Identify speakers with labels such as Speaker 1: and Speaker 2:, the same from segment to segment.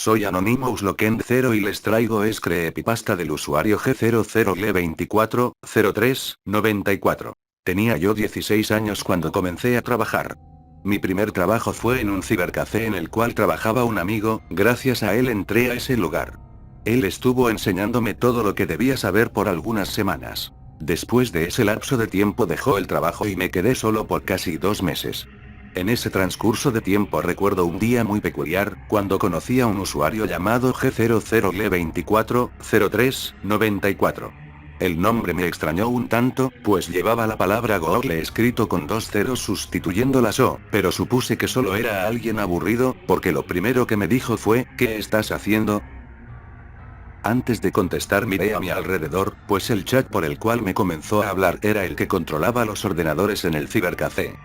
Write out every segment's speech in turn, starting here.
Speaker 1: soy Anonymous Loken 0 y les traigo es creepypasta del usuario G00L240394. Tenía yo 16 años cuando comencé a trabajar. Mi primer trabajo fue en un cibercafé en el cual trabajaba un amigo, gracias a él entré a ese lugar. Él estuvo enseñándome todo lo que debía saber por algunas semanas. Después de ese lapso de tiempo dejó el trabajo y me quedé solo por casi 2 meses. En ese transcurso de tiempo recuerdo un día muy peculiar, cuando conocí a un usuario llamado G00L240394. El nombre me extrañó un tanto, pues llevaba la palabra Google escrito con 2 ceros sustituyendo las O, pero supuse que solo era alguien aburrido, porque lo primero que me dijo fue, ¿qué estás haciendo? Antes de contestar miré a mi alrededor, pues el chat por el cual me comenzó a hablar era el que controlaba los ordenadores en el cibercafé.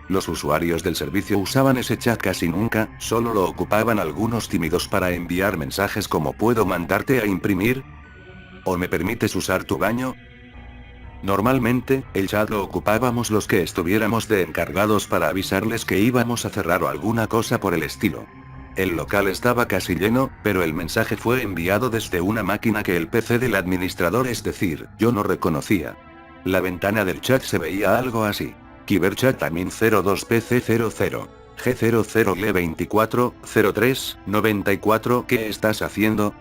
Speaker 1: Los usuarios del servicio usaban ese chat casi nunca, solo lo ocupaban algunos tímidos para enviar mensajes como ¿puedo mandarte a imprimir? ¿O me permites usar tu baño? Normalmente, el chat lo ocupábamos los que estuviéramos de encargados para avisarles que íbamos a cerrar o alguna cosa por el estilo. El local estaba casi lleno, pero el mensaje fue enviado desde una máquina que el PC del administrador, es decir, yo no reconocía. La ventana del chat se veía algo así. Cyberchat-admin 02PC00. G00L240394, ¿qué estás haciendo?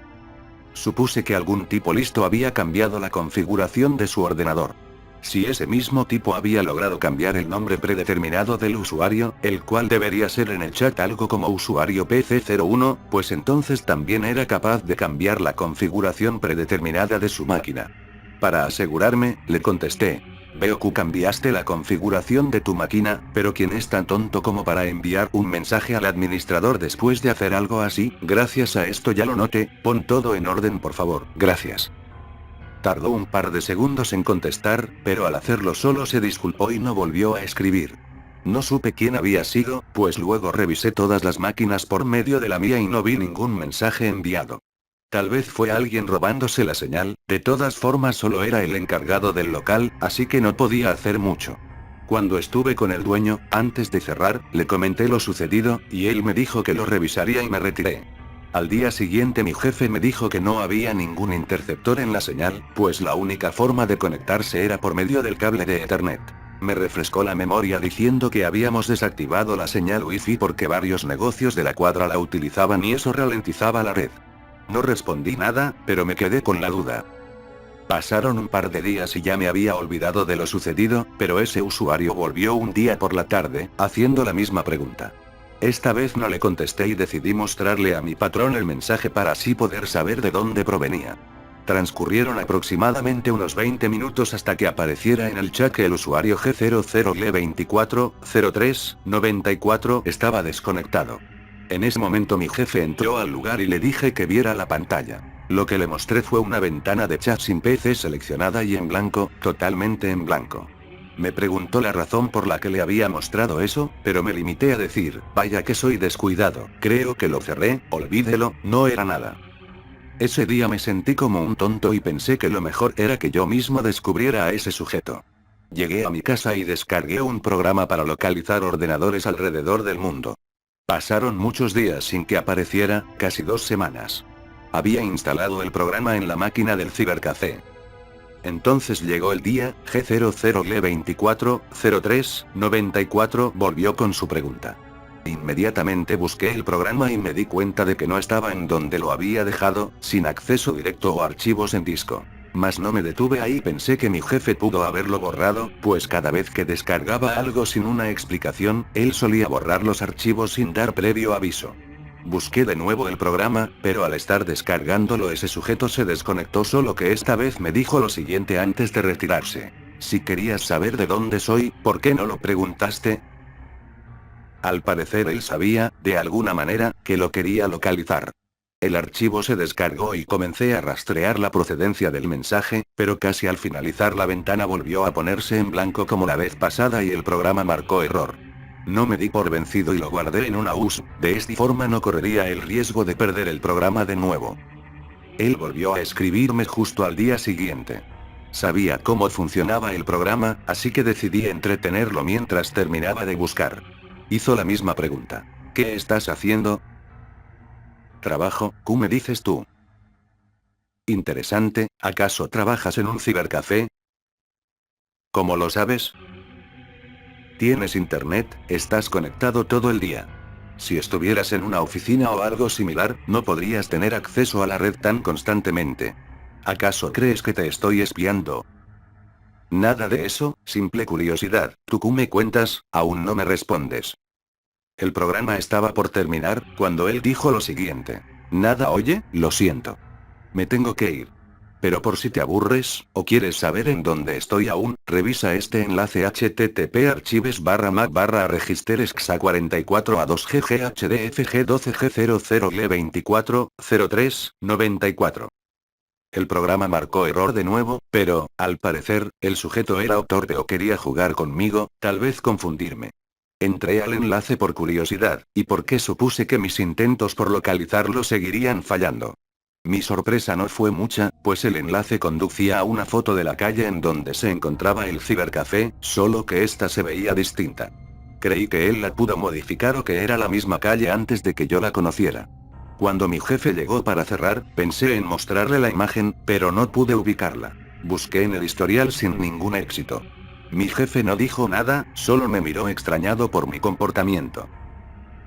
Speaker 1: Supuse que algún tipo listo había cambiado la configuración de su ordenador. Si ese mismo tipo había logrado cambiar el nombre predeterminado del usuario, el cual debería ser en el chat algo como usuario PC01, pues entonces también era capaz de cambiar la configuración predeterminada de su máquina. Para asegurarme, le contesté. Veo que cambiaste la configuración de tu máquina, pero ¿quién es tan tonto como para enviar un mensaje al administrador después de hacer algo así? Gracias a esto ya lo noté, pon todo en orden por favor, gracias. Tardó un par de segundos en contestar, pero al hacerlo solo se disculpó y no volvió a escribir. No supe quién había sido, pues luego revisé todas las máquinas por medio de la mía y no vi ningún mensaje enviado. Tal vez fue alguien robándose la señal, de todas formas solo era el encargado del local, así que no podía hacer mucho. Cuando estuve con el dueño, antes de cerrar, le comenté lo sucedido, y él me dijo que lo revisaría y me retiré. Al día siguiente mi jefe me dijo que no había ningún interceptor en la señal, pues la única forma de conectarse era por medio del cable de Ethernet. Me refrescó la memoria diciendo que habíamos desactivado la señal Wi-Fi porque varios negocios de la cuadra la utilizaban y eso ralentizaba la red. No respondí nada, pero me quedé con la duda. Pasaron un par de días y ya me había olvidado de lo sucedido, pero ese usuario volvió un día por la tarde, haciendo la misma pregunta. Esta vez no le contesté y decidí mostrarle a mi patrón el mensaje para así poder saber de dónde provenía. Transcurrieron aproximadamente unos 20 minutos hasta que apareciera en el chat que el usuario G00L240394 estaba desconectado. En ese momento mi jefe entró al lugar y le dije que viera la pantalla. Lo que le mostré fue una ventana de chat sin PC seleccionada y en blanco, totalmente en blanco. Me preguntó la razón por la que le había mostrado eso, pero me limité a decir, vaya que soy descuidado, creo que lo cerré, olvídelo, no era nada. Ese día me sentí como un tonto y pensé que lo mejor era que yo mismo descubriera a ese sujeto. Llegué a mi casa y descargué un programa para localizar ordenadores alrededor del mundo. Pasaron muchos días sin que apareciera, casi 2 semanas. Había instalado el programa en la máquina del cibercafé. Entonces llegó el día, G00L240394 volvió con su pregunta. Inmediatamente busqué el programa y me di cuenta de que no estaba en donde lo había dejado, sin acceso directo o archivos en disco. Mas no me detuve ahí, pensé que mi jefe pudo haberlo borrado, pues cada vez que descargaba algo sin una explicación, él solía borrar los archivos sin dar previo aviso. Busqué de nuevo el programa, pero al estar descargándolo ese sujeto se desconectó, solo que esta vez me dijo lo siguiente antes de retirarse. Si querías saber de dónde soy, ¿por qué no lo preguntaste? Al parecer él sabía, de alguna manera, que lo quería localizar. El archivo se descargó y comencé a rastrear la procedencia del mensaje, pero casi al finalizar la ventana volvió a ponerse en blanco como la vez pasada y el programa marcó error. No me di por vencido y lo guardé en una USB, de esta forma no correría el riesgo de perder el programa de nuevo. Él volvió a escribirme justo al día siguiente. Sabía cómo funcionaba el programa, así que decidí entretenerlo mientras terminaba de buscar. Hizo la misma pregunta. ¿Qué estás haciendo? Trabajo, ¿Q me dices tú? Interesante, ¿acaso trabajas en un cibercafé? ¿Cómo lo sabes? ¿Tienes internet? ¿Estás conectado todo el día? Si estuvieras en una oficina o algo similar, no podrías tener acceso a la red tan constantemente. ¿Acaso crees que te estoy espiando? Nada de eso, simple curiosidad. ¿Tú Q me cuentas? Aún no me respondes. El programa estaba por terminar, cuando él dijo lo siguiente. Nada, oye, lo siento. Me tengo que ir. Pero por si te aburres, o quieres saber en dónde estoy aún, revisa este enlace http archives/mac/registeres xa44a2gghdfg12g00le24 El programa marcó error de nuevo, pero, al parecer, el sujeto era torpe o quería jugar conmigo, tal vez confundirme. Entré al enlace por curiosidad, y porque supuse que mis intentos por localizarlo seguirían fallando. Mi sorpresa no fue mucha, pues el enlace conducía a una foto de la calle en donde se encontraba el cibercafé, solo que esta se veía distinta. Creí que él la pudo modificar o que era la misma calle antes de que yo la conociera. Cuando mi jefe llegó para cerrar, pensé en mostrarle la imagen, pero no pude ubicarla. Busqué en el historial sin ningún éxito. Mi jefe no dijo nada, solo me miró extrañado por mi comportamiento.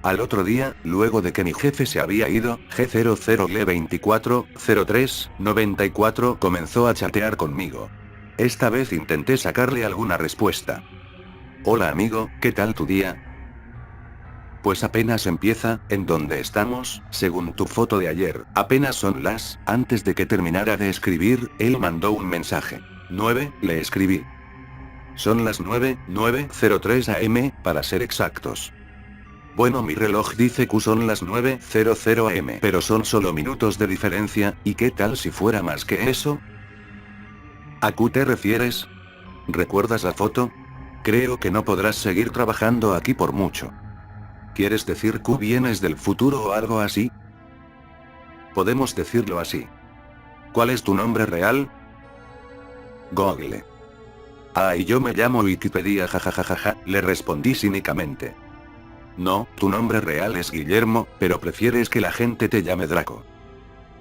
Speaker 1: Al otro día, luego de que mi jefe se había ido, G00le240394 comenzó a chatear conmigo. Esta vez intenté sacarle alguna respuesta. Hola amigo, ¿qué tal tu día? Pues apenas empieza, ¿en dónde estamos? Según tu foto de ayer, apenas son las, antes de que terminara de escribir, él mandó un mensaje. 9, le escribí. Son las 9:03 am, para ser exactos. Bueno, mi reloj dice que son las 9:00 am, pero son solo minutos de diferencia, ¿y qué tal si fuera más que eso? ¿A Q te refieres? ¿Recuerdas la foto? Creo que no podrás seguir trabajando aquí por mucho. ¿Quieres decir Q vienes del futuro o algo así? Podemos decirlo así. ¿Cuál es tu nombre real? Google. Ah, y yo me llamo Wikipedia, jajajaja, le respondí cínicamente. No, tu nombre real es Guillermo, pero prefieres que la gente te llame Draco.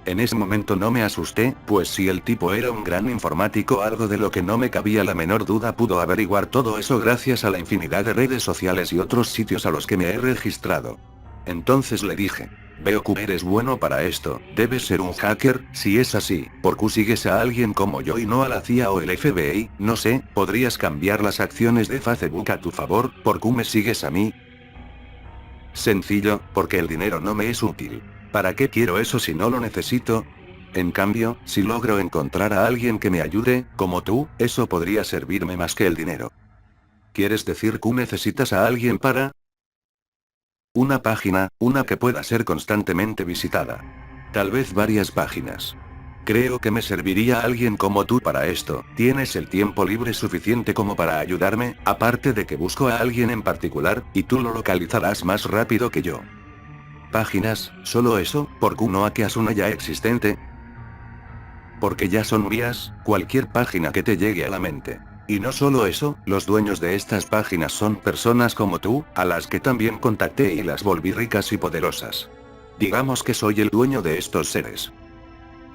Speaker 1: En ese momento no me asusté, pues si el tipo era un gran informático, algo de lo que no me cabía la menor duda, pudo averiguar todo eso gracias a la infinidad de redes sociales y otros sitios a los que me he registrado. Entonces le dije, veo que eres bueno para esto, debes ser un hacker. Si es así, ¿por qué sigues a alguien como yo y no a la CIA o el FBI? No sé, podrías cambiar las acciones de Facebook a tu favor. ¿Por qué me sigues a mí? Sencillo, porque el dinero no me es útil. ¿Para qué quiero eso si no lo necesito? En cambio, si logro encontrar a alguien que me ayude, como tú, eso podría servirme más que el dinero. ¿Quieres decir que necesitas a alguien para? Una página, una que pueda ser constantemente visitada. Tal vez varias páginas. Creo que me serviría alguien como tú para esto. ¿Tienes el tiempo libre suficiente como para ayudarme? Aparte de que busco a alguien en particular, y tú lo localizarás más rápido que yo. Páginas, solo eso, ¿por qué no hackeas una ya existente? Porque ya son mías, cualquier página que te llegue a la mente. Y no solo eso, los dueños de estas páginas son personas como tú, a las que también contacté y las volví ricas y poderosas. Digamos que soy el dueño de estos seres.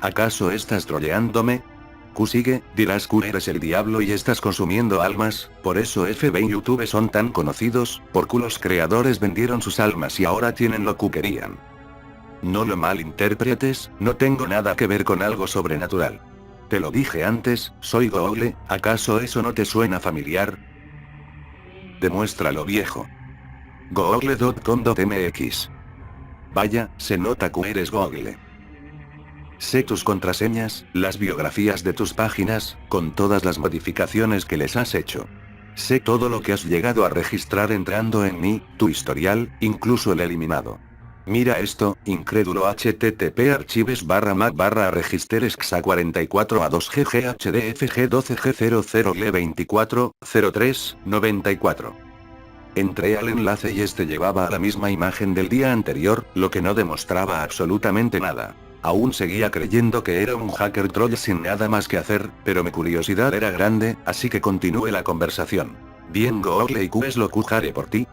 Speaker 1: ¿Acaso estás troleándome? Q sigue, dirás que eres el diablo y estás consumiendo almas, por eso FB y YouTube son tan conocidos, porque los creadores vendieron sus almas y ahora tienen lo que querían. No lo malinterpretes, no tengo nada que ver con algo sobrenatural. Te lo dije antes, soy Google, ¿acaso eso no te suena familiar? Demuéstralo, viejo. Google.com.mx. Vaya, se nota que eres Google. Sé tus contraseñas, las biografías de tus páginas, con todas las modificaciones que les has hecho. Sé todo lo que has llegado a registrar entrando en mi, tu historial, incluso el eliminado. Mira esto, incrédulo http archives/mac/registeres xa44a2gghdfg12g00le240394. Entré al enlace y este llevaba a la misma imagen del día anterior, lo que no demostraba absolutamente nada. Aún seguía creyendo que era un hacker troll sin nada más que hacer, pero mi curiosidad era grande, así que continué la conversación. Bien Google, ¿y qué es lo que haré por ti?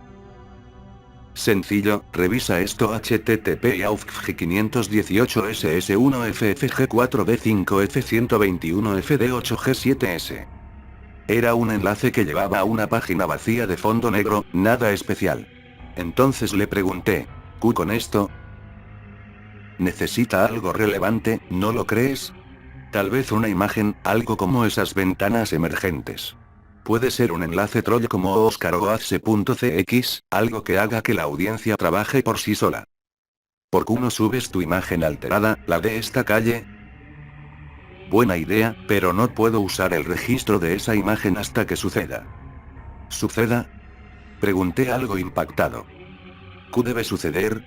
Speaker 1: Sencillo, revisa esto http aufg 518 ss1 ffg 4d5 f121 fd8 g7s. Era un enlace que llevaba a una página vacía de fondo negro, nada especial. Entonces le pregunté, ¿qué con esto? Necesita algo relevante, ¿no lo crees? Tal vez una imagen, algo como esas ventanas emergentes. Puede ser un enlace troll como Oscar o Ace.cx, algo que haga que la audiencia trabaje por sí sola. ¿Por qué no subes tu imagen alterada, la de esta calle? Buena idea, pero no puedo usar el registro de esa imagen hasta que suceda. ¿Suceda? Pregunté algo impactado. ¿Qué debe suceder?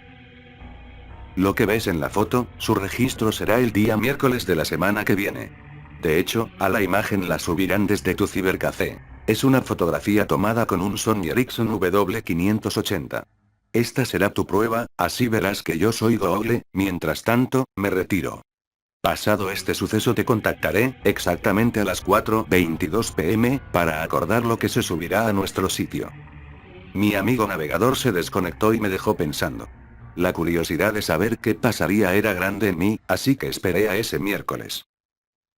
Speaker 1: Lo que ves en la foto, su registro será el día miércoles de la semana que viene. De hecho, a la imagen la subirán desde tu cibercafé. Es una fotografía tomada con un Sony Ericsson W580. Esta será tu prueba, así verás que yo soy Google, mientras tanto, me retiro. Pasado este suceso te contactaré, exactamente a las 4:22 pm, para acordar lo que se subirá a nuestro sitio. Mi amigo navegador se desconectó y me dejó pensando. La curiosidad de saber qué pasaría era grande en mí, así que esperé a ese miércoles.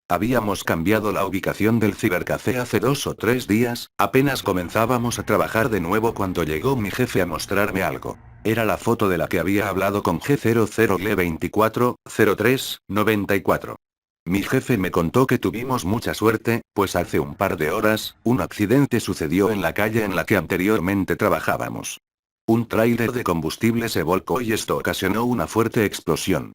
Speaker 1: Habíamos cambiado la ubicación del cibercafé hace 2 o 3 días, apenas comenzábamos a trabajar de nuevo cuando llegó mi jefe a mostrarme algo. Era la foto de la que había hablado con G00L240394. Mi jefe me contó que tuvimos mucha suerte, pues hace un par de horas, un accidente sucedió en la calle en la que anteriormente trabajábamos. Un tráiler de combustible se volcó y esto ocasionó una fuerte explosión.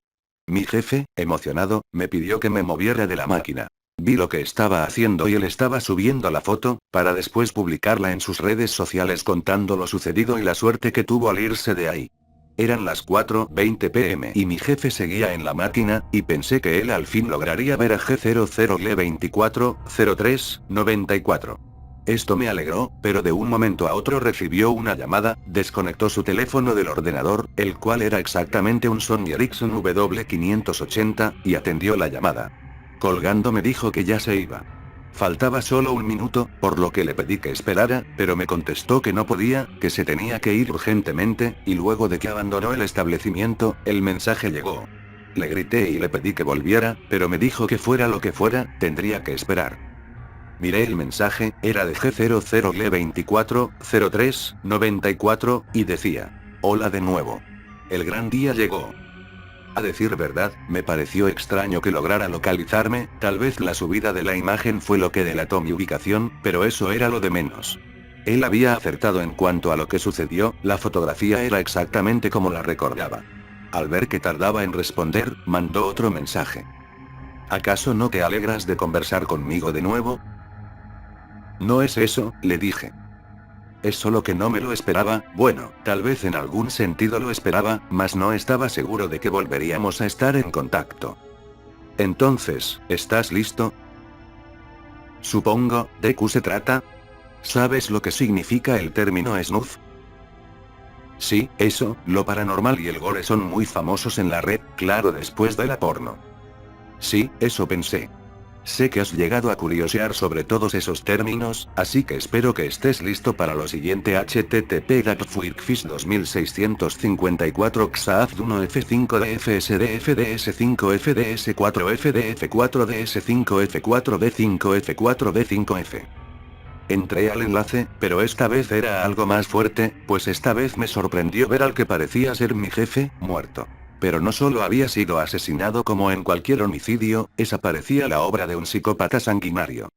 Speaker 1: Mi jefe, emocionado, me pidió que me moviera de la máquina. Vi lo que estaba haciendo y él estaba subiendo la foto, para después publicarla en sus redes sociales contando lo sucedido y la suerte que tuvo al irse de ahí. Eran las 4:20 pm y mi jefe seguía en la máquina, y pensé que él al fin lograría ver a G00L240394. Esto me alegró, pero de un momento a otro recibió una llamada, desconectó su teléfono del ordenador, el cual era exactamente un Sony Ericsson W580, y atendió la llamada. Colgando me dijo que ya se iba. Faltaba solo un minuto, por lo que le pedí que esperara, pero me contestó que no podía, que se tenía que ir urgentemente, y luego de que abandonó el establecimiento, el mensaje llegó. Le grité y le pedí que volviera, pero me dijo que fuera lo que fuera, tendría que esperar. Miré el mensaje, era de G00L240394, y decía: hola de nuevo. El gran día llegó. A decir verdad, me pareció extraño que lograra localizarme, tal vez la subida de la imagen fue lo que delató mi ubicación, pero eso era lo de menos. Él había acertado en cuanto a lo que sucedió, la fotografía era exactamente como la recordaba. Al ver que tardaba en responder, mandó otro mensaje. ¿Acaso no te alegras de conversar conmigo de nuevo? No es eso, le dije. Es solo que no me lo esperaba, bueno, tal vez en algún sentido lo esperaba, mas no estaba seguro de que volveríamos a estar en contacto. Entonces, ¿estás listo? Supongo, ¿de qué se trata? ¿Sabes lo que significa el término snuff? Sí, eso, lo paranormal y el gore son muy famosos en la red, claro, después de la porno. Sí, eso pensé. Sé que has llegado a curiosear sobre todos esos términos, así que espero que estés listo para lo siguiente. http dapfuirkfish 2654 xaaf1 f5 dfsdfds5 fds4 fdf4 ds5 f4 d5 f4 d5f. Entré al enlace, pero esta vez era algo más fuerte, pues esta vez me sorprendió ver al que parecía ser mi jefe, muerto. Pero no solo había sido asesinado como en cualquier homicidio, esa parecía la obra de un psicópata sanguinario.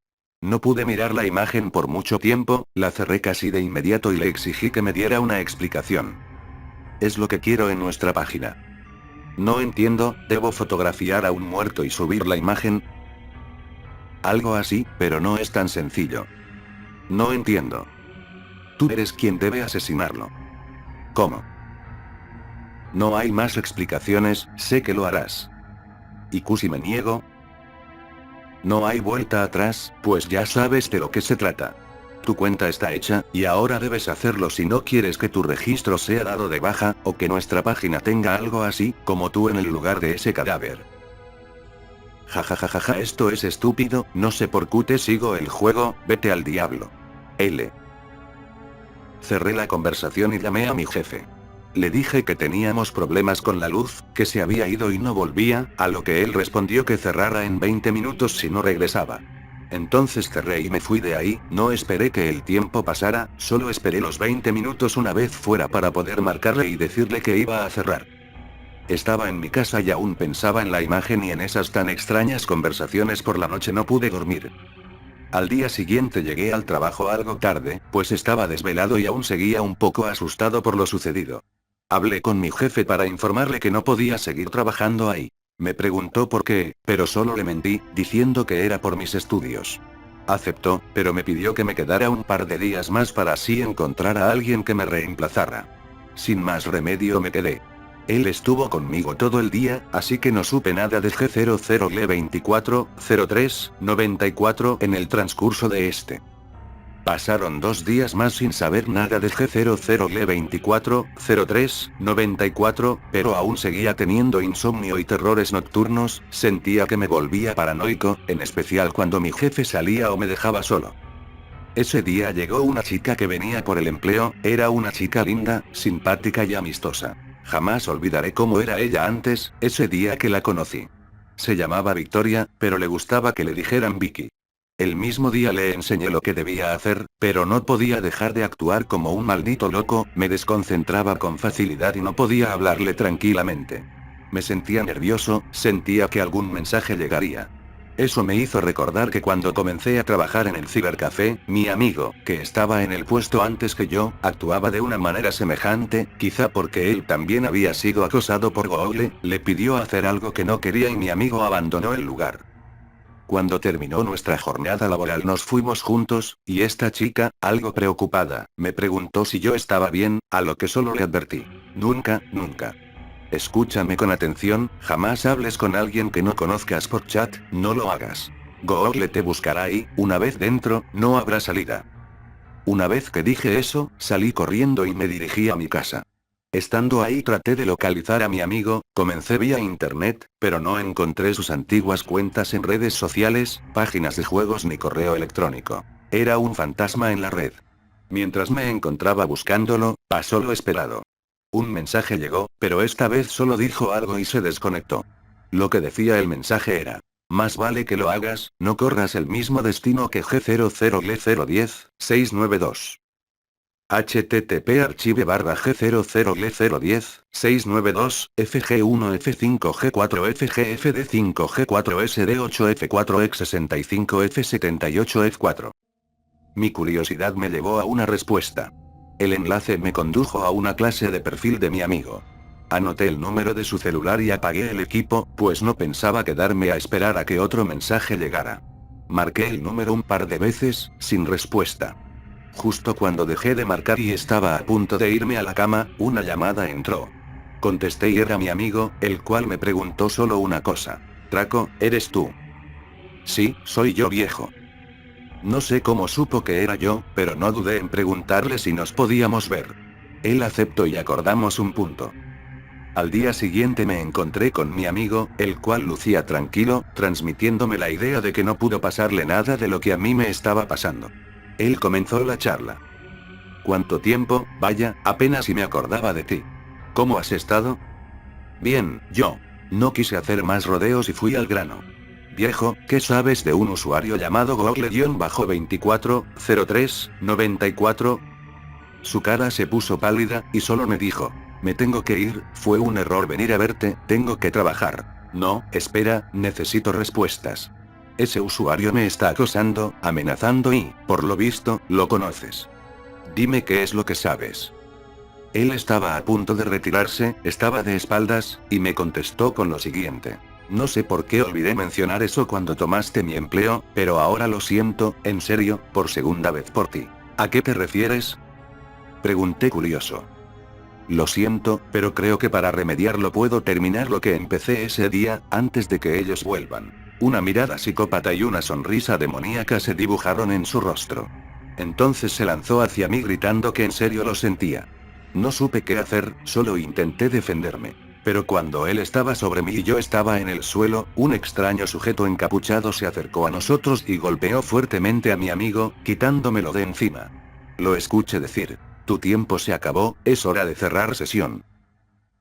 Speaker 1: No pude mirar la imagen por mucho tiempo, la cerré casi de inmediato y le exigí que me diera una explicación. Es lo que quiero en nuestra página. No entiendo, ¿debo fotografiar a un muerto y subir la imagen? Algo así, pero no es tan sencillo. No entiendo. Tú eres quien debe asesinarlo. ¿Cómo? No hay más explicaciones, sé que lo harás. ¿Y si me niego? No hay vuelta atrás, pues ya sabes de lo que se trata. Tu cuenta está hecha, y ahora debes hacerlo si no quieres que tu registro sea dado de baja, o que nuestra página tenga algo así, como tú en el lugar de ese cadáver. Jajajaja, esto es estúpido, no sé por qué te sigo el juego, vete al diablo. L. Cerré la conversación y llamé a mi jefe. Le dije que teníamos problemas con la luz, que se había ido y no volvía, a lo que él respondió que cerrara en 20 minutos si no regresaba. Entonces cerré y me fui de ahí, no esperé que el tiempo pasara, solo esperé los 20 minutos una vez fuera para poder marcarle y decirle que iba a cerrar. Estaba en mi casa y aún pensaba en la imagen y en esas tan extrañas conversaciones. Por la noche no pude dormir. Al día siguiente llegué al trabajo algo tarde, pues estaba desvelado y aún seguía un poco asustado por lo sucedido. Hablé con mi jefe para informarle que no podía seguir trabajando ahí. Me preguntó por qué, pero solo le mentí, diciendo que era por mis estudios. Aceptó, pero me pidió que me quedara un par de días más para así encontrar a alguien que me reemplazara. Sin más remedio me quedé. Él estuvo conmigo todo el día, así que no supe nada de G00L240394 en el transcurso de este. Pasaron 2 días más sin saber nada de G00L240394, pero aún seguía teniendo insomnio y terrores nocturnos, sentía que me volvía paranoico, en especial cuando mi jefe salía o me dejaba solo. Ese día llegó una chica que venía por el empleo, era una chica linda, simpática y amistosa. Jamás olvidaré cómo era ella antes, ese día que la conocí. Se llamaba Victoria, pero le gustaba que le dijeran Vicky. El mismo día le enseñé lo que debía hacer, pero no podía dejar de actuar como un maldito loco, me desconcentraba con facilidad y no podía hablarle tranquilamente. Me sentía nervioso, sentía que algún mensaje llegaría. Eso me hizo recordar que cuando comencé a trabajar en el cibercafé, mi amigo, que estaba en el puesto antes que yo, actuaba de una manera semejante, quizá porque él también había sido acosado por Google, le pidió hacer algo que no quería y mi amigo abandonó el lugar. Cuando terminó nuestra jornada laboral nos fuimos juntos, y esta chica, algo preocupada, me preguntó si yo estaba bien, a lo que solo le advertí. Nunca, nunca. Escúchame con atención, jamás hables con alguien que no conozcas por chat, no lo hagas. Google te buscará y, una vez dentro, no habrá salida. Una vez que dije eso, salí corriendo y me dirigí a mi casa. Estando ahí traté de localizar a mi amigo, comencé vía internet, pero no encontré sus antiguas cuentas en redes sociales, páginas de juegos ni correo electrónico. Era un fantasma en la red. Mientras me encontraba buscándolo, pasó lo esperado. Un mensaje llegó, pero esta vez solo dijo algo y se desconectó. Lo que decía el mensaje era: más vale que lo hagas, no corras el mismo destino que G00L010692. http archive/G00L010-692, FG1 F5 G4 FGFD 5 G4 SD8 F4 X65 F78 F4. Mi curiosidad me llevó a una respuesta. El enlace me condujo a una clase de perfil de mi amigo. Anoté el número de su celular y apagué el equipo, pues no pensaba quedarme a esperar a que otro mensaje llegara. Marqué el número un par de veces, sin respuesta. Justo cuando dejé de marcar y estaba a punto de irme a la cama, una llamada entró. Contesté y era mi amigo, el cual me preguntó solo una cosa. Draco, ¿eres tú? Sí, soy yo, viejo. No sé cómo supo que era yo, pero no dudé en preguntarle si nos podíamos ver. Él aceptó y acordamos un punto. Al día siguiente me encontré con mi amigo, el cual lucía tranquilo, transmitiéndome la idea de que no pudo pasarle nada de lo que a mí me estaba pasando. Él comenzó la charla. ¿Cuánto tiempo? Vaya, apenas si me acordaba de ti. ¿Cómo has estado? Bien, yo. No quise hacer más rodeos y fui al grano. Viejo, ¿qué sabes de un usuario llamado Google-240394? Su cara se puso pálida, y solo me dijo: me tengo que ir, fue un error venir a verte, tengo que trabajar. No, espera, necesito respuestas. Ese usuario me está acosando, amenazando y, por lo visto, lo conoces. Dime qué es lo que sabes. Él estaba a punto de retirarse, estaba de espaldas, y me contestó con lo siguiente. No sé por qué olvidé mencionar eso cuando tomaste mi empleo, pero ahora lo siento, en serio, por segunda vez por ti. ¿A qué te refieres? Pregunté curioso. Lo siento, pero creo que para remediarlo puedo terminar lo que empecé ese día, antes de que ellos vuelvan. Una mirada psicópata y una sonrisa demoníaca se dibujaron en su rostro. Entonces se lanzó hacia mí gritando que en serio lo sentía. No supe qué hacer, solo intenté defenderme. Pero cuando él estaba sobre mí y yo estaba en el suelo, un extraño sujeto encapuchado se acercó a nosotros y golpeó fuertemente a mi amigo, quitándomelo de encima. Lo escuché decir: tu tiempo se acabó, es hora de cerrar sesión.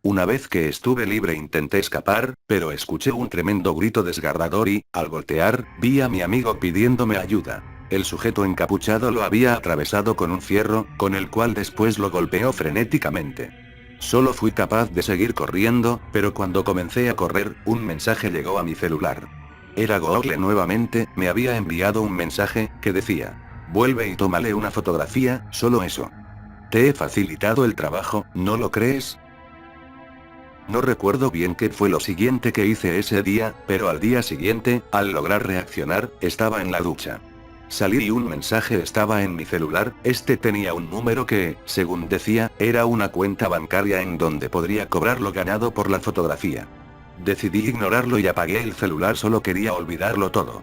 Speaker 1: Una vez que estuve libre intenté escapar, pero escuché un tremendo grito desgarrador y, al voltear, vi a mi amigo pidiéndome ayuda. El sujeto encapuchado lo había atravesado con un fierro, con el cual después lo golpeó frenéticamente. Solo fui capaz de seguir corriendo, pero cuando comencé a correr, un mensaje llegó a mi celular. Era Google nuevamente, me había enviado un mensaje, que decía: vuelve y tómale una fotografía, solo eso. Te he facilitado el trabajo, ¿no lo crees? No recuerdo bien qué fue lo siguiente que hice ese día, pero al día siguiente, al lograr reaccionar, estaba en la ducha. Salí y un mensaje estaba en mi celular, este tenía un número que, según decía, era una cuenta bancaria en donde podría cobrar lo ganado por la fotografía. Decidí ignorarlo y apagué el celular, solo quería olvidarlo todo.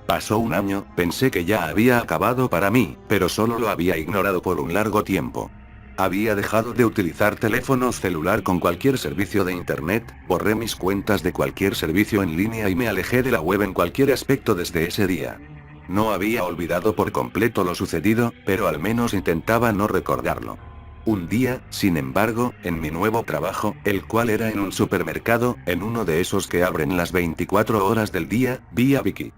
Speaker 1: Pasó un año, pensé que ya había acabado para mí, pero solo lo había ignorado por un largo tiempo. Había dejado de utilizar teléfono celular con cualquier servicio de internet, borré mis cuentas de cualquier servicio en línea y me alejé de la web en cualquier aspecto desde ese día. No había olvidado por completo lo sucedido, pero al menos intentaba no recordarlo. Un día, sin embargo, en mi nuevo trabajo, el cual era en un supermercado, en uno de esos que abren las 24 horas del día, vi a Vicky.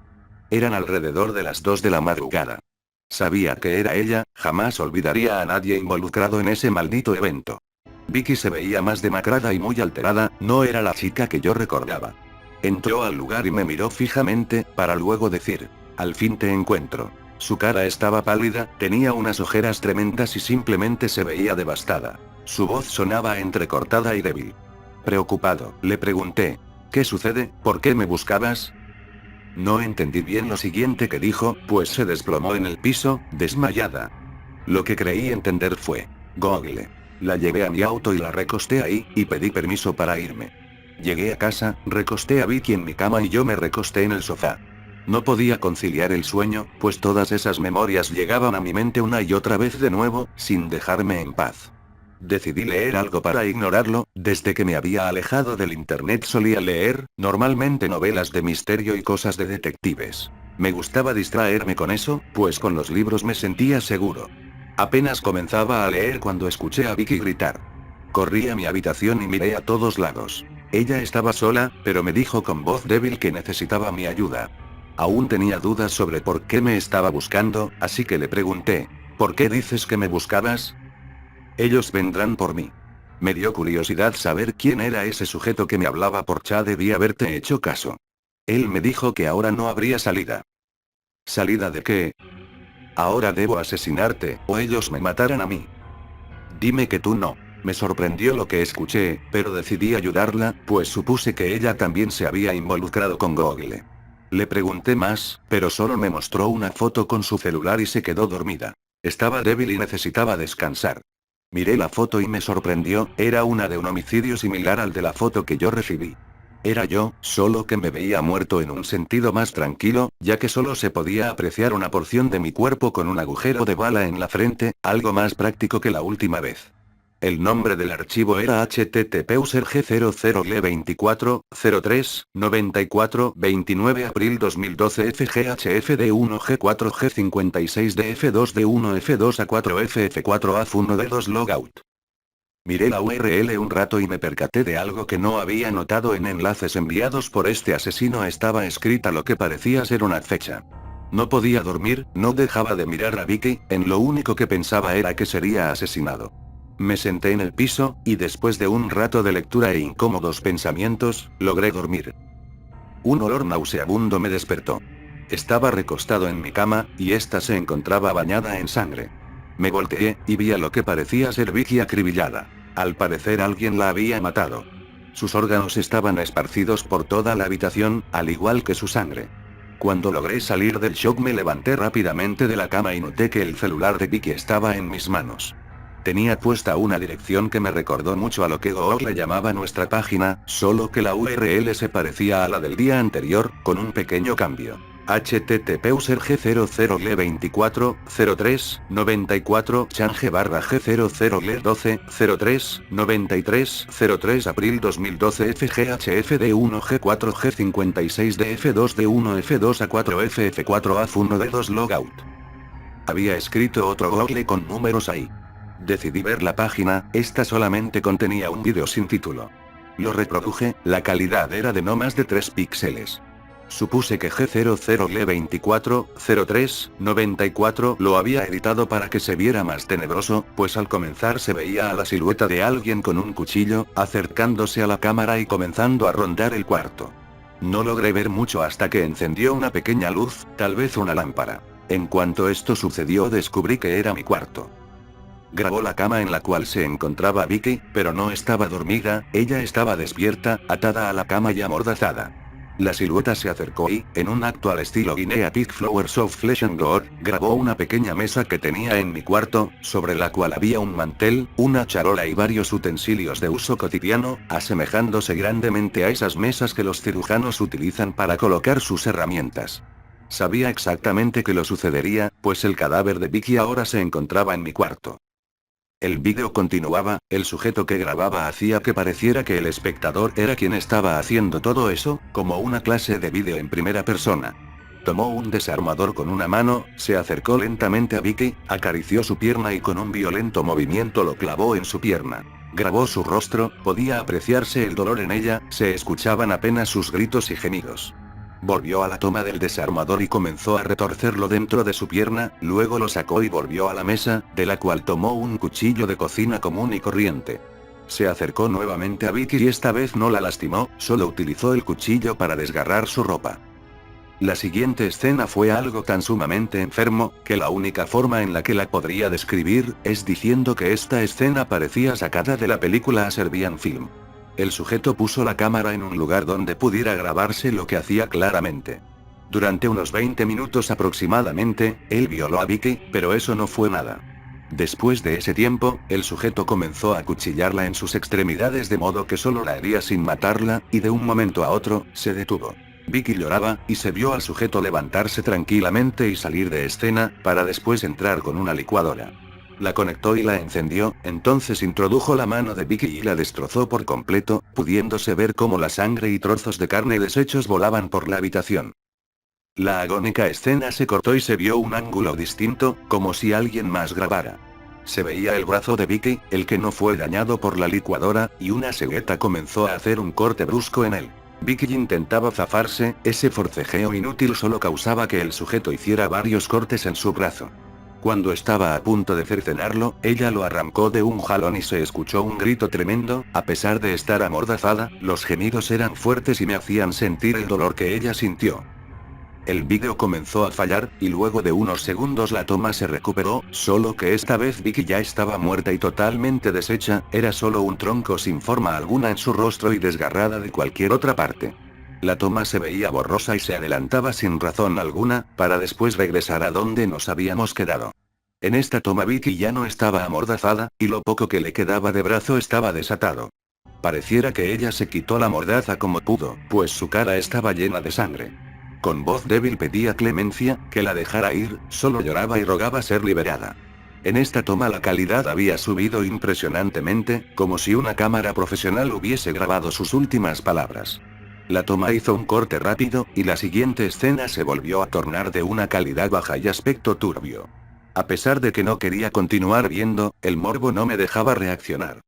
Speaker 1: Eran alrededor de las 2 de la madrugada. Sabía que era ella, jamás olvidaría a nadie involucrado en ese maldito evento. Vicky se veía más demacrada y muy alterada, no era la chica que yo recordaba. Entró al lugar y me miró fijamente, para luego decir: al fin te encuentro. Su cara estaba pálida, tenía unas ojeras tremendas y simplemente se veía devastada. Su voz sonaba entrecortada y débil. Preocupado, le pregunté: ¿qué sucede? ¿Por qué me buscabas? No entendí bien lo siguiente que dijo, pues se desplomó en el piso, desmayada. Lo que creí entender fue: Google. La llevé a mi auto y la recosté ahí, y pedí permiso para irme. Llegué a casa, recosté a Vicky en mi cama y yo me recosté en el sofá. No podía conciliar el sueño, pues todas esas memorias llegaban a mi mente una y otra vez de nuevo, sin dejarme en paz. Decidí leer algo para ignorarlo, desde que me había alejado del internet solía leer, normalmente novelas de misterio y cosas de detectives. Me gustaba distraerme con eso, pues con los libros me sentía seguro. Apenas comenzaba a leer cuando escuché a Vicky gritar. Corrí a mi habitación y miré a todos lados. Ella estaba sola, pero me dijo con voz débil que necesitaba mi ayuda. Aún tenía dudas sobre por qué me estaba buscando, así que le pregunté: ¿por qué dices que me buscabas? Ellos vendrán por mí. Me dio curiosidad saber quién era ese sujeto que me hablaba por chat, debí haberte hecho caso. Él me dijo que ahora no habría salida. ¿Salida de qué? Ahora debo asesinarte, o ellos me matarán a mí. Dime que tú no. Me sorprendió lo que escuché, pero decidí ayudarla, pues supuse que ella también se había involucrado con Google. Le pregunté más, pero solo me mostró una foto con su celular y se quedó dormida. Estaba débil y necesitaba descansar. Miré la foto y me sorprendió, era una de un homicidio similar al de la foto que yo recibí. Era yo, solo que me veía muerto en un sentido más tranquilo, ya que solo se podía apreciar una porción de mi cuerpo con un agujero de bala en la frente, algo más práctico que la última vez. El nombre del archivo era http://g00G03-94-29 abril 2012 FGHFD1G4G56D F2D1F2A4FF4AF1D2 logout. Miré la URL un rato y me percaté de algo que no había notado en enlaces enviados por este asesino. Estaba escrita lo que parecía ser una fecha. No podía dormir, no dejaba de mirar a Vicky, en lo único que pensaba era que sería asesinado. Me senté en el piso, y después de un rato de lectura e incómodos pensamientos, logré dormir. Un olor nauseabundo me despertó. Estaba recostado en mi cama, y esta se encontraba bañada en sangre. Me volteé, y vi a lo que parecía ser Vicky acribillada. Al parecer alguien la había matado. Sus órganos estaban esparcidos por toda la habitación, al igual que su sangre. Cuando logré salir del shock me levanté rápidamente de la cama y noté que el celular de Vicky estaba en mis manos. Tenía puesta una dirección que me recordó mucho a lo que Google llamaba nuestra página, solo que la URL se parecía a la del día anterior, con un pequeño cambio. http://g00G240394 change/g00L120393 abril 2012 FGHFD1G4G56DF2D1F2A4FF4AF1D2 logout. Había escrito otro Google con números ahí. Decidí ver la página, esta solamente contenía un vídeo sin título. Lo reproduje, la calidad era de no más de 3 píxeles. Supuse que G00L240394 lo había editado para que se viera más tenebroso, pues al comenzar se veía a la silueta de alguien con un cuchillo, acercándose a la cámara y comenzando a rondar el cuarto. No logré ver mucho hasta que encendió una pequeña luz, tal vez una lámpara. En cuanto esto sucedió descubrí que era mi cuarto. Grabó la cama en la cual se encontraba Vicky, pero no estaba dormida, ella estaba despierta, atada a la cama y amordazada. La silueta se acercó y, en un acto al estilo Guinea Pig Flowers of Flesh and Gore, grabó una pequeña mesa que tenía en mi cuarto, sobre la cual había un mantel, una charola y varios utensilios de uso cotidiano, asemejándose grandemente a esas mesas que los cirujanos utilizan para colocar sus herramientas. Sabía exactamente que lo sucedería, pues el cadáver de Vicky ahora se encontraba en mi cuarto. El vídeo continuaba, el sujeto que grababa hacía que pareciera que el espectador era quien estaba haciendo todo eso, como una clase de vídeo en primera persona. Tomó un desarmador con una mano, se acercó lentamente a Vicky, acarició su pierna y con un violento movimiento lo clavó en su pierna. Grabó su rostro, podía apreciarse el dolor en ella, se escuchaban apenas sus gritos y gemidos. Volvió a la toma del desarmador y comenzó a retorcerlo dentro de su pierna, luego lo sacó y volvió a la mesa, de la cual tomó un cuchillo de cocina común y corriente. Se acercó nuevamente a Vicky y esta vez no la lastimó, solo utilizó el cuchillo para desgarrar su ropa. La siguiente escena fue algo tan sumamente enfermo, que la única forma en la que la podría describir, es diciendo que esta escena parecía sacada de la película A Serbian Film. El sujeto puso la cámara en un lugar donde pudiera grabarse lo que hacía claramente. Durante unos 20 minutos aproximadamente, él violó a Vicky, pero eso no fue nada. Después de ese tiempo, el sujeto comenzó a acuchillarla en sus extremidades de modo que solo la hería sin matarla, y de un momento a otro, se detuvo. Vicky lloraba, y se vio al sujeto levantarse tranquilamente y salir de escena, para después entrar con una licuadora. La conectó y la encendió, entonces introdujo la mano de Vicky y la destrozó por completo, pudiéndose ver cómo la sangre y trozos de carne y desechos volaban por la habitación. La agónica escena se cortó y se vio un ángulo distinto, como si alguien más grabara. Se veía el brazo de Vicky, el que no fue dañado por la licuadora, y una cegueta comenzó a hacer un corte brusco en él. Vicky intentaba zafarse, ese forcejeo inútil solo causaba que el sujeto hiciera varios cortes en su brazo. Cuando estaba a punto de cercenarlo, ella lo arrancó de un jalón y se escuchó un grito tremendo, a pesar de estar amordazada, los gemidos eran fuertes y me hacían sentir el dolor que ella sintió. El vídeo comenzó a fallar, y luego de unos segundos la toma se recuperó, solo que esta vez Vicky ya estaba muerta y totalmente deshecha, era solo un tronco sin forma alguna en su rostro y desgarrada de cualquier otra parte. La toma se veía borrosa y se adelantaba sin razón alguna, para después regresar a donde nos habíamos quedado. En esta toma Vicky ya no estaba amordazada, y lo poco que le quedaba de brazo estaba desatado. Pareciera que ella se quitó la mordaza como pudo, pues su cara estaba llena de sangre. Con voz débil pedía clemencia, que la dejara ir, solo lloraba y rogaba ser liberada. En esta toma la calidad había subido impresionantemente, como si una cámara profesional hubiese grabado sus últimas palabras. La toma hizo un corte rápido, y la siguiente escena se volvió a tornar de una calidad baja y aspecto turbio. A pesar de que no quería continuar viendo, el morbo no me dejaba reaccionar.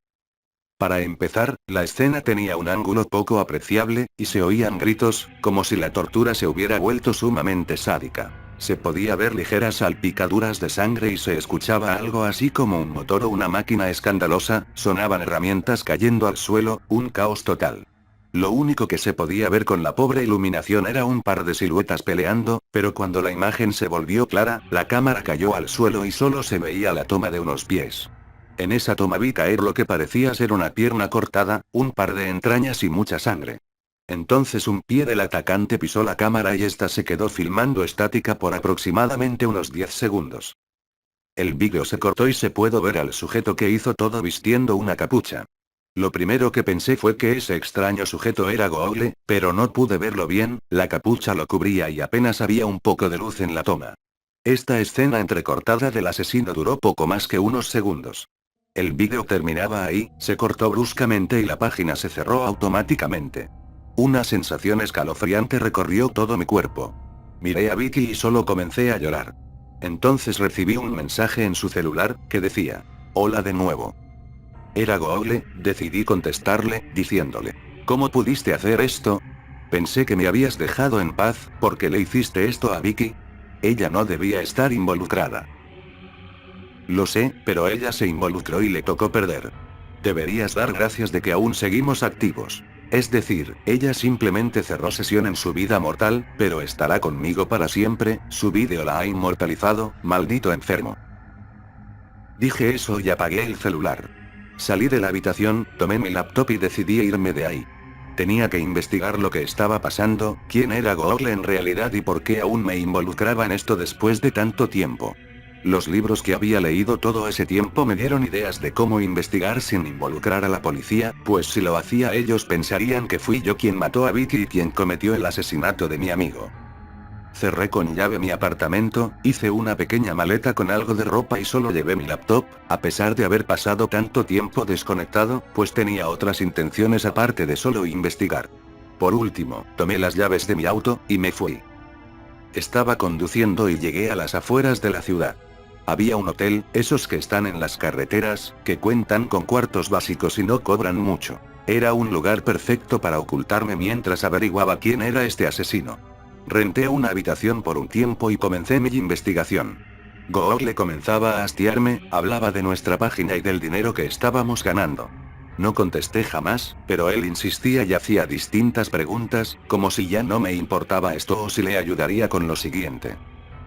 Speaker 1: Para empezar, la escena tenía un ángulo poco apreciable, y se oían gritos, como si la tortura se hubiera vuelto sumamente sádica. Se podía ver ligeras salpicaduras de sangre y se escuchaba algo así como un motor o una máquina escandalosa, sonaban herramientas cayendo al suelo, un caos total. Lo único que se podía ver con la pobre iluminación era un par de siluetas peleando, pero cuando la imagen se volvió clara, la cámara cayó al suelo y solo se veía la toma de unos pies. En esa toma vi caer lo que parecía ser una pierna cortada, un par de entrañas y mucha sangre. Entonces un pie del atacante pisó la cámara y esta se quedó filmando estática por aproximadamente unos 10 segundos. El vídeo se cortó y se pudo ver al sujeto que hizo todo vistiendo una capucha. Lo primero que pensé fue que ese extraño sujeto era Google, pero no pude verlo bien, la capucha lo cubría y apenas había un poco de luz en la toma. Esta escena entrecortada del asesino duró poco más que unos segundos. El vídeo terminaba ahí, se cortó bruscamente y la página se cerró automáticamente. Una sensación escalofriante recorrió todo mi cuerpo. Miré a Vicky y solo comencé a llorar. Entonces recibí un mensaje en su celular, que decía: Hola de nuevo. Era Google, decidí contestarle, diciéndole. ¿Cómo pudiste hacer esto? Pensé que me habías dejado en paz, porque le hiciste esto a Vicky. Ella no debía estar involucrada. Lo sé, pero ella se involucró y le tocó perder. Deberías dar gracias de que aún seguimos activos. Es decir, ella simplemente cerró sesión en su vida mortal, pero estará conmigo para siempre, su vídeo la ha inmortalizado, maldito enfermo. Dije eso y apagué el celular. Salí de la habitación, tomé mi laptop y decidí irme de ahí. Tenía que investigar lo que estaba pasando, quién era Google en realidad y por qué aún me involucraba en esto después de tanto tiempo. Los libros que había leído todo ese tiempo me dieron ideas de cómo investigar sin involucrar a la policía, pues si lo hacía ellos pensarían que fui yo quien mató a Vicky y quien cometió el asesinato de mi amigo. Cerré con llave mi apartamento, hice una pequeña maleta con algo de ropa y solo llevé mi laptop, a pesar de haber pasado tanto tiempo desconectado, pues tenía otras intenciones aparte de solo investigar. Por último, tomé las llaves de mi auto, y me fui. Estaba conduciendo y llegué a las afueras de la ciudad. Había un hotel, esos que están en las carreteras, que cuentan con cuartos básicos y no cobran mucho. Era un lugar perfecto para ocultarme mientras averiguaba quién era este asesino. Renté una habitación por un tiempo y comencé mi investigación. Google comenzaba a hastiarme, hablaba de nuestra página y del dinero que estábamos ganando. No contesté jamás, pero él insistía y hacía distintas preguntas, como si ya no me importaba esto o si le ayudaría con lo siguiente.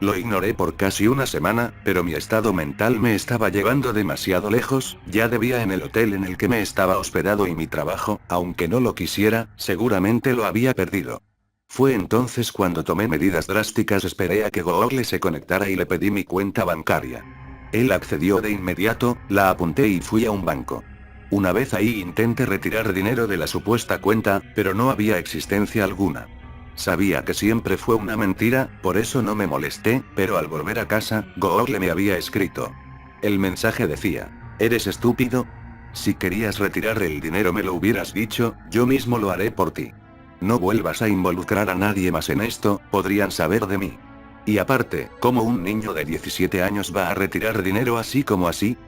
Speaker 1: Lo ignoré por casi una semana, pero mi estado mental me estaba llevando demasiado lejos, ya debía en el hotel en el que me estaba hospedado y mi trabajo, aunque no lo quisiera, seguramente lo había perdido. Fue entonces cuando tomé medidas drásticas, esperé a que Google se conectara y le pedí mi cuenta bancaria. Él accedió de inmediato, la apunté y fui a un banco. Una vez ahí intenté retirar dinero de la supuesta cuenta, pero no había existencia alguna. Sabía que siempre fue una mentira, por eso no me molesté, pero al volver a casa, Google me había escrito. El mensaje decía, ¿eres estúpido? Si querías retirar el dinero me lo hubieras dicho, yo mismo lo haré por ti. No vuelvas a involucrar a nadie más en esto, podrían saber de mí. Y aparte, ¿cómo un niño de 17 años va a retirar dinero así como así?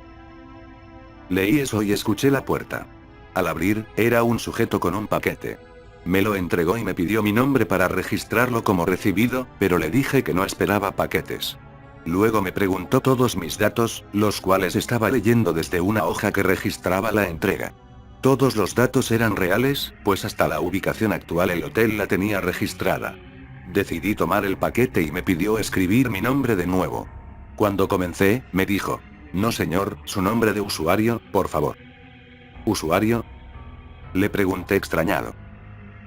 Speaker 1: Leí eso y escuché la puerta. Al abrir, era un sujeto con un paquete. Me lo entregó y me pidió mi nombre para registrarlo como recibido, pero le dije que no esperaba paquetes. Luego me preguntó todos mis datos, los cuales estaba leyendo desde una hoja que registraba la entrega. Todos los datos eran reales, pues hasta la ubicación actual el hotel la tenía registrada. Decidí tomar el paquete y me pidió escribir mi nombre de nuevo. Cuando comencé, me dijo, no señor, su nombre de usuario, por favor. ¿Usuario? Le pregunté extrañado.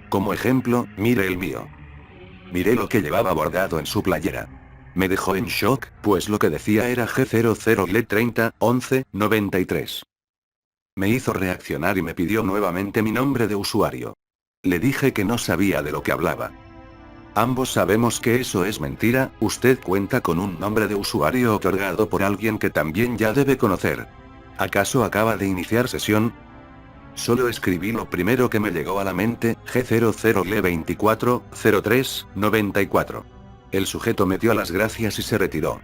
Speaker 1: Como ejemplo, mire el mío. Miré lo que llevaba bordado en su playera. Me dejó en shock, pues lo que decía era G00LE30 11 93. Me hizo reaccionar y me pidió nuevamente mi nombre de usuario. Le dije que no sabía de lo que hablaba. Ambos sabemos que eso es mentira, usted cuenta con un nombre de usuario otorgado por alguien que también ya debe conocer. ¿Acaso acaba de iniciar sesión? Solo escribí lo primero que me llegó a la mente, G00LE24 03 94. El sujeto me dio las gracias y se retiró.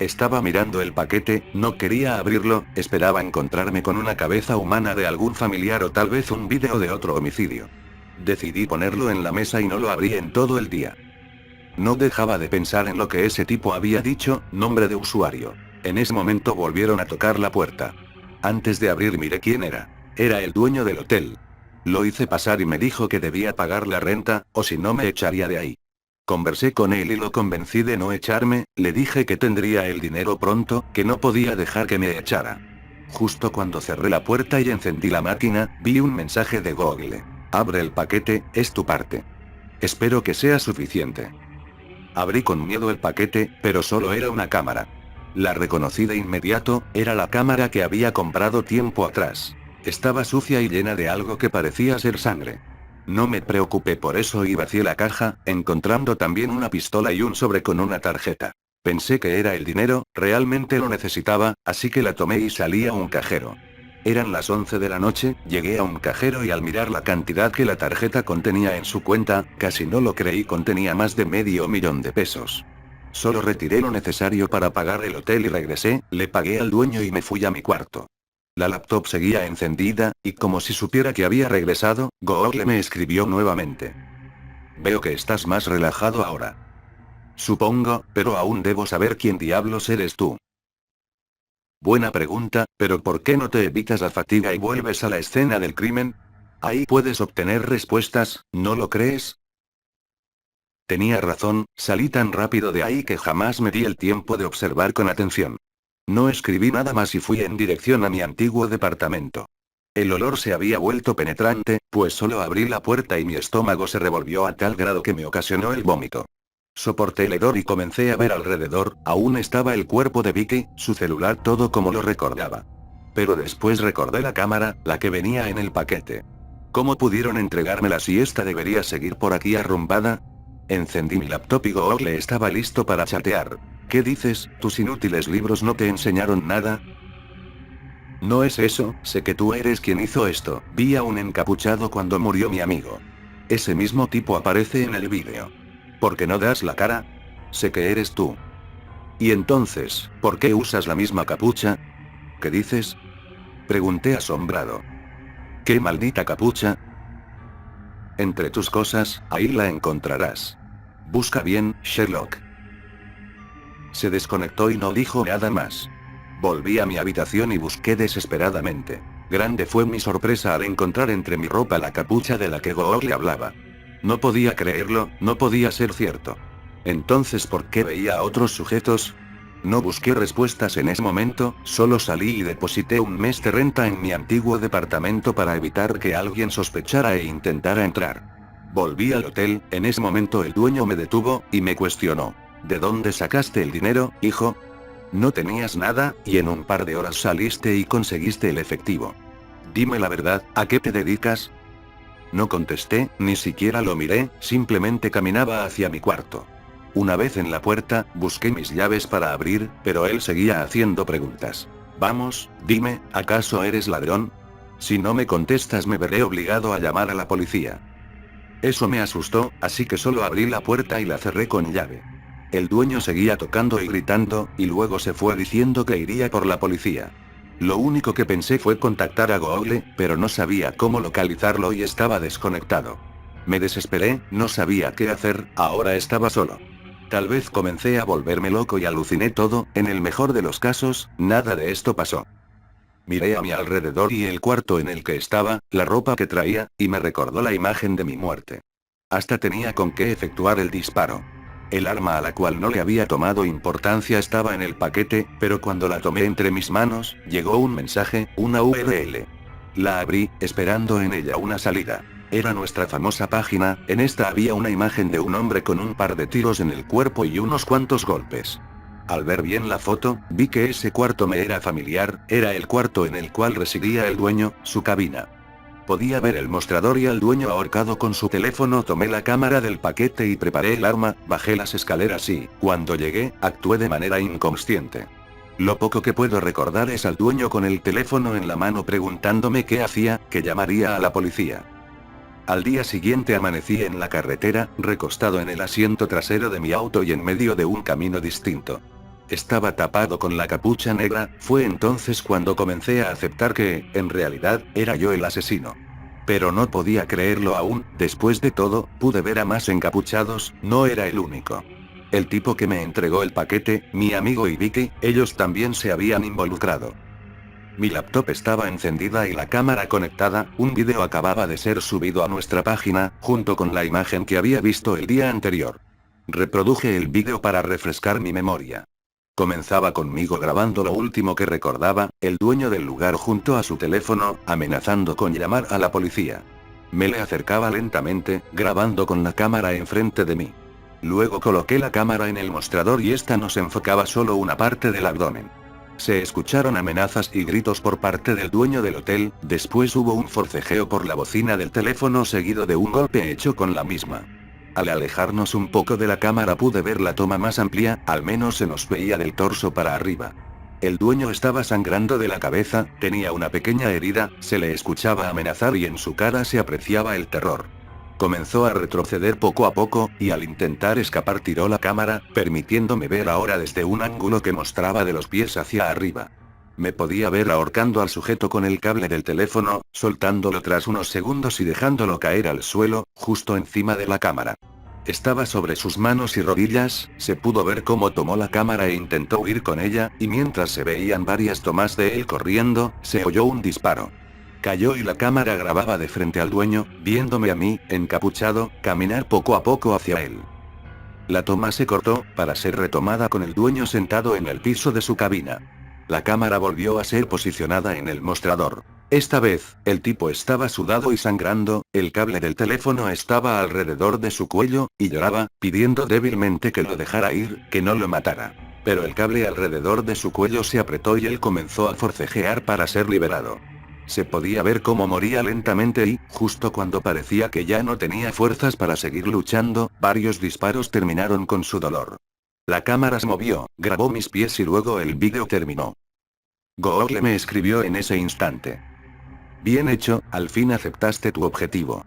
Speaker 1: Estaba mirando el paquete, no quería abrirlo, esperaba encontrarme con una cabeza humana de algún familiar o tal vez un vídeo de otro homicidio. Decidí ponerlo en la mesa y no lo abrí en todo el día. No dejaba de pensar en lo que ese tipo había dicho, nombre de usuario. En ese momento volvieron a tocar la puerta. Antes de abrir miré quién era. Era el dueño del hotel. Lo hice pasar y me dijo que debía pagar la renta, o si no me echaría de ahí. Conversé con él y lo convencí de no echarme, le dije que tendría el dinero pronto, que no podía dejar que me echara. Justo cuando cerré la puerta y encendí la máquina, vi un mensaje de Google. Abre el paquete, es tu parte. Espero que sea suficiente. Abrí con miedo el paquete, pero solo era una cámara. La reconocí de inmediato, era la cámara que había comprado tiempo atrás. Estaba sucia y llena de algo que parecía ser sangre. No me preocupé por eso y vacié la caja, encontrando también una pistola y un sobre con una tarjeta. Pensé que era el dinero, realmente lo necesitaba, así que la tomé y salí a un cajero. Eran las 11 de la noche, llegué a un cajero y al mirar la cantidad que la tarjeta contenía en su cuenta, casi no lo creí, contenía más de $500,000 de pesos. Solo retiré lo necesario para pagar el hotel y regresé, le pagué al dueño y me fui a mi cuarto. La laptop seguía encendida, y como si supiera que había regresado, Google me escribió nuevamente. Veo que estás más relajado ahora. Supongo, pero aún debo saber quién diablos eres tú. Buena pregunta, pero ¿por qué no te evitas la fatiga y vuelves a la escena del crimen? Ahí puedes obtener respuestas, ¿no lo crees? Tenía razón, salí tan rápido de ahí que jamás me di el tiempo de observar con atención. No escribí nada más y fui en dirección a mi antiguo departamento. El olor se había vuelto penetrante, pues solo abrí la puerta y mi estómago se revolvió a tal grado que me ocasionó el vómito. Soporté el hedor y comencé a ver alrededor, aún estaba el cuerpo de Vicky, su celular todo como lo recordaba. Pero después recordé la cámara, la que venía en el paquete. ¿Cómo pudieron entregármela si esta debería seguir por aquí arrumbada? Encendí mi laptop y Google estaba listo para chatear. ¿Qué dices? ¿Tus inútiles libros no te enseñaron nada? No es eso, sé que tú eres quien hizo esto. Vi a un encapuchado cuando murió mi amigo. Ese mismo tipo aparece en el vídeo. ¿Por qué no das la cara? Sé que eres tú. Y entonces, ¿por qué usas la misma capucha? ¿Qué dices? Pregunté asombrado. ¿Qué maldita capucha? Entre tus cosas, ahí la encontrarás. Busca bien, Sherlock. Se desconectó y no dijo nada más. Volví a mi habitación y busqué desesperadamente. Grande fue mi sorpresa al encontrar entre mi ropa la capucha de la que Google hablaba. No podía creerlo, no podía ser cierto. Entonces, ¿por qué veía a otros sujetos? No busqué respuestas en ese momento, solo salí y deposité un mes de renta en mi antiguo departamento para evitar que alguien sospechara e intentara entrar. Volví al hotel, en ese momento el dueño me detuvo, y me cuestionó. ¿De dónde sacaste el dinero, hijo? No tenías nada, y en un par de horas saliste y conseguiste el efectivo. Dime la verdad, ¿a qué te dedicas? No contesté, ni siquiera lo miré, simplemente caminaba hacia mi cuarto. Una vez en la puerta, busqué mis llaves para abrir, pero él seguía haciendo preguntas. Vamos, dime, ¿acaso eres ladrón? Si no me contestas me veré obligado a llamar a la policía. Eso me asustó, así que solo abrí la puerta y la cerré con llave. El dueño seguía tocando y gritando, y luego se fue diciendo que iría por la policía. Lo único que pensé fue contactar a Google, pero no sabía cómo localizarlo y estaba desconectado. Me desesperé, no sabía qué hacer, ahora estaba solo. Tal vez comencé a volverme loco y aluciné todo, en el mejor de los casos, nada de esto pasó. Miré a mi alrededor y el cuarto en el que estaba, la ropa que traía, y me recordó la imagen de mi muerte. Hasta tenía con qué efectuar el disparo. El arma a la cual no le había tomado importancia estaba en el paquete, pero cuando la tomé entre mis manos, llegó un mensaje, una URL. La abrí, esperando en ella una salida. Era nuestra famosa página, en esta había una imagen de un hombre con un par de tiros en el cuerpo y unos cuantos golpes. Al ver bien la foto, vi que ese cuarto me era familiar, era el cuarto en el cual residía el dueño, su cabina. Podía ver el mostrador y al dueño ahorcado con su teléfono. Tomé la cámara del paquete y preparé el arma, bajé las escaleras y, cuando llegué, actué de manera inconsciente. Lo poco que puedo recordar es al dueño con el teléfono en la mano preguntándome qué hacía, que llamaría a la policía. Al día siguiente amanecí en la carretera, recostado en el asiento trasero de mi auto y en medio de un camino distinto. Estaba tapado con la capucha negra, fue entonces cuando comencé a aceptar que, en realidad, era yo el asesino. Pero no podía creerlo aún, después de todo, pude ver a más encapuchados, no era el único. El tipo que me entregó el paquete, mi amigo y Vicky, ellos también se habían involucrado. Mi laptop estaba encendida y la cámara conectada, un vídeo acababa de ser subido a nuestra página, junto con la imagen que había visto el día anterior. Reproduje el vídeo para refrescar mi memoria. Comenzaba conmigo grabando lo último que recordaba, el dueño del lugar junto a su teléfono, amenazando con llamar a la policía. Me le acercaba lentamente, grabando con la cámara enfrente de mí. Luego coloqué la cámara en el mostrador y esta nos enfocaba solo una parte del abdomen. Se escucharon amenazas y gritos por parte del dueño del hotel, después hubo un forcejeo por la bocina del teléfono seguido de un golpe hecho con la misma. Al alejarnos un poco de la cámara pude ver la toma más amplia, al menos se nos veía del torso para arriba. El dueño estaba sangrando de la cabeza, tenía una pequeña herida, se le escuchaba amenazar y en su cara se apreciaba el terror. Comenzó a retroceder poco a poco, y al intentar escapar tiró la cámara, permitiéndome ver ahora desde un ángulo que mostraba de los pies hacia arriba. Me podía ver ahorcando al sujeto con el cable del teléfono, soltándolo tras unos segundos y dejándolo caer al suelo, justo encima de la cámara. Estaba sobre sus manos y rodillas, se pudo ver cómo tomó la cámara e intentó huir con ella, y mientras se veían varias tomas de él corriendo, se oyó un disparo. Cayó y la cámara grababa de frente al dueño, viéndome a mí, encapuchado, caminar poco a poco hacia él. La toma se cortó, para ser retomada con el dueño sentado en el piso de su cabina. La cámara volvió a ser posicionada en el mostrador. Esta vez, el tipo estaba sudado y sangrando, el cable del teléfono estaba alrededor de su cuello, y lloraba, pidiendo débilmente que lo dejara ir, que no lo matara. Pero el cable alrededor de su cuello se apretó y él comenzó a forcejear para ser liberado. Se podía ver cómo moría lentamente y, justo cuando parecía que ya no tenía fuerzas para seguir luchando, varios disparos terminaron con su dolor. La cámara se movió, grabó mis pies y luego el vídeo terminó. Google me escribió en ese instante. Bien hecho, al fin aceptaste tu objetivo.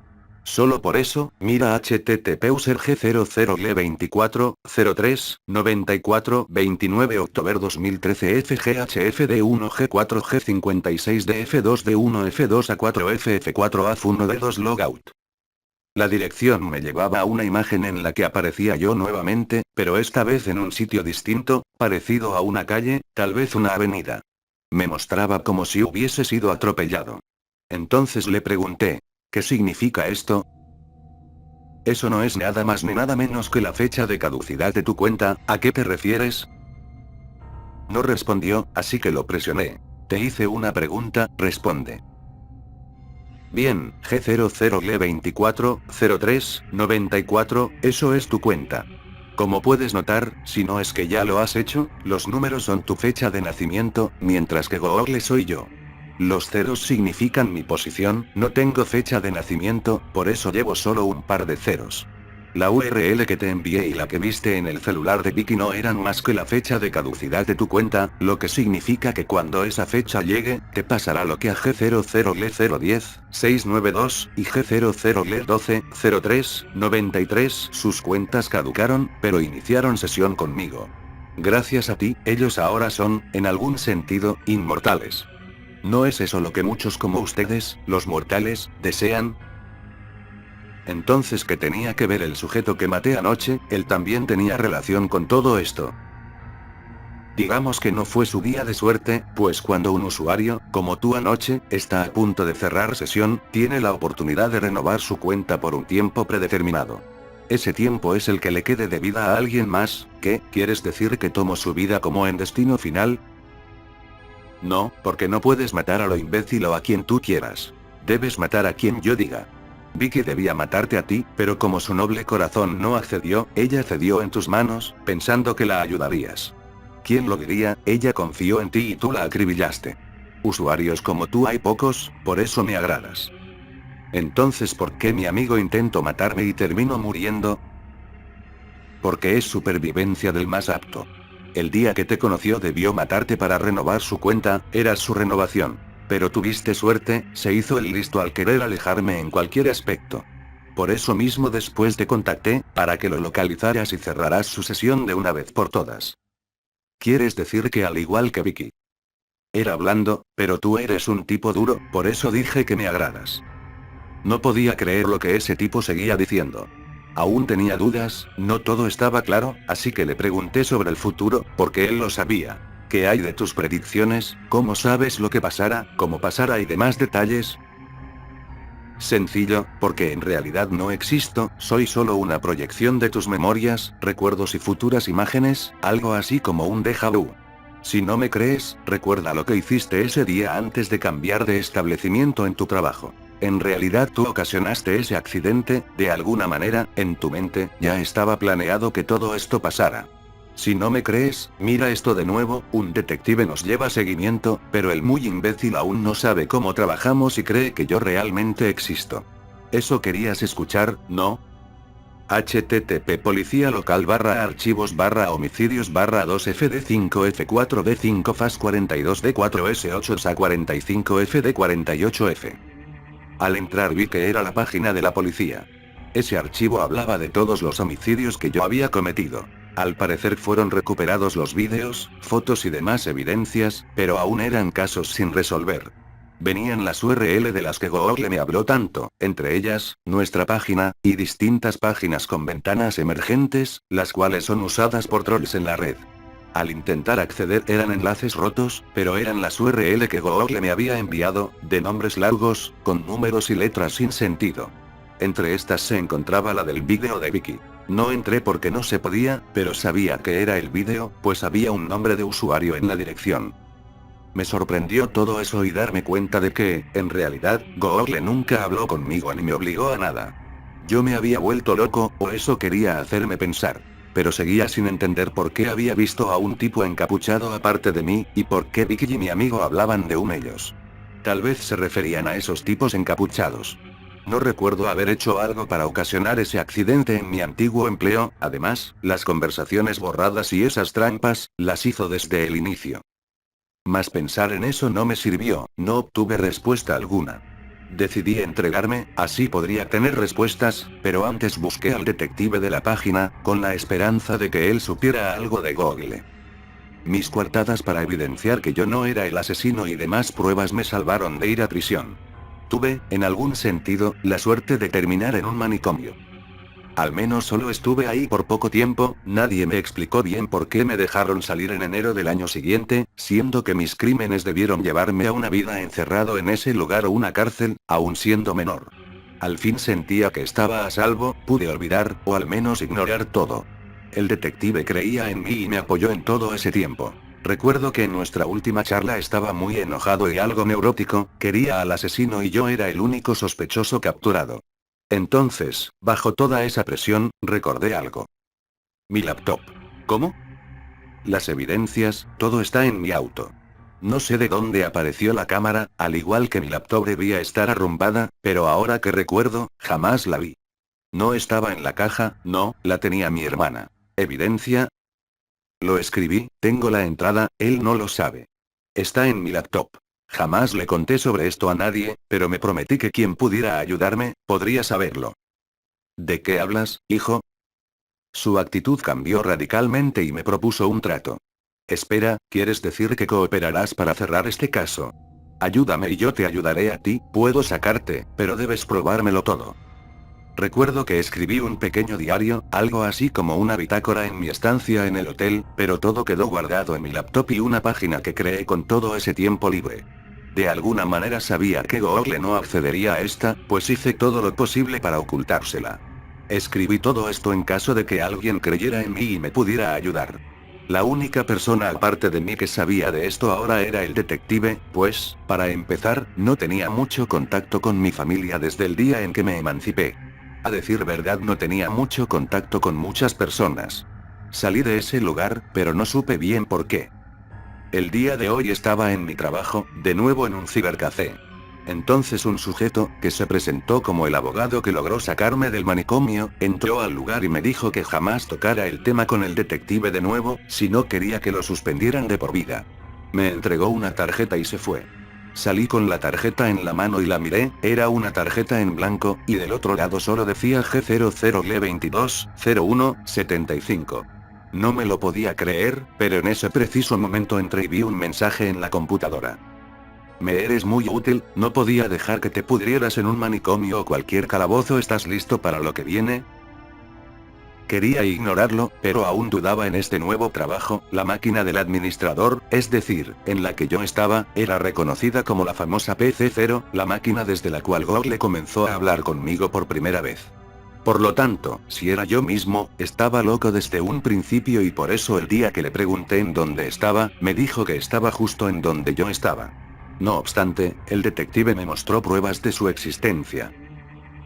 Speaker 1: Solo por eso, mira http userg 00le24 03 94 29 octubre 2013 FGHFD1 G4 G56 DF2 D1 F2 A4 FF4 AF1 D2 Logout. La dirección me llevaba a una imagen en la que aparecía yo nuevamente, pero esta vez en un sitio distinto, parecido a una calle, tal vez una avenida. Me mostraba como si hubiese sido atropellado. Entonces le pregunté, ¿qué significa esto? Eso no es nada más ni nada menos que la fecha de caducidad de tu cuenta, ¿a qué te refieres? No respondió, así que lo presioné. Te hice una pregunta, responde. Bien, G00le24 03 94, eso es tu cuenta. Como puedes notar, si no es que ya lo has hecho, los números son tu fecha de nacimiento, mientras que Google soy yo. Los ceros significan mi posición, no tengo fecha de nacimiento, por eso llevo solo un par de ceros. La URL que te envié y la que viste en el celular de Vicky no eran más que la fecha de caducidad de tu cuenta, lo que significa que cuando esa fecha llegue, te pasará lo que a G00le010 692 y G00le12 03 93 sus cuentas caducaron, pero iniciaron sesión conmigo. Gracias a ti, ellos ahora son, en algún sentido, inmortales. ¿No es eso lo que muchos como ustedes, los mortales, desean? Entonces, ¿qué tenía que ver el sujeto que maté anoche? Él también tenía relación con todo esto. Digamos que no fue su día de suerte, pues cuando un usuario, como tú anoche, está a punto de cerrar sesión, tiene la oportunidad de renovar su cuenta por un tiempo predeterminado. Ese tiempo es el que le quede de vida a alguien más. ¿Qué? ¿Quieres decir que tomo su vida como en destino final? No, porque no puedes matar a lo imbécil o a quien tú quieras. Debes matar a quien yo diga. Vicky debía matarte a ti, pero como su noble corazón no accedió, ella cedió en tus manos, pensando que la ayudarías. ¿Quién lo diría? Ella confió en ti y tú la acribillaste. Usuarios como tú hay pocos, por eso me agradas. Entonces, ¿por qué mi amigo intentó matarme y terminó muriendo? Porque es supervivencia del más apto. El día que te conoció debió matarte para renovar su cuenta, eras su renovación. Pero tuviste suerte, se hizo el listo al querer alejarme en cualquier aspecto. Por eso mismo después te contacté, para que lo localizaras y cerrarás su sesión de una vez por todas. ¿Quieres decir que al igual que Vicky? Era blando, pero tú eres un tipo duro, por eso dije que me agradas. No podía creer lo que ese tipo seguía diciendo. Aún tenía dudas, no todo estaba claro, así que le pregunté sobre el futuro, porque él lo sabía. ¿Qué hay de tus predicciones? ¿Cómo sabes lo que pasará, cómo pasará y demás detalles? Sencillo, porque en realidad no existo, soy solo una proyección de tus memorias, recuerdos y futuras imágenes, algo así como un déjà vu. Si no me crees, recuerda lo que hiciste ese día antes de cambiar de establecimiento en tu trabajo. En realidad tú ocasionaste ese accidente, de alguna manera, en tu mente, ya estaba planeado que todo esto pasara. Si no me crees, mira esto de nuevo, un detective nos lleva seguimiento, pero el muy imbécil aún no sabe cómo trabajamos y cree que yo realmente existo. Eso querías escuchar, ¿no? http policía local /archivos /homicidios /2 fd5 f4 d5 fas 42 d4 s8 sa 45 fd48 f. Al entrar vi que era la página de la policía. Ese archivo hablaba de todos los homicidios que yo había cometido. Al parecer fueron recuperados los vídeos, fotos y demás evidencias, pero aún eran casos sin resolver. Venían las URL de las que Google me habló tanto, entre ellas, nuestra página, y distintas páginas con ventanas emergentes, las cuales son usadas por trolls en la red. Al intentar acceder eran enlaces rotos, pero eran las URL que Google me había enviado, de nombres largos, con números y letras sin sentido. Entre estas se encontraba la del vídeo de Vicky. No entré porque no se podía, pero sabía que era el vídeo, pues había un nombre de usuario en la dirección. Me sorprendió todo eso y darme cuenta de que, en realidad, Google nunca habló conmigo ni me obligó a nada. Yo me había vuelto loco, o eso quería hacerme pensar. Pero seguía sin entender por qué había visto a un tipo encapuchado aparte de mí, y por qué Vicky y mi amigo hablaban de ellos. Tal vez se referían a esos tipos encapuchados. No recuerdo haber hecho algo para ocasionar ese accidente en mi antiguo empleo, además, las conversaciones borradas y esas trampas, las hizo desde el inicio. Mas pensar en eso no me sirvió, no obtuve respuesta alguna. Decidí entregarme, así podría tener respuestas, pero antes busqué al detective de la página, con la esperanza de que él supiera algo de Google. Mis coartadas para evidenciar que yo no era el asesino y demás pruebas me salvaron de ir a prisión. Tuve, en algún sentido, la suerte de terminar en un manicomio. Al menos solo estuve ahí por poco tiempo, nadie me explicó bien por qué me dejaron salir en enero del año siguiente, siendo que mis crímenes debieron llevarme a una vida encerrado en ese lugar o una cárcel, aún siendo menor. Al fin sentía que estaba a salvo, pude olvidar, o al menos ignorar todo. El detective creía en mí y me apoyó en todo ese tiempo. Recuerdo que en nuestra última charla estaba muy enojado y algo neurótico, quería al asesino y yo era el único sospechoso capturado. Entonces, bajo toda esa presión, recordé algo. Mi laptop. ¿Cómo? Las evidencias, todo está en mi auto. No sé de dónde apareció la cámara, al igual que mi laptop debía estar arrumbada, pero ahora que recuerdo, jamás la vi. No estaba en la caja, no, la tenía mi hermana. ¿Evidencia? Lo escribí, tengo la entrada, él no lo sabe. Está en mi laptop. Jamás le conté sobre esto a nadie, pero me prometí que quien pudiera ayudarme, podría saberlo. ¿De qué hablas, hijo? Su actitud cambió radicalmente y me propuso un trato. Espera, ¿quieres decir que cooperarás para cerrar este caso? Ayúdame y yo te ayudaré a ti, puedo sacarte, pero debes probármelo todo. Recuerdo que escribí un pequeño diario, algo así como una bitácora en mi estancia en el hotel, pero todo quedó guardado en mi laptop y una página que creé con todo ese tiempo libre. De alguna manera sabía que Google no accedería a esta, pues hice todo lo posible para ocultársela. Escribí todo esto en caso de que alguien creyera en mí y me pudiera ayudar. La única persona aparte de mí que sabía de esto ahora era el detective, pues, para empezar, no tenía mucho contacto con mi familia desde el día en que me emancipé. A decir verdad no tenía mucho contacto con muchas personas. Salí de ese lugar, pero no supe bien por qué. El día de hoy estaba en mi trabajo, de nuevo en un cibercafé. Entonces un sujeto, que se presentó como el abogado que logró sacarme del manicomio, entró al lugar y me dijo que jamás tocara el tema con el detective de nuevo, si no quería que lo suspendieran de por vida. Me entregó una tarjeta y se fue. Salí con la tarjeta en la mano y la miré, era una tarjeta en blanco, y del otro lado solo decía G00L220175. No me lo podía creer, pero en ese preciso momento entré y vi un mensaje en la computadora. Me eres muy útil, no podía dejar que te pudrieras en un manicomio o cualquier calabozo. ¿Estás listo para lo que viene? Quería ignorarlo, pero aún dudaba en este nuevo trabajo. La máquina del administrador, es decir, en la que yo estaba, era reconocida como la famosa PC0, la máquina desde la cual Google comenzó a hablar conmigo por primera vez. Por lo tanto, si era yo mismo, estaba loco desde un principio y por eso el día que le pregunté en dónde estaba, me dijo que estaba justo en donde yo estaba. No obstante, el detective me mostró pruebas de su existencia.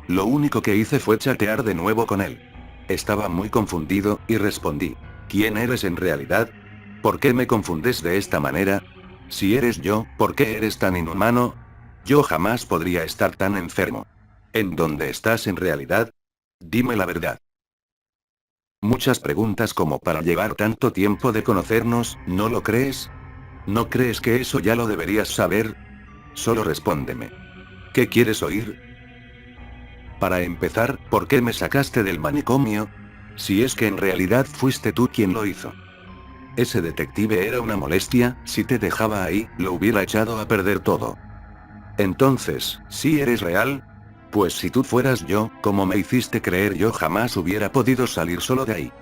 Speaker 1: Lo único que hice fue chatear de nuevo con él. Estaba muy confundido, y respondí. ¿Quién eres en realidad? ¿Por qué me confundes de esta manera? Si eres yo, ¿por qué eres tan inhumano? Yo jamás podría estar tan enfermo. ¿En dónde estás en realidad? Dime la verdad. Muchas preguntas como para llevar tanto tiempo de conocernos, ¿no lo crees? ¿No crees que eso ya lo deberías saber? Solo respóndeme. ¿Qué quieres oír? Para empezar, ¿por qué me sacaste del manicomio? Si es que en realidad fuiste tú quien lo hizo. Ese detective era una molestia, si te dejaba ahí, lo hubiera echado a perder todo. Entonces, ¿sí eres real? Pues si tú fueras yo, como me hiciste creer, yo jamás hubiera podido salir solo de ahí.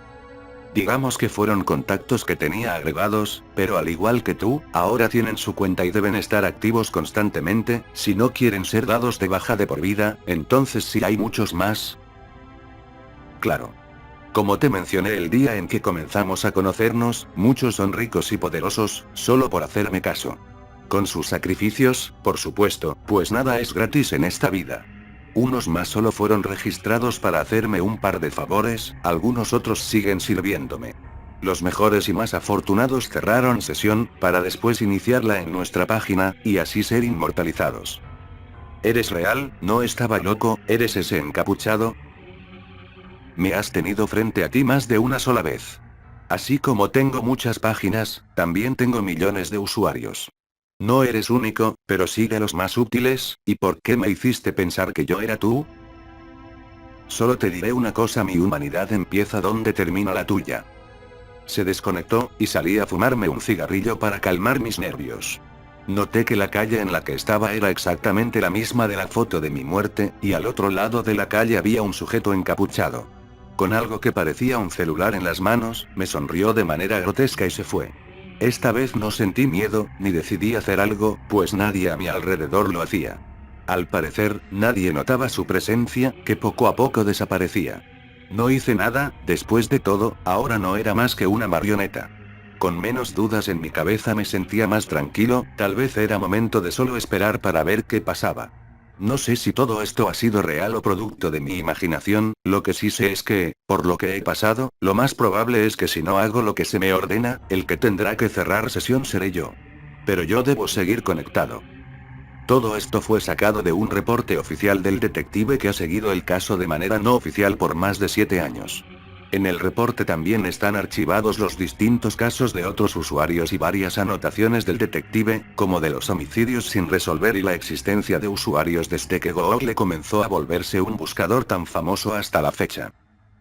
Speaker 1: Digamos que fueron contactos que tenía agregados, pero al igual que tú, ahora tienen su cuenta y deben estar activos constantemente, si no quieren ser dados de baja de por vida, entonces sí hay muchos más. Claro. Como te mencioné el día en que comenzamos a conocernos, muchos son ricos y poderosos, solo por hacerme caso. Con sus sacrificios, por supuesto, pues nada es gratis en esta vida. Unos más solo fueron registrados para hacerme un par de favores, algunos otros siguen sirviéndome. Los mejores y más afortunados cerraron sesión, para después iniciarla en nuestra página, y así ser inmortalizados. ¿Eres real? ¿No estaba loco? ¿Eres ese encapuchado? Me has tenido frente a ti más de una sola vez. Así como tengo muchas páginas, también tengo millones de usuarios. No eres único, pero sí de los más útiles, ¿y por qué me hiciste pensar que yo era tú? Solo te diré una cosa, mi humanidad empieza donde termina la tuya. Se desconectó, y salí a fumarme un cigarrillo para calmar mis nervios. Noté que la calle en la que estaba era exactamente la misma de la foto de mi muerte, y al otro lado de la calle había un sujeto encapuchado. Con algo que parecía un celular en las manos, me sonrió de manera grotesca y se fue. Esta vez no sentí miedo, ni decidí hacer algo, pues nadie a mi alrededor lo hacía. Al parecer, nadie notaba su presencia, que poco a poco desaparecía. No hice nada, después de todo, ahora no era más que una marioneta. Con menos dudas en mi cabeza me sentía más tranquilo, tal vez era momento de solo esperar para ver qué pasaba. No sé si todo esto ha sido real o producto de mi imaginación, lo que sí sé es que, por lo que he pasado, lo más probable es que si no hago lo que se me ordena, el que tendrá que cerrar sesión seré yo. Pero yo debo seguir conectado. Todo esto fue sacado de un reporte oficial del detective que ha seguido el caso de manera no oficial por más de 7 años. En el reporte también están archivados los distintos casos de otros usuarios y varias anotaciones del detective, como de los homicidios sin resolver y la existencia de usuarios desde que Google comenzó a volverse un buscador tan famoso hasta la fecha.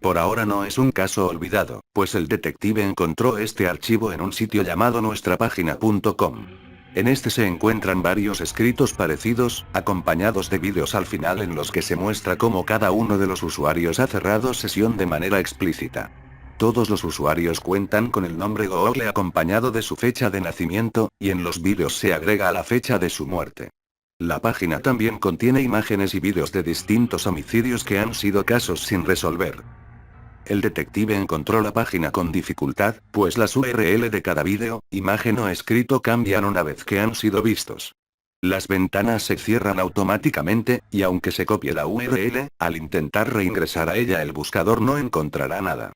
Speaker 1: Por ahora no es un caso olvidado, pues el detective encontró este archivo en un sitio llamado nuestrapagina.com. En este se encuentran varios escritos parecidos, acompañados de vídeos al final en los que se muestra cómo cada uno de los usuarios ha cerrado sesión de manera explícita. Todos los usuarios cuentan con el nombre Google acompañado de su fecha de nacimiento, y en los vídeos se agrega la fecha de su muerte. La página también contiene imágenes y vídeos de distintos homicidios que han sido casos sin resolver. El detective encontró la página con dificultad, pues las URL de cada vídeo, imagen o escrito cambian una vez que han sido vistos. Las ventanas se cierran automáticamente, y aunque se copie la URL, al intentar reingresar a ella el buscador no encontrará nada.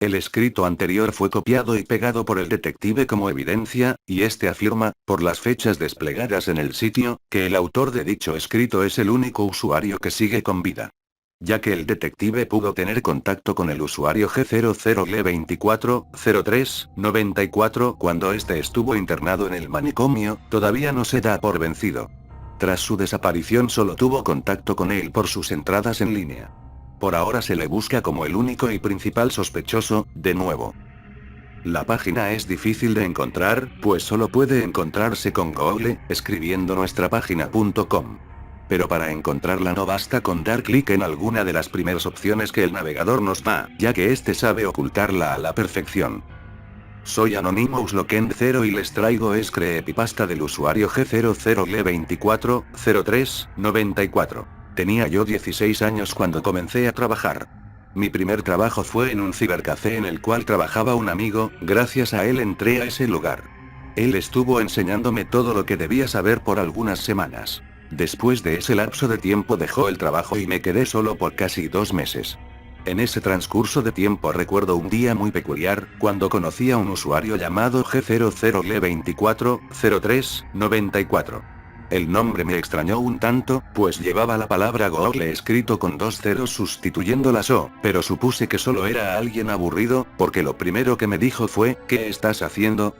Speaker 1: El escrito anterior fue copiado y pegado por el detective como evidencia, y este afirma, por las fechas desplegadas en el sitio, que el autor de dicho escrito es el único usuario que sigue con vida. Ya que el detective pudo tener contacto con el usuario G00L240394 cuando este estuvo internado en el manicomio, todavía no se da por vencido. Tras su desaparición solo tuvo contacto con él por sus entradas en línea. Por ahora se le busca como el único y principal sospechoso, de nuevo. La página es difícil de encontrar, pues solo puede encontrarse con Google, escribiendo nuestrapagina.com. Pero para encontrarla no basta con dar clic en alguna de las primeras opciones que el navegador nos da, ya que este sabe ocultarla a la perfección. Soy Anonymous Loken 0 y les traigo es creepypasta del usuario G00L240394. Tenía yo 16 años cuando comencé a trabajar. Mi primer trabajo fue en un cibercafé en el cual trabajaba un amigo, gracias a él entré a ese lugar. Él estuvo enseñándome todo lo que debía saber por algunas semanas. Después de ese lapso de tiempo dejó el trabajo y me quedé solo por casi 2 meses. En ese transcurso de tiempo recuerdo un día muy peculiar, cuando conocí a un usuario llamado G00L240394. El nombre me extrañó un tanto, pues llevaba la palabra Google escrito con 2 ceros sustituyendo las O, pero supuse que solo era alguien aburrido, porque lo primero que me dijo fue, ¿qué estás haciendo?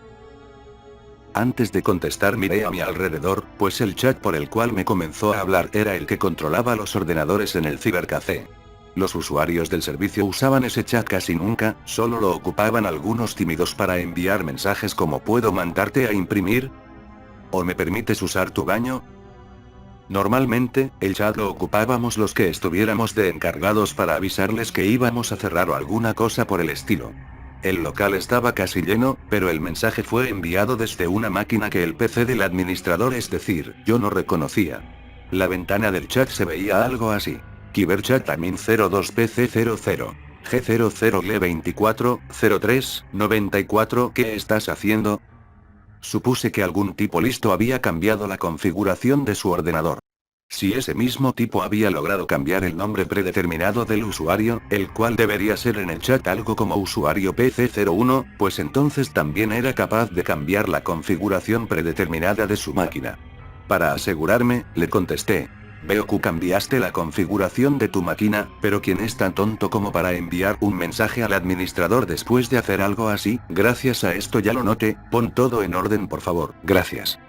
Speaker 1: Antes de contestar miré a mi alrededor, pues el chat por el cual me comenzó a hablar era el que controlaba los ordenadores en el cibercafé. Los usuarios del servicio usaban ese chat casi nunca, solo lo ocupaban algunos tímidos para enviar mensajes como ¿puedo mandarte a imprimir? ¿O me permites usar tu baño? Normalmente, el chat lo ocupábamos los que estuviéramos de encargados para avisarles que íbamos a cerrar o alguna cosa por el estilo. El local estaba casi lleno, pero el mensaje fue enviado desde una máquina que el PC del administrador, es decir, yo no reconocía. La ventana del chat se veía algo así. Cyberchat admin 02PC00. G00L24, 03, 94, ¿qué estás haciendo? Supuse que algún tipo listo había cambiado la configuración de su ordenador. Si ese mismo tipo había logrado cambiar el nombre predeterminado del usuario, el cual debería ser en el chat algo como usuario PC01, pues entonces también era capaz de cambiar la configuración predeterminada de su máquina. Para asegurarme, le contesté. Veo que cambiaste la configuración de tu máquina, pero ¿quién es tan tonto como para enviar un mensaje al administrador después de hacer algo así? Gracias a esto ya lo noté, pon todo en orden por favor, gracias.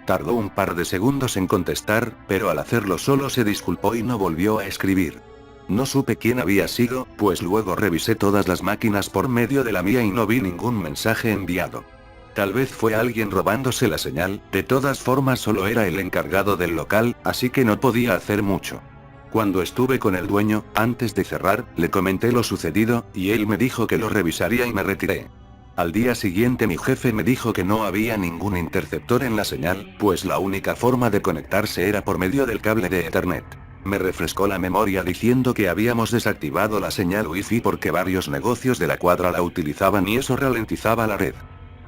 Speaker 1: Tardó un par de segundos en contestar, pero al hacerlo solo se disculpó y no volvió a escribir. No supe quién había sido, pues luego revisé todas las máquinas por medio de la mía y no vi ningún mensaje enviado. Tal vez fue alguien robándose la señal, de todas formas solo era el encargado del local, así que no podía hacer mucho. Cuando estuve con el dueño, antes de cerrar, le comenté lo sucedido, y él me dijo que lo revisaría y me retiré. Al día siguiente mi jefe me dijo que no había ningún interceptor en la señal, pues la única forma de conectarse era por medio del cable de Ethernet. Me refrescó la memoria diciendo que habíamos desactivado la señal Wi-Fi porque varios negocios de la cuadra la utilizaban y eso ralentizaba la red.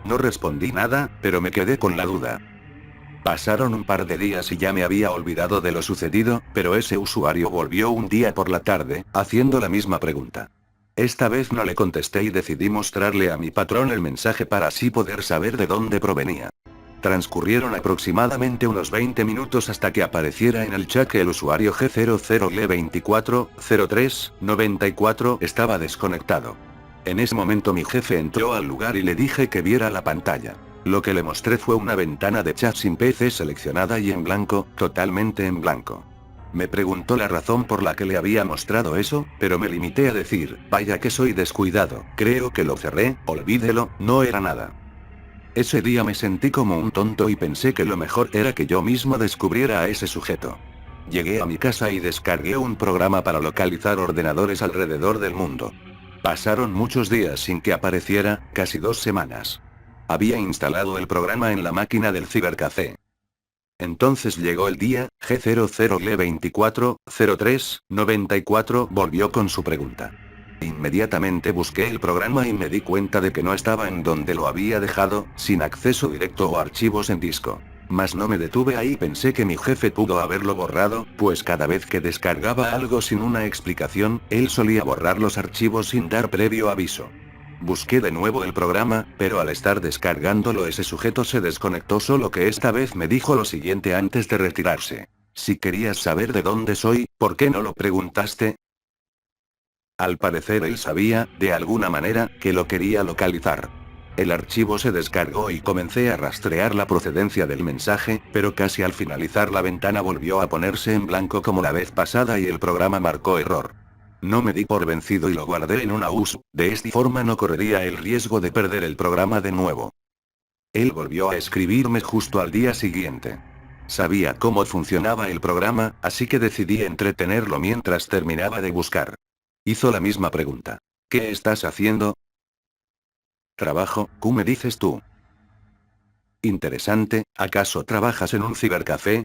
Speaker 1: No respondí nada, pero me quedé con la duda. Pasaron un par de días y ya me había olvidado de lo sucedido, pero ese usuario volvió un día por la tarde, haciendo la misma pregunta. Esta vez no le contesté y decidí mostrarle a mi patrón el mensaje para así poder saber de dónde provenía. Transcurrieron aproximadamente unos 20 minutos hasta que apareciera en el chat que el usuario G00L24, 03, 94 estaba desconectado. En ese momento mi jefe entró al lugar y le dije que viera la pantalla. Lo que le mostré fue una ventana de chat sin PC seleccionada y en blanco, totalmente en blanco. Me preguntó la razón por la que le había mostrado eso, pero me limité a decir, vaya que soy descuidado, creo que lo cerré, olvídelo, no era nada. Ese día me sentí como un tonto y pensé que lo mejor era que yo mismo descubriera a ese sujeto. Llegué a mi casa y descargué un programa para localizar ordenadores alrededor del mundo. Pasaron muchos días sin que apareciera, casi 2 semanas. Había instalado el programa en la máquina del cibercafé. Entonces llegó el día, G00L24, 03, 94 volvió con su pregunta. Inmediatamente busqué el programa y me di cuenta de que no estaba en donde lo había dejado, sin acceso directo o archivos en disco. Mas no me detuve ahí, pensé que mi jefe pudo haberlo borrado, pues cada vez que descargaba algo sin una explicación, él solía borrar los archivos sin dar previo aviso. Busqué de nuevo el programa, pero al estar descargándolo ese sujeto se desconectó, solo que esta vez me dijo lo siguiente antes de retirarse. Si querías saber de dónde soy, ¿por qué no lo preguntaste? Al parecer él sabía, de alguna manera, que lo quería localizar. El archivo se descargó y comencé a rastrear la procedencia del mensaje, pero casi al finalizar la ventana volvió a ponerse en blanco como la vez pasada y el programa marcó error. No me di por vencido y lo guardé en una USB, de esta forma no correría el riesgo de perder el programa de nuevo. Él volvió a escribirme justo al día siguiente. Sabía cómo funcionaba el programa, así que decidí entretenerlo mientras terminaba de buscar. Hizo la misma pregunta. ¿Qué estás haciendo? Trabajo, ¿qué me dices tú? Interesante, ¿acaso trabajas en un cibercafé?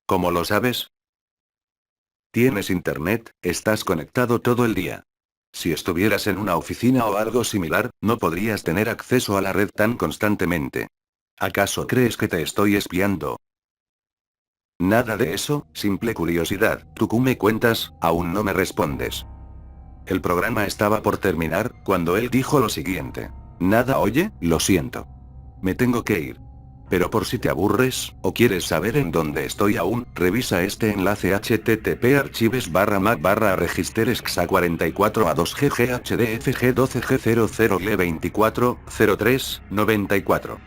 Speaker 1: ¿Cómo lo sabes? Tienes internet, estás conectado todo el día. Si estuvieras en una oficina o algo similar, no podrías tener acceso a la red tan constantemente. ¿Acaso crees que te estoy espiando? Nada de eso, simple curiosidad. ¿Tú qué me cuentas? Aún no me respondes. El programa estaba por terminar, cuando él dijo lo siguiente. Nada, oye, lo siento. Me tengo que ir. Pero por si te aburres, o quieres saber en dónde estoy aún, revisa este enlace http://archives/mac/registeresxa44a2gghdfg12g00l24, 03, 94.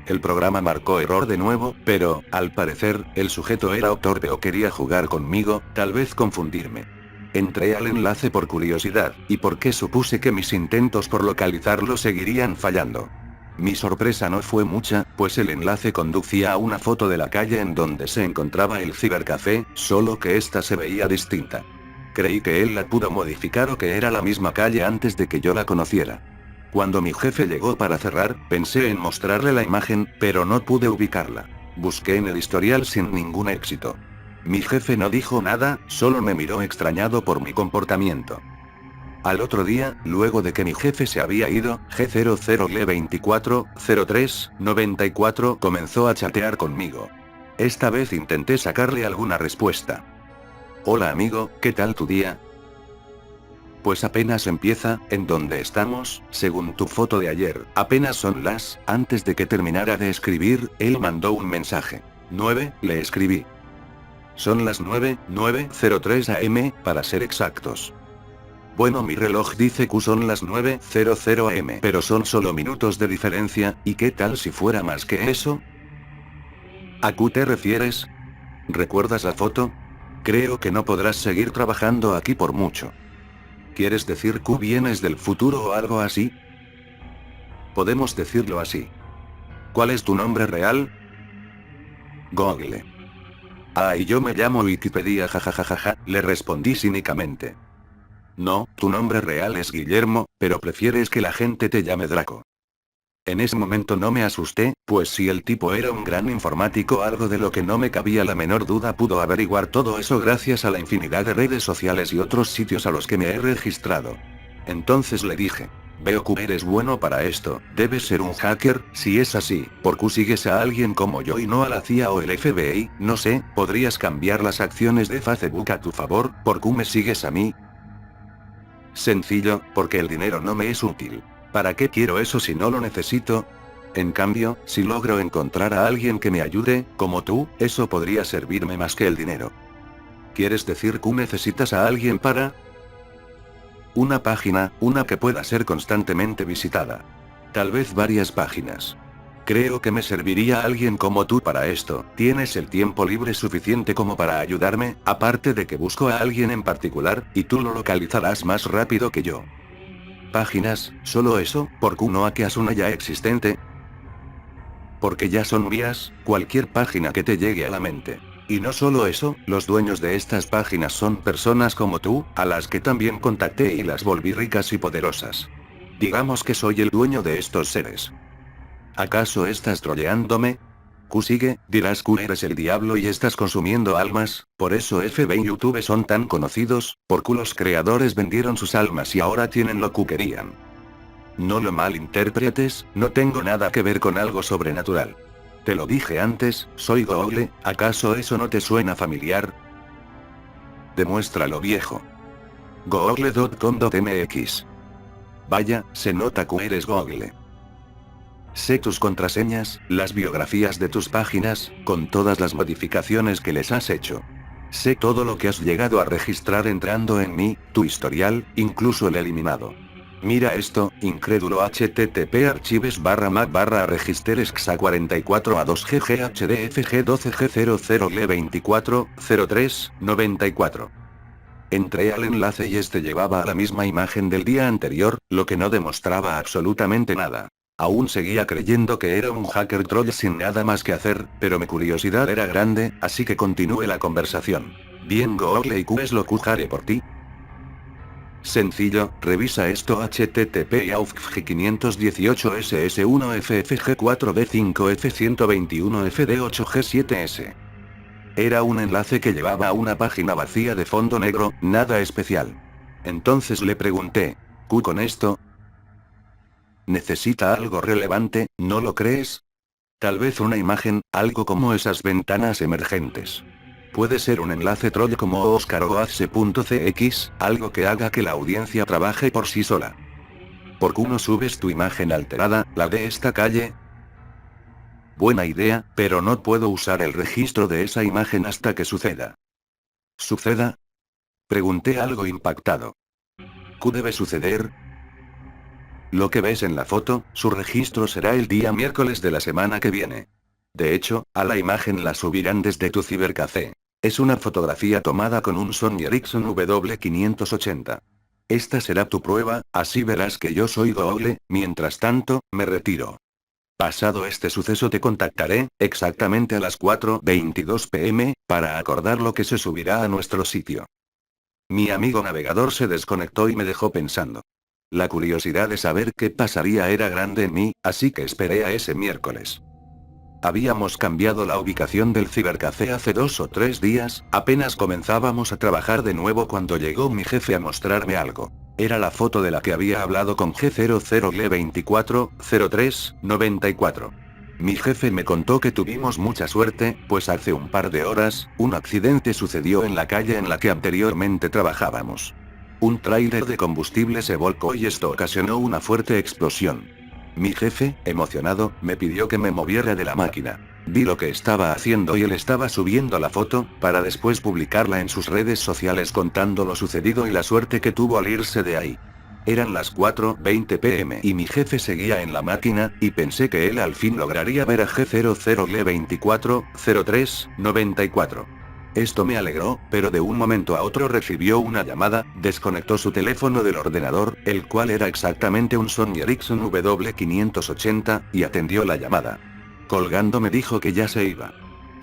Speaker 1: El programa marcó error de nuevo, pero, al parecer, el sujeto era torpe o quería jugar conmigo, tal vez confundirme. Entré al enlace por curiosidad, y porque supuse que mis intentos por localizarlo seguirían fallando. Mi sorpresa no fue mucha, pues el enlace conducía a una foto de la calle en donde se encontraba el cibercafé, solo que esta se veía distinta. Creí que él la pudo modificar o que era la misma calle antes de que yo la conociera. Cuando mi jefe llegó para cerrar, pensé en mostrarle la imagen, pero no pude ubicarla. Busqué en el historial sin ningún éxito. Mi jefe no dijo nada, solo me miró extrañado por mi comportamiento. Al otro día, luego de que mi jefe se había ido, G00Le240394 comenzó a chatear conmigo. Esta vez intenté sacarle alguna respuesta. Hola amigo, ¿qué tal tu día? Pues apenas empieza, ¿en dónde estamos? Según tu foto de ayer, apenas son las, antes de que terminara de escribir, él mandó un mensaje. 9, le escribí. Son las 9:03 am, para ser exactos. Bueno, mi reloj dice que son las 9:00 am, pero son solo minutos de diferencia, ¿y qué tal si fuera más que eso? ¿A Q te refieres? ¿Recuerdas la foto? Creo que no podrás seguir trabajando aquí por mucho. ¿Quieres decir que vienes del futuro o algo así? Podemos decirlo así. ¿Cuál es tu nombre real? Google. Ah, y yo me llamo Wikipedia, jajajaja, le respondí cínicamente. No, tu nombre real es Guillermo, pero prefieres que la gente te llame Draco. En ese momento no me asusté, pues si el tipo era un gran informático, algo de lo que no me cabía la menor duda, pudo averiguar todo eso gracias a la infinidad de redes sociales y otros sitios a los que me he registrado. Entonces le dije, veo que eres bueno para esto, debes ser un hacker. Si es así, ¿por qué sigues a alguien como yo y no a la CIA o el FBI? No sé, ¿podrías cambiar las acciones de Facebook a tu favor? ¿Por qué me sigues a mí? Sencillo, porque el dinero no me es útil. ¿Para qué quiero eso si no lo necesito? En cambio, si logro encontrar a alguien que me ayude, como tú, eso podría servirme más que el dinero. ¿Quieres decir que necesitas a alguien para? Una página, una que pueda ser constantemente visitada. Tal vez varias páginas. Creo que me serviría alguien como tú para esto. ¿Tienes el tiempo libre suficiente como para ayudarme? Aparte de que busco a alguien en particular, y tú lo localizarás más rápido que yo. Páginas, solo eso, ¿por qué no hackeas una ya existente? Porque ya son mías, cualquier página que te llegue a la mente. Y no solo eso, los dueños de estas páginas son personas como tú, a las que también contacté y las volví ricas y poderosas. Digamos que soy el dueño de estos seres. ¿Acaso estás troleándome? Q sigue, dirás que eres el diablo y estás consumiendo almas, por eso FB y YouTube son tan conocidos, porque los creadores vendieron sus almas y ahora tienen lo que querían. No lo malinterpretes, no tengo nada que ver con algo sobrenatural. Te lo dije antes, soy Google, ¿acaso eso no te suena familiar? Demuéstralo, viejo. Google.com.mx. Vaya, se nota que eres Google. Sé tus contraseñas, las biografías de tus páginas, con todas las modificaciones que les has hecho. Sé todo lo que has llegado a registrar entrando en tu historial, incluso el eliminado. Mira esto, incrédulo http archives/mac/registeres xa44-2GHDFG12G000le240394. Entré al enlace y este llevaba a la misma imagen del día anterior, lo que no demostraba absolutamente nada. Aún seguía creyendo que era un hacker troll sin nada más que hacer, pero mi curiosidad era grande, así que continué la conversación. Bien Google, ¿y qué es lo que haré por ti? Sencillo, revisa esto http aufg518ss1ffg4b5f121fd8g7s. Era un enlace que llevaba a una página vacía de fondo negro, nada especial. Entonces le pregunté, ¿qué con esto? Necesita algo relevante, ¿no lo crees? Tal vez una imagen, algo como esas ventanas emergentes. Puede ser un enlace troll como oscaroace.cx, algo que haga que la audiencia trabaje por sí sola. ¿Por qué no subes tu imagen alterada, la de esta calle? Buena idea, pero no puedo usar el registro de esa imagen hasta que suceda. ¿Suceda? Pregunté algo impactado. ¿Qué debe suceder? Lo que ves en la foto, su registro será el día miércoles de la semana que viene. De hecho, a la imagen la subirán desde tu cibercafé. Es una fotografía tomada con un Sony Ericsson W580. Esta será tu prueba, así verás que yo soy doble. Mientras tanto, me retiro. Pasado este suceso te contactaré, exactamente a las 4:22 p.m., para acordar lo que se subirá a nuestro sitio. Mi amigo navegador se desconectó y me dejó pensando. La curiosidad de saber qué pasaría era grande en mí, así que esperé a ese miércoles. Habíamos cambiado la ubicación del cibercafé hace 2 o 3 días, apenas comenzábamos a trabajar de nuevo cuando llegó mi jefe a mostrarme algo. Era la foto de la que había hablado con G00L240394. Mi jefe me contó que tuvimos mucha suerte, pues hace un par de horas, un accidente sucedió en la calle en la que anteriormente trabajábamos. Un tráiler de combustible se volcó y esto ocasionó una fuerte explosión. Mi jefe, emocionado, me pidió que me moviera de la máquina. Vi lo que estaba haciendo y él estaba subiendo la foto, para después publicarla en sus redes sociales contando lo sucedido y la suerte que tuvo al irse de ahí. Eran las 4:20 p.m. y mi jefe seguía en la máquina, y pensé que él al fin lograría ver a G00L240394. Esto me alegró, pero de un momento a otro recibió una llamada, desconectó su teléfono del ordenador, el cual era exactamente un Sony Ericsson W580, y atendió la llamada. Colgando me dijo que ya se iba.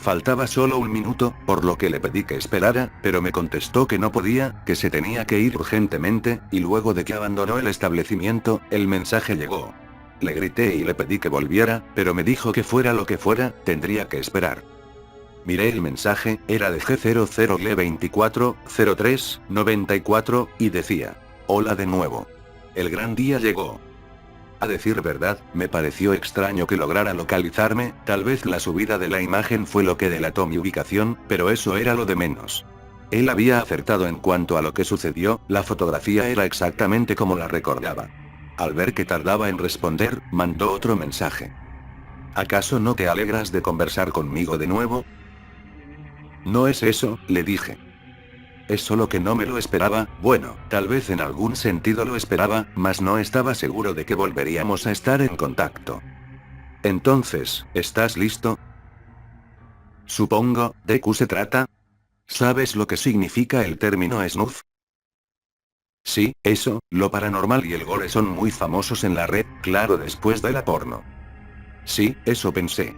Speaker 1: Faltaba solo un minuto, por lo que le pedí que esperara, pero me contestó que no podía, que se tenía que ir urgentemente, y luego de que abandonó el establecimiento, el mensaje llegó. Le grité y le pedí que volviera, pero me dijo que fuera lo que fuera, tendría que esperar. Miré el mensaje, era de G00L240394, y decía: hola de nuevo. El gran día llegó. A decir verdad, me pareció extraño que lograra localizarme, tal vez la subida de la imagen fue lo que delató mi ubicación, pero eso era lo de menos. Él había acertado en cuanto a lo que sucedió, la fotografía era exactamente como la recordaba. Al ver que tardaba en responder, mandó otro mensaje. ¿Acaso no te alegras de conversar conmigo de nuevo? No es eso, le dije. Es solo que no me lo esperaba, bueno, tal vez en algún sentido lo esperaba, mas no estaba seguro de que volveríamos a estar en contacto. Entonces, ¿estás listo? Supongo, ¿de qué se trata? ¿Sabes lo que significa el término snuff? Sí, eso, lo paranormal y el gore son muy famosos en la red, claro, después de la porno. Sí, eso pensé.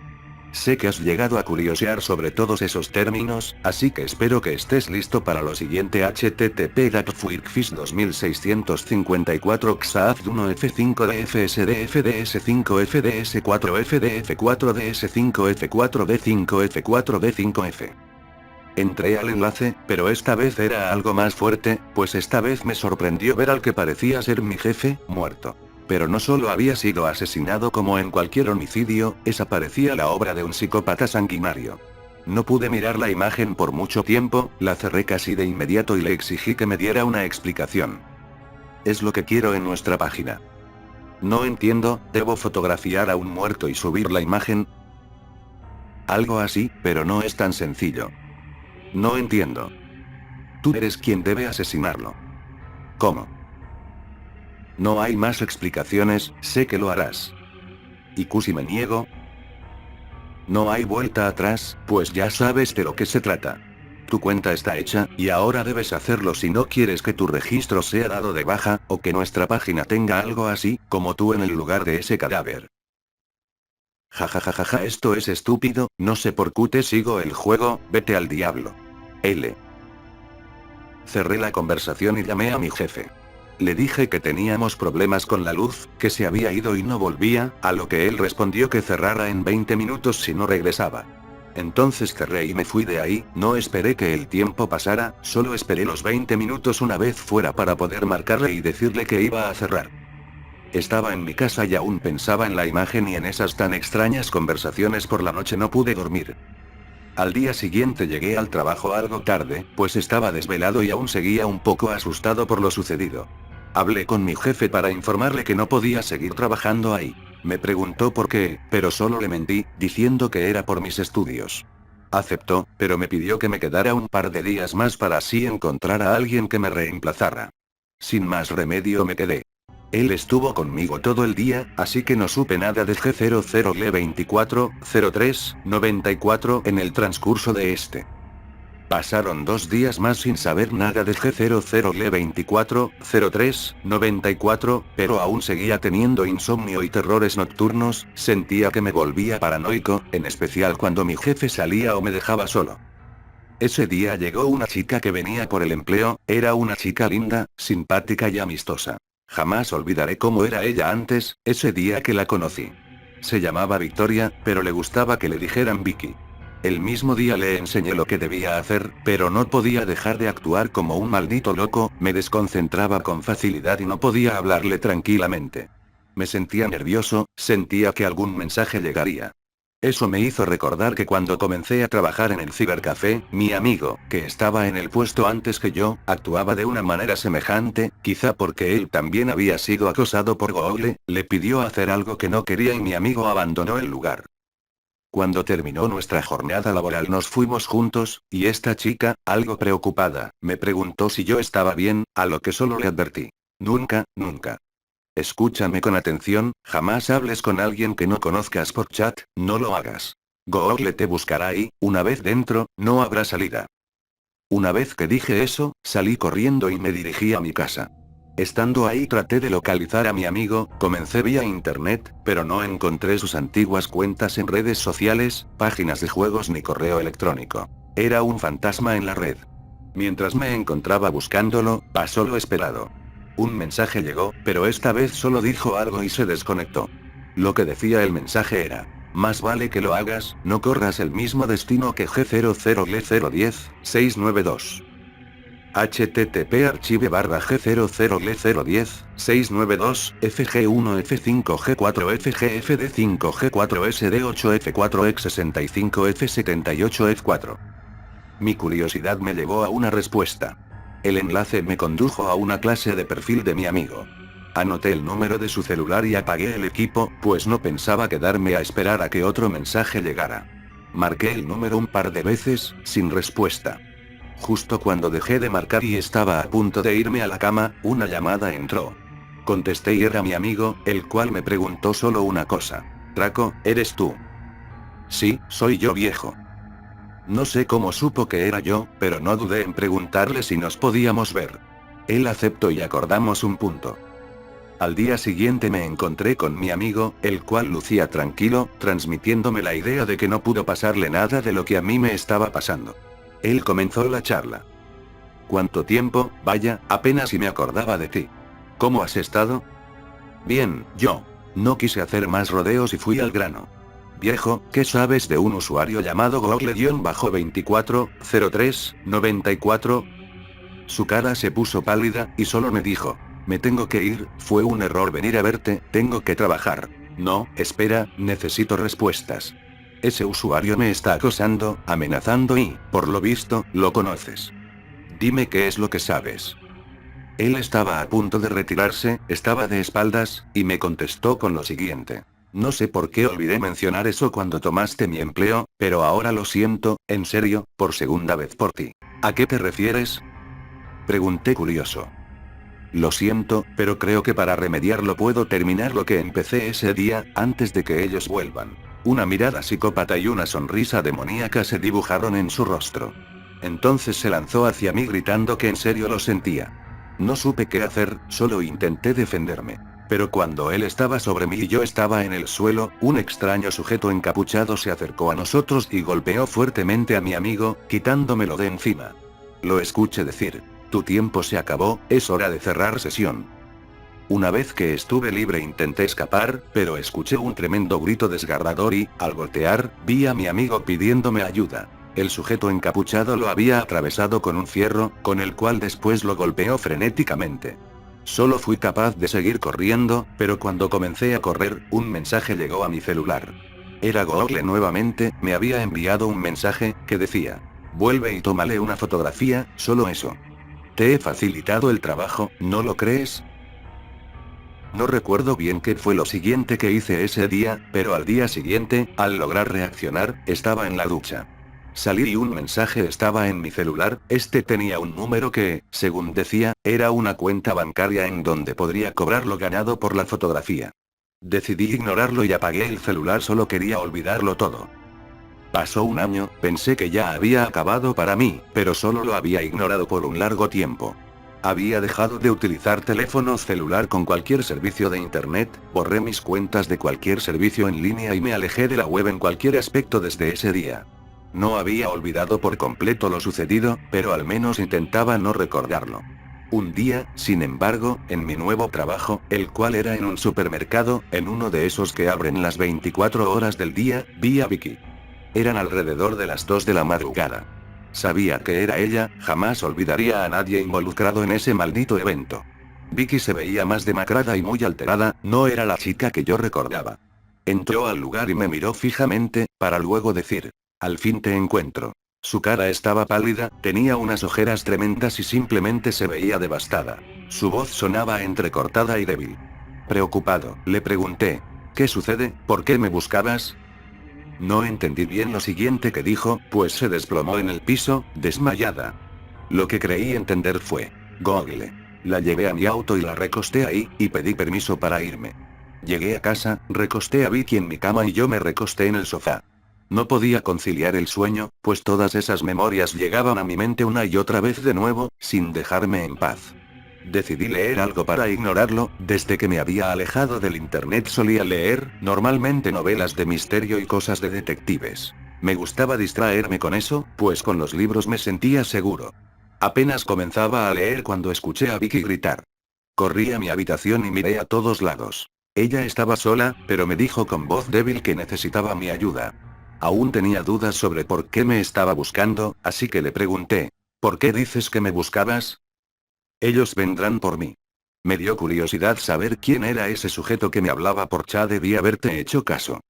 Speaker 1: Sé que has llegado a curiosear sobre todos esos términos, así que espero que estés listo para lo siguiente. http://Datfwirkfish2654 XAF1F5DFSDF2FDS4FDS5F4D5F4D5F. Entré al enlace, pero esta vez era algo más fuerte, pues esta vez me sorprendió ver al que parecía ser mi jefe, muerto. Pero no solo había sido asesinado como en cualquier homicidio, esa parecía la obra de un psicópata sanguinario. No pude mirar la imagen por mucho tiempo, la cerré casi de inmediato y le exigí que me diera una explicación. Es lo que quiero en nuestra página. No entiendo, ¿debo fotografiar a un muerto y subir la imagen? Algo así, pero no es tan sencillo. No entiendo. Tú eres quien debe asesinarlo. ¿Cómo? No hay más explicaciones, sé que lo harás. ¿Y si me niego? No hay vuelta atrás, pues ya sabes de lo que se trata. Tu cuenta está hecha, y ahora debes hacerlo si no quieres que tu registro sea dado de baja, o que nuestra página tenga algo así, como tú en el lugar de ese cadáver. Jajajajaja, esto es estúpido, no sé por qué te sigo el juego, vete al diablo. L. Cerré la conversación y llamé a mi jefe. Le dije que teníamos problemas con la luz, que se había ido y no volvía, a lo que él respondió que cerrara en 20 minutos si no regresaba. Entonces cerré y me fui de ahí, no esperé que el tiempo pasara, solo esperé los 20 minutos una vez fuera para poder marcarle y decirle que iba a cerrar. Estaba en mi casa y aún pensaba en la imagen y en esas tan extrañas conversaciones. Por la noche no pude dormir. Al día siguiente llegué al trabajo algo tarde, pues estaba desvelado y aún seguía un poco asustado por lo sucedido. Hablé con mi jefe para informarle que no podía seguir trabajando ahí. Me preguntó por qué, pero solo le mentí, diciendo que era por mis estudios. Aceptó, pero me pidió que me quedara un par de días más para así encontrar a alguien que me reemplazara. Sin más remedio me quedé. Él estuvo conmigo todo el día, así que no supe nada de G00L240394 en el transcurso de este. Pasaron 2 días más sin saber nada de G00L240394, pero aún seguía teniendo insomnio y terrores nocturnos, sentía que me volvía paranoico, en especial cuando mi jefe salía o me dejaba solo. Ese día llegó una chica que venía por el empleo, era una chica linda, simpática y amistosa. Jamás olvidaré cómo era ella antes, ese día que la conocí. Se llamaba Victoria, pero le gustaba que le dijeran Vicky. El mismo día le enseñé lo que debía hacer, pero no podía dejar de actuar como un maldito loco, me desconcentraba con facilidad y no podía hablarle tranquilamente. Me sentía nervioso, sentía que algún mensaje llegaría. Eso me hizo recordar que cuando comencé a trabajar en el cibercafé, mi amigo, que estaba en el puesto antes que yo, actuaba de una manera semejante, quizá porque él también había sido acosado por Google, le pidió hacer algo que no quería y mi amigo abandonó el lugar. Cuando terminó nuestra jornada laboral nos fuimos juntos, y esta chica, algo preocupada, me preguntó si yo estaba bien, a lo que solo le advertí. Nunca, nunca. Escúchame con atención, jamás hables con alguien que no conozcas por chat, no lo hagas. Google te buscará y, una vez dentro, no habrá salida. Una vez que dije eso, salí corriendo y me dirigí a mi casa. Estando ahí traté de localizar a mi amigo, comencé vía internet, pero no encontré sus antiguas cuentas en redes sociales, páginas de juegos ni correo electrónico. Era un fantasma en la red. Mientras me encontraba buscándolo, pasó lo esperado. Un mensaje llegó, pero esta vez solo dijo algo y se desconectó. Lo que decía el mensaje era: más vale que lo hagas, no corras el mismo destino que G00L010692. http archive/G00L010-692, FG1 F5 G4 FGFD5 G4 SD8 F4 X65 F78 F4. Mi curiosidad me llevó a una respuesta. El enlace me condujo a una clase de perfil de mi amigo. Anoté el número de su celular y apagué el equipo, pues no pensaba quedarme a esperar a que otro mensaje llegara. Marqué el número un par de veces, sin respuesta. Justo cuando dejé de marcar y estaba a punto de irme a la cama, una llamada entró. Contesté y era mi amigo, el cual me preguntó solo una cosa. Draco, ¿eres tú? Sí, soy yo, viejo. No sé cómo supo que era yo, pero no dudé en preguntarle si nos podíamos ver. Él aceptó y acordamos un punto. Al día siguiente me encontré con mi amigo, el cual lucía tranquilo, transmitiéndome la idea de que no pudo pasarle nada de lo que a mí me estaba pasando. Él comenzó la charla. ¿Cuánto tiempo? Vaya, apenas si me acordaba de ti. ¿Cómo has estado? Bien, yo. No quise hacer más rodeos y fui al grano. Viejo, ¿qué sabes de un usuario llamado Google-240394? Su cara se puso pálida, y solo me dijo: me tengo que ir, fue un error venir a verte, tengo que trabajar. No, espera, necesito respuestas. Ese usuario me está acosando, amenazando y, por lo visto, lo conoces. Dime qué es lo que sabes. Él estaba a punto de retirarse, estaba de espaldas, y me contestó con lo siguiente. No sé por qué olvidé mencionar eso cuando tomaste mi empleo, pero ahora lo siento, en serio, por segunda vez por ti. ¿A qué te refieres? Pregunté curioso. Lo siento, pero creo que para remediarlo puedo terminar lo que empecé ese día, antes de que ellos vuelvan. Una mirada psicópata y una sonrisa demoníaca se dibujaron en su rostro. Entonces se lanzó hacia mí gritando que en serio lo sentía. No supe qué hacer, solo intenté defenderme. Pero cuando él estaba sobre mí y yo estaba en el suelo, un extraño sujeto encapuchado se acercó a nosotros y golpeó fuertemente a mi amigo, quitándomelo de encima. Lo escuché decir: tu tiempo se acabó, es hora de cerrar sesión. Una vez que estuve libre intenté escapar, pero escuché un tremendo grito desgarrador y, al voltear, vi a mi amigo pidiéndome ayuda. El sujeto encapuchado lo había atravesado con un fierro, con el cual después lo golpeó frenéticamente. Solo fui capaz de seguir corriendo, pero cuando comencé a correr, un mensaje llegó a mi celular. Era Google nuevamente, me había enviado un mensaje, que decía: vuelve y tómale una fotografía, solo eso. Te he facilitado el trabajo, ¿no lo crees? No recuerdo bien qué fue lo siguiente que hice ese día, pero al día siguiente, al lograr reaccionar, estaba en la ducha. Salí y un mensaje estaba en mi celular, este tenía un número que, según decía, era una cuenta bancaria en donde podría cobrar lo ganado por la fotografía. Decidí ignorarlo y apagué el celular, solo quería olvidarlo todo. Pasó un año, pensé que ya había acabado para mí, pero solo lo había ignorado por un largo tiempo. Había dejado de utilizar teléfono celular con cualquier servicio de internet, borré mis cuentas de cualquier servicio en línea y me alejé de la web en cualquier aspecto desde ese día. No había olvidado por completo lo sucedido, pero al menos intentaba no recordarlo. Un día, sin embargo, en mi nuevo trabajo, el cual era en un supermercado, en uno de esos que abren las 24 horas del día, vi a Vicky. Eran alrededor de las 2 de la madrugada. Sabía que era ella, jamás olvidaría a nadie involucrado en ese maldito evento. Vicky se veía más demacrada y muy alterada, no era la chica que yo recordaba. Entró al lugar y me miró fijamente, para luego decir: al fin te encuentro. Su cara estaba pálida, tenía unas ojeras tremendas y simplemente se veía devastada. Su voz sonaba entrecortada y débil. Preocupado, le pregunté: ¿qué sucede? ¿Por qué me buscabas? No entendí bien lo siguiente que dijo, pues se desplomó en el piso, desmayada. Lo que creí entender fue: Google. La llevé a mi auto y la recosté ahí, y pedí permiso para irme. Llegué a casa, recosté a Vicky en mi cama y yo me recosté en el sofá. No podía conciliar el sueño, pues todas esas memorias llegaban a mi mente una y otra vez de nuevo, sin dejarme en paz. Decidí leer algo para ignorarlo, desde que me había alejado del internet solía leer, normalmente novelas de misterio y cosas de detectives. Me gustaba distraerme con eso, pues con los libros me sentía seguro. Apenas comenzaba a leer cuando escuché a Vicky gritar. Corrí a mi habitación y miré a todos lados. Ella estaba sola, pero me dijo con voz débil que necesitaba mi ayuda. Aún tenía dudas sobre por qué me estaba buscando, así que le pregunté: ¿por qué dices que me buscabas? Ellos vendrán por mí. Me dio curiosidad saber quién era ese sujeto que me hablaba por chat, debí haberte hecho caso.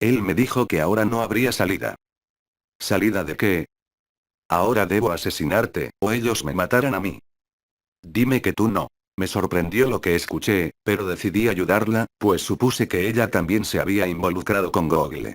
Speaker 1: Él me dijo que ahora no habría salida. ¿Salida de qué? Ahora debo asesinarte, o ellos me matarán a mí. Dime que tú no. Me sorprendió lo que escuché, pero decidí ayudarla, pues supuse que ella también se había involucrado con Google.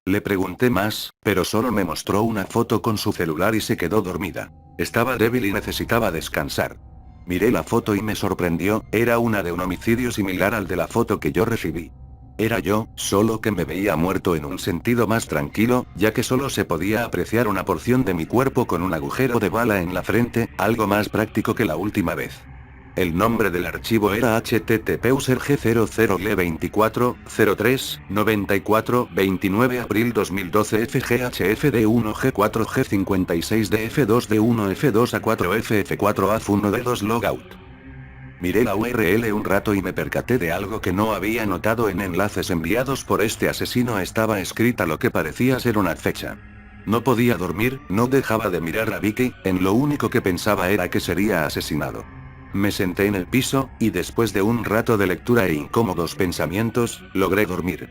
Speaker 1: Le pregunté más, pero solo me mostró una foto con su celular y se quedó dormida. Estaba débil y necesitaba descansar. Miré la foto y me sorprendió, era una de un homicidio similar al de la foto que yo recibí. Era yo, solo que me veía muerto en un sentido más tranquilo, ya que solo se podía apreciar una porción de mi cuerpo con un agujero de bala en la frente, algo más práctico que la última vez. El nombre del archivo era http://g00G03-94-29 abril 2012 FGHF-D1G4G56DF2D1F2A4FF4AF1D2 logout. Miré la URL un rato y me percaté de algo que no había notado en enlaces enviados por este asesino. Estaba escrita lo que parecía ser una fecha. No podía dormir, no dejaba de mirar a Vicky, en lo único que pensaba era que sería asesinado. Me senté en el piso, y después de un rato de lectura e incómodos pensamientos, logré dormir.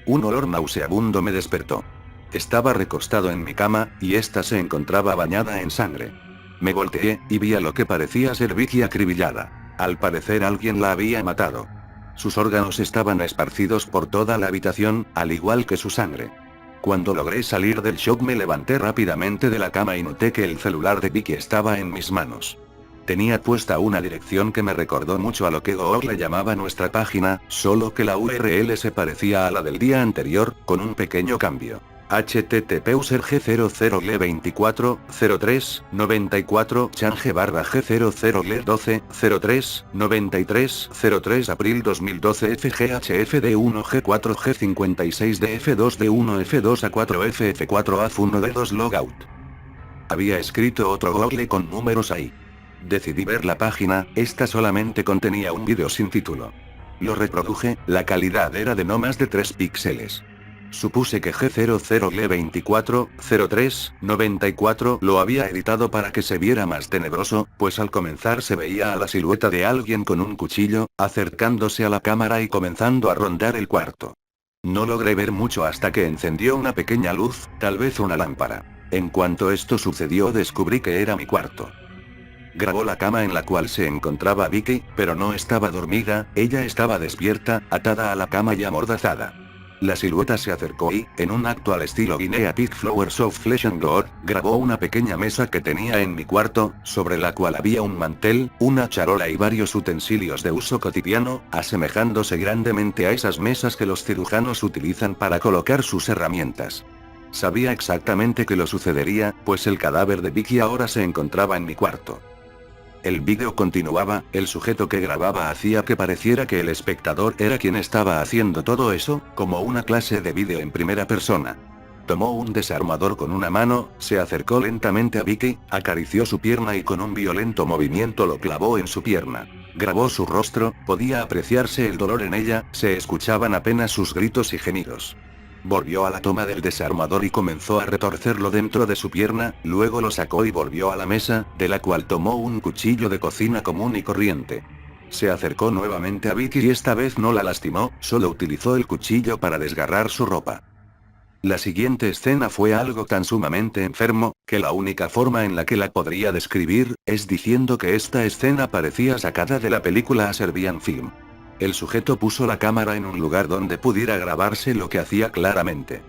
Speaker 1: Un olor nauseabundo me despertó. Estaba recostado en mi cama, y ésta se encontraba bañada en sangre. Me volteé, y vi a lo que parecía ser Vicky acribillada. Al parecer alguien la había matado. Sus órganos estaban esparcidos por toda la habitación, al igual que su sangre. Cuando logré salir del shock me levanté rápidamente de la cama y noté que el celular de Vicky estaba en mis manos. Tenía puesta una dirección que me recordó mucho a lo que Google llamaba nuestra página, solo que la URL se parecía a la del día anterior, con un pequeño cambio. http://g00G240394 change/g00G120393 abril 2012 FGHF-D1G4G56DF2D1F2A4FF4AF1D2 logout. Había escrito otro Google con números ahí. Decidí ver la página, esta solamente contenía un vídeo sin título. Lo reproduje, la calidad era de no más de 3 píxeles. Supuse que G00G240394 lo había editado para que se viera más tenebroso, pues al comenzar se veía a la silueta de alguien con un cuchillo, acercándose a la cámara y comenzando a rondar el cuarto. No logré ver mucho hasta que encendió una pequeña luz, tal vez una lámpara. En cuanto esto sucedió descubrí que era mi cuarto. Grabó la cama en la cual se encontraba Vicky, pero no estaba dormida, ella estaba despierta, atada a la cama y amordazada. La silueta se acercó y, en un acto al estilo Guinea Pig Flowers of Flesh and Blood, grabó una pequeña mesa que tenía en mi cuarto, sobre la cual había un mantel, una charola y varios utensilios de uso cotidiano, asemejándose grandemente a esas mesas que los cirujanos utilizan para colocar sus herramientas. Sabía exactamente que lo sucedería, pues el cadáver de Vicky ahora se encontraba en mi cuarto. El vídeo continuaba, el sujeto que grababa hacía que pareciera que el espectador era quien estaba haciendo todo eso, como una clase de vídeo en primera persona. Tomó un desarmador con una mano, se acercó lentamente a Vicky, acarició su pierna y con un violento movimiento lo clavó en su pierna. Grabó su rostro, podía apreciarse el dolor en ella, se escuchaban apenas sus gritos y gemidos. Volvió a la toma del desarmador y comenzó a retorcerlo dentro de su pierna, luego lo sacó y volvió a la mesa, de la cual tomó un cuchillo de cocina común y corriente. Se acercó nuevamente a Vicky y esta vez no la lastimó, solo utilizó el cuchillo para desgarrar su ropa. La siguiente escena fue algo tan sumamente enfermo, que la única forma en la que la podría describir, es diciendo que esta escena parecía sacada de la película A Serbian Film. El sujeto puso la cámara en un lugar donde pudiera grabarse lo que hacía claramente.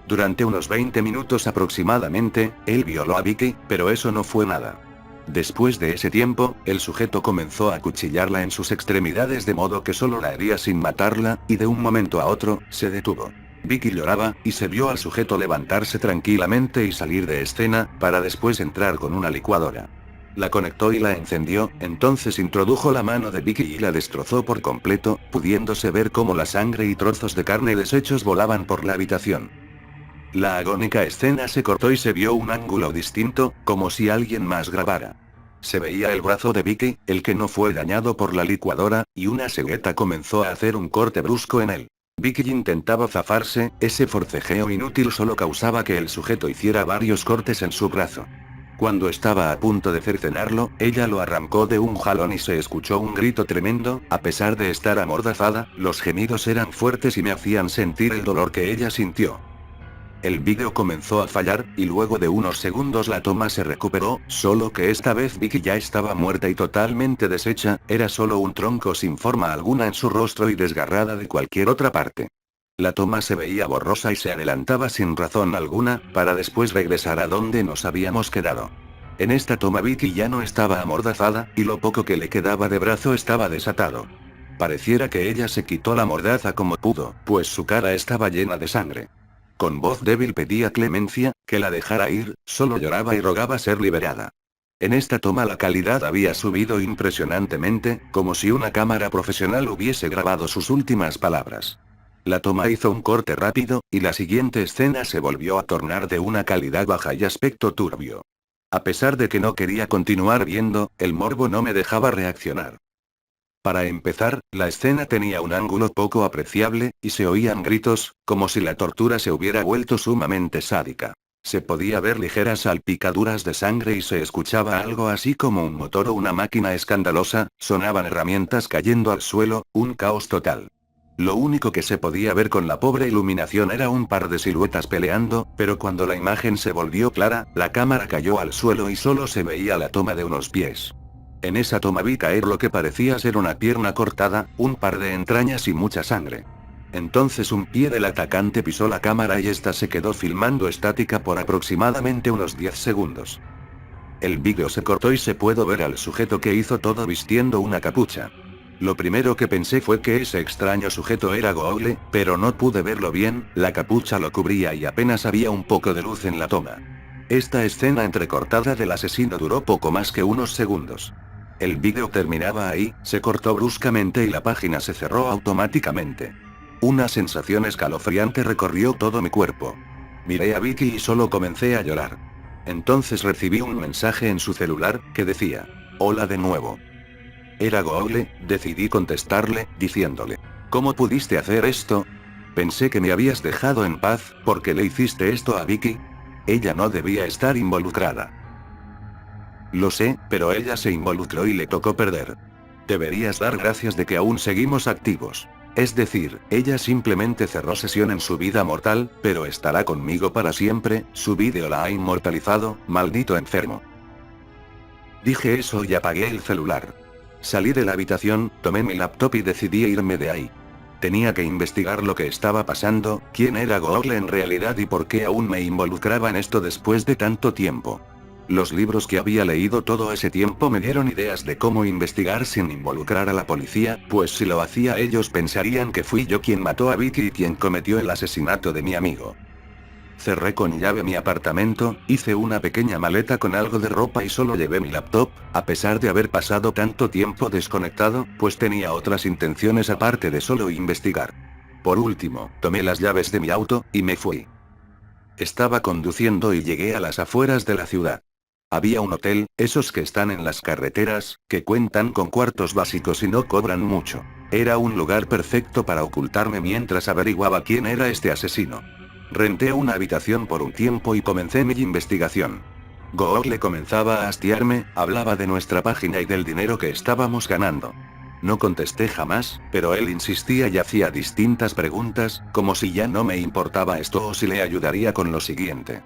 Speaker 1: Durante unos 20 minutos aproximadamente, él violó a Vicky, pero eso no fue nada. Después de ese tiempo, el sujeto comenzó a acuchillarla en sus extremidades de modo que solo la hería sin matarla, y de un momento a otro, se detuvo. Vicky lloraba, y se vio al sujeto levantarse tranquilamente y salir de escena, para después entrar con una licuadora. La conectó y la encendió, entonces introdujo la mano de Vicky y la destrozó por completo, pudiéndose ver cómo la sangre y trozos de carne deshechos volaban por la habitación. La agónica escena se cortó y se vio un ángulo distinto, como si alguien más grabara. Se veía el brazo de Vicky, el que no fue dañado por la licuadora, y una cegueta comenzó a hacer un corte brusco en él. Vicky intentaba zafarse, ese forcejeo inútil solo causaba que el sujeto hiciera varios cortes en su brazo. Cuando estaba a punto de cercenarlo, ella lo arrancó de un jalón y se escuchó un grito tremendo, a pesar de estar amordazada, los gemidos eran fuertes y me hacían sentir el dolor que ella sintió. El vídeo comenzó a fallar, y luego de unos segundos la toma se recuperó, solo que esta vez Vicky ya estaba muerta y totalmente deshecha, era solo un tronco sin forma alguna en su rostro y desgarrada de cualquier otra parte. La toma se veía borrosa y se adelantaba sin razón alguna, para después regresar a donde nos habíamos quedado. En esta toma Vicky ya no estaba amordazada, y lo poco que le quedaba de brazo estaba desatado. Pareciera que ella se quitó la mordaza como pudo, pues su cara estaba llena de sangre. Con voz débil pedía clemencia, que la dejara ir, solo lloraba y rogaba ser liberada. En esta toma la calidad había subido impresionantemente, como si una cámara profesional hubiese grabado sus últimas palabras. La toma hizo un corte rápido, y la siguiente escena se volvió a tornar de una calidad baja y aspecto turbio. A pesar de que no quería continuar viendo, el morbo no me dejaba reaccionar. Para empezar, la escena tenía un ángulo poco apreciable, y se oían gritos, como si la tortura se hubiera vuelto sumamente sádica. Se podía ver ligeras salpicaduras de sangre y se escuchaba algo así como un motor o una máquina escandalosa, sonaban herramientas cayendo al suelo, un caos total. Lo único que se podía ver con la pobre iluminación era un par de siluetas peleando, pero cuando la imagen se volvió clara, la cámara cayó al suelo y solo se veía la toma de unos pies. En esa toma vi caer lo que parecía ser una pierna cortada, un par de entrañas y mucha sangre. Entonces un pie del atacante pisó la cámara y esta se quedó filmando estática por aproximadamente unos 10 segundos. El vídeo se cortó y se pudo ver al sujeto que hizo todo vistiendo una capucha. Lo primero que pensé fue que ese extraño sujeto era Goole, pero no pude verlo bien, la capucha lo cubría y apenas había un poco de luz en la toma. Esta escena entrecortada del asesino duró poco más que unos segundos. El vídeo terminaba ahí, se cortó bruscamente y la página se cerró automáticamente. Una sensación escalofriante recorrió todo mi cuerpo. Miré a Vicky y solo comencé a llorar. Entonces recibí un mensaje en su celular, que decía: "Hola de nuevo". Era Goole, decidí contestarle, diciéndole: "¿Cómo pudiste hacer esto? Pensé que me habías dejado en paz, ¿por qué le hiciste esto a Vicky? Ella no debía estar involucrada". Lo sé, pero ella se involucró y le tocó perder. Deberías dar gracias de que aún seguimos activos. Es decir, ella simplemente cerró sesión en su vida mortal, pero estará conmigo para siempre, su vídeo la ha inmortalizado, maldito enfermo. Dije eso y apagué el celular. Salí de la habitación, tomé mi laptop y decidí irme de ahí. Tenía que investigar lo que estaba pasando, quién era Google en realidad y por qué aún me involucraba en esto después de tanto tiempo. Los libros que había leído todo ese tiempo me dieron ideas de cómo investigar sin involucrar a la policía, pues si lo hacía ellos pensarían que fui yo quien mató a Vicky y quien cometió el asesinato de mi amigo. Cerré con llave mi apartamento, hice una pequeña maleta con algo de ropa y solo llevé mi laptop, a pesar de haber pasado tanto tiempo desconectado, pues tenía otras intenciones aparte de solo investigar. Por último, tomé las llaves de mi auto, y me fui. Estaba conduciendo y llegué a las afueras de la ciudad. Había un hotel, esos que están en las carreteras, que cuentan con cuartos básicos y no cobran mucho. Era un lugar perfecto para ocultarme mientras averiguaba quién era este asesino. Renté una habitación por un tiempo y comencé mi investigación. Google comenzaba a hastiarme, hablaba de nuestra página y del dinero que estábamos ganando. No contesté jamás, pero él insistía y hacía distintas preguntas, como si ya no me importaba esto o si le ayudaría con lo siguiente.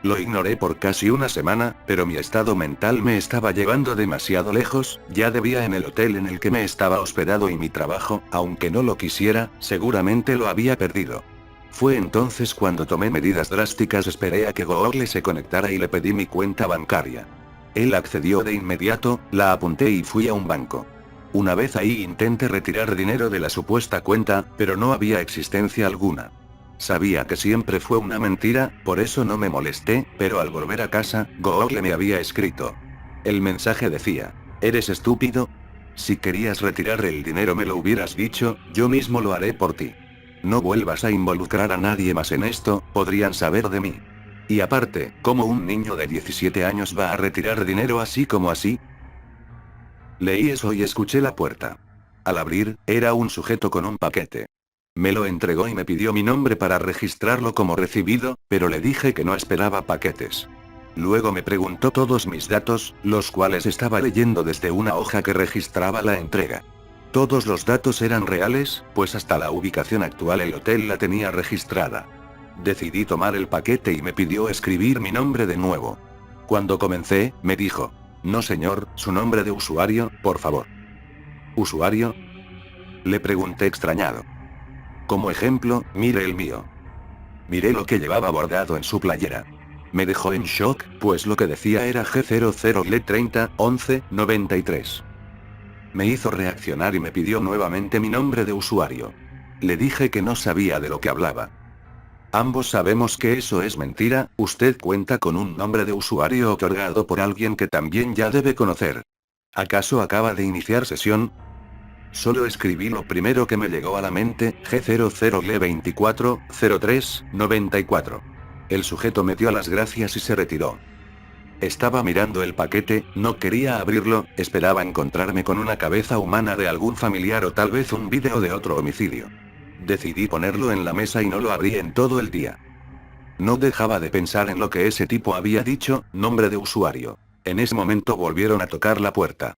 Speaker 1: Lo ignoré por casi una semana, pero mi estado mental me estaba llevando demasiado lejos, ya debía en el hotel en el que me estaba hospedado y mi trabajo, aunque no lo quisiera, seguramente lo había perdido. Fue entonces cuando tomé medidas drásticas, esperé a que Google se conectara y le pedí mi cuenta bancaria. Él accedió de inmediato, la apunté y fui a un banco. Una vez ahí intenté retirar dinero de la supuesta cuenta, pero no había existencia alguna. Sabía que siempre fue una mentira, por eso no me molesté, pero al volver a casa, Google me había escrito. El mensaje decía: ¿eres estúpido? Si querías retirar el dinero me lo hubieras dicho, yo mismo lo haré por ti. No vuelvas a involucrar a nadie más en esto, podrían saber de mí. Y aparte, ¿cómo un niño de 17 años va a retirar dinero así como así? Leí eso y escuché la puerta. Al abrir, era un sujeto con un paquete. Me lo entregó y me pidió mi nombre para registrarlo como recibido, pero le dije que no esperaba paquetes. Luego me preguntó todos mis datos, los cuales estaba leyendo desde una hoja que registraba la entrega. Todos los datos eran reales, pues hasta la ubicación actual el hotel la tenía registrada. Decidí tomar el paquete y me pidió escribir mi nombre de nuevo. Cuando comencé, me dijo: no señor, su nombre de usuario, por favor. ¿Usuario? Le pregunté extrañado. Como ejemplo, mire el mío. Miré lo que llevaba bordado en su playera. Me dejó en shock, pues lo que decía era G00LE30 11 93. Me hizo reaccionar y me pidió nuevamente mi nombre de usuario. Le dije que no sabía de lo que hablaba. Ambos sabemos que eso es mentira, usted cuenta con un nombre de usuario otorgado por alguien que también ya debe conocer. ¿Acaso acaba de iniciar sesión? Solo escribí lo primero que me llegó a la mente, G00LE24 03 94. El sujeto me dio las gracias y se retiró. Estaba mirando el paquete, no quería abrirlo, esperaba encontrarme con una cabeza humana de algún familiar o tal vez un vídeo de otro homicidio. Decidí ponerlo en la mesa y no lo abrí en todo el día. No dejaba de pensar en lo que ese tipo había dicho, nombre de usuario. En ese momento volvieron a tocar la puerta.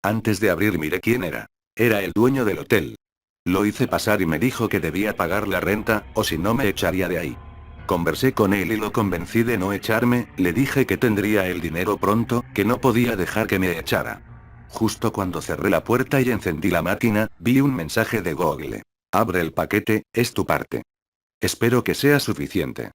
Speaker 1: Antes de abrir miré quién era. Era el dueño del hotel. Lo hice pasar y me dijo que debía pagar la renta, o si no me echaría de ahí. Conversé con él y lo convencí de no echarme, le dije que tendría el dinero pronto, que no podía dejar que me echara. Justo cuando cerré la puerta y encendí la máquina, vi un mensaje de Google. Abre el paquete, es tu parte. Espero que sea suficiente.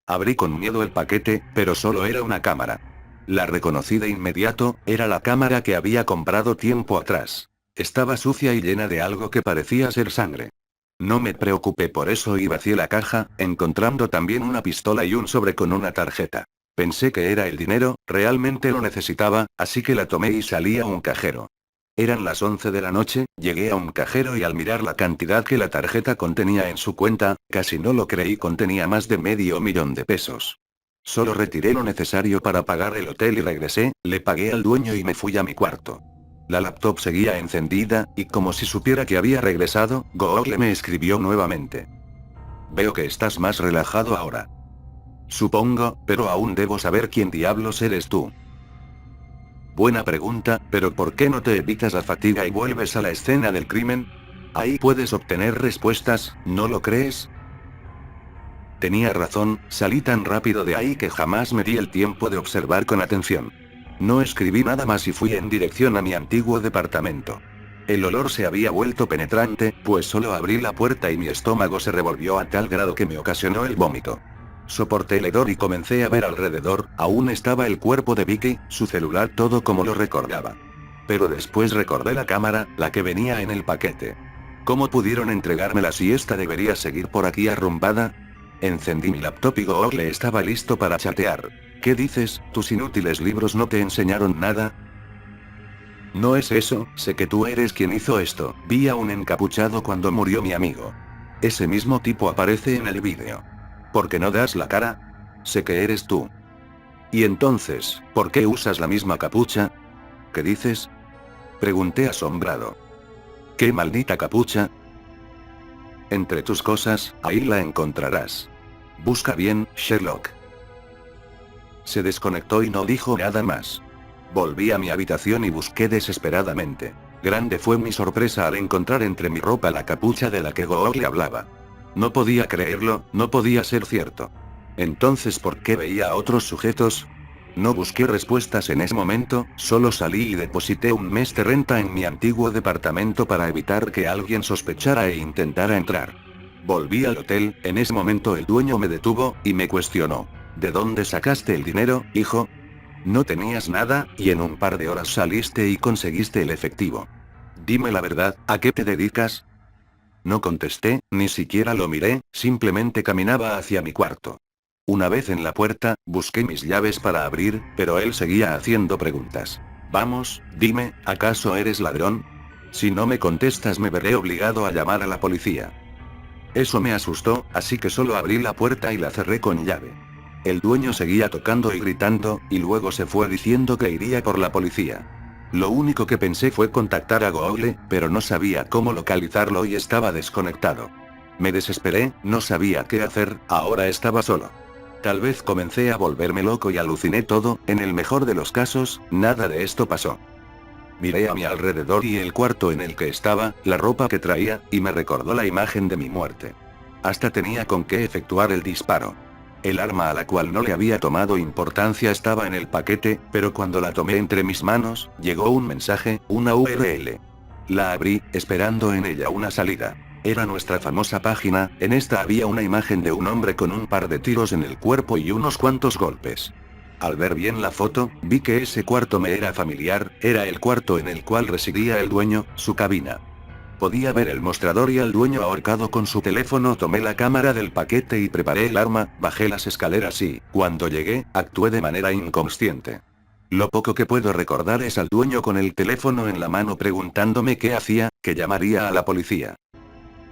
Speaker 1: Abrí con miedo el paquete, pero solo era una cámara. La reconocí de inmediato, era la cámara que había comprado tiempo atrás. Estaba sucia y llena de algo que parecía ser sangre. No me preocupé por eso y vacié la caja, encontrando también una pistola y un sobre con una tarjeta. Pensé que era el dinero, realmente lo necesitaba, así que la tomé y salí a un cajero. Eran las 11 de la noche, llegué a un cajero y al mirar la cantidad que la tarjeta contenía en su cuenta, casi no lo creí, contenía más de $500,000 de pesos. Solo retiré lo necesario para pagar el hotel y regresé, le pagué al dueño y me fui a mi cuarto. La laptop seguía encendida, y como si supiera que había regresado, Google me escribió nuevamente. Veo que estás más relajado ahora. Supongo, pero aún debo saber quién diablos eres tú. Buena pregunta, pero ¿por qué no te evitas la fatiga y vuelves a la escena del crimen? Ahí puedes obtener respuestas, ¿no lo crees? Tenía razón, salí tan rápido de ahí que jamás me di el tiempo de observar con atención. No escribí nada más y fui en dirección a mi antiguo departamento. El olor se había vuelto penetrante, pues solo abrí la puerta y mi estómago se revolvió a tal grado que me ocasionó el vómito. Soporté el hedor y comencé a ver alrededor, aún estaba el cuerpo de Vicky, su celular, todo como lo recordaba. Pero después recordé la cámara, la que venía en el paquete. ¿Cómo pudieron entregármela si esta debería seguir por aquí arrumbada? Encendí mi laptop y Google estaba listo para chatear. ¿Qué dices? ¿Tus inútiles libros no te enseñaron nada? No es eso, sé que tú eres quien hizo esto. Vi a un encapuchado cuando murió mi amigo. Ese mismo tipo aparece en el vídeo. ¿Por qué no das la cara? Sé que eres tú. Y entonces, ¿por qué usas la misma capucha? ¿Qué dices? Pregunté asombrado. ¿Qué maldita capucha? Entre tus cosas, ahí la encontrarás. Busca bien, Sherlock. Se desconectó y no dijo nada más. Volví a mi habitación y busqué desesperadamente. Grande fue mi sorpresa al encontrar entre mi ropa la capucha de la que Google hablaba. No podía creerlo, no podía ser cierto. Entonces, ¿por qué veía a otros sujetos? No busqué respuestas en ese momento, solo salí y deposité un mes de renta en mi antiguo departamento para evitar que alguien sospechara e intentara entrar. Volví al hotel, en ese momento el dueño me detuvo, y me cuestionó. ¿De dónde sacaste el dinero, hijo? No tenías nada, y en un par de horas saliste y conseguiste el efectivo. Dime la verdad, ¿a qué te dedicas? No contesté, ni siquiera lo miré, simplemente caminaba hacia mi cuarto. Una vez en la puerta, busqué mis llaves para abrir, pero él seguía haciendo preguntas. Vamos, dime, ¿acaso eres ladrón? Si no me contestas me veré obligado a llamar a la policía. Eso me asustó, así que solo abrí la puerta y la cerré con llave. El dueño seguía tocando y gritando, y luego se fue diciendo que iría por la policía. Lo único que pensé fue contactar a Google, pero no sabía cómo localizarlo y estaba desconectado. Me desesperé, no sabía qué hacer, ahora estaba solo. Tal vez comencé a volverme loco y aluciné todo, en el mejor de los casos, nada de esto pasó. Miré a mi alrededor y el cuarto en el que estaba, la ropa que traía, y me recordó la imagen de mi muerte. Hasta tenía con qué efectuar el disparo. El arma a la cual no le había tomado importancia estaba en el paquete, pero cuando la tomé entre mis manos, llegó un mensaje, una URL. La abrí, esperando en ella una salida. Era nuestra famosa página, en esta había una imagen de un hombre con un par de tiros en el cuerpo y unos cuantos golpes. Al ver bien la foto, vi que ese cuarto me era familiar, era el cuarto en el cual residía el dueño, su cabina. Podía ver el mostrador y al dueño ahorcado con su teléfono. Tomé la cámara del paquete y preparé el arma, bajé las escaleras y, cuando llegué, actué de manera inconsciente. Lo poco que puedo recordar es al dueño con el teléfono en la mano preguntándome qué hacía, que llamaría a la policía.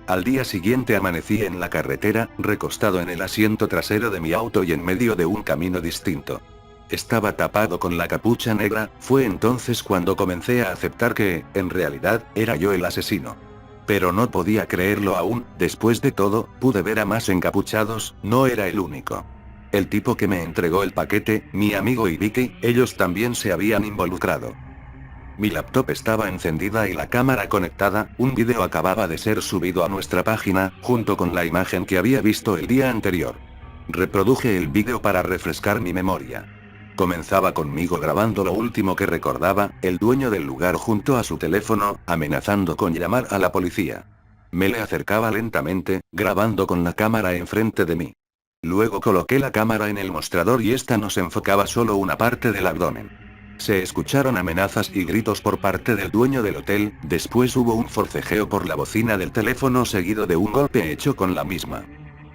Speaker 1: Al día siguiente amanecí en la carretera, recostado en el asiento trasero de mi auto y en medio de un camino distinto. Estaba tapado con la capucha negra, fue entonces cuando comencé a aceptar que, en realidad, era yo el asesino. Pero no podía creerlo aún, después de todo, pude ver a más encapuchados, no era el único. El tipo que me entregó el paquete, mi amigo y Vicky, ellos también se habían involucrado. Mi laptop estaba encendida y la cámara conectada, un vídeo acababa de ser subido a nuestra página, junto con la imagen que había visto el día anterior. Reproduje el vídeo para refrescar mi memoria. Comenzaba conmigo grabando lo último que recordaba, el dueño del lugar junto a su teléfono, amenazando con llamar a la policía. Me le acercaba lentamente, grabando con la cámara enfrente de mí. Luego coloqué la cámara en el mostrador y esta nos enfocaba solo una parte del abdomen. Se escucharon amenazas y gritos por parte del dueño del hotel, después hubo un forcejeo por la bocina del teléfono seguido de un golpe hecho con la misma.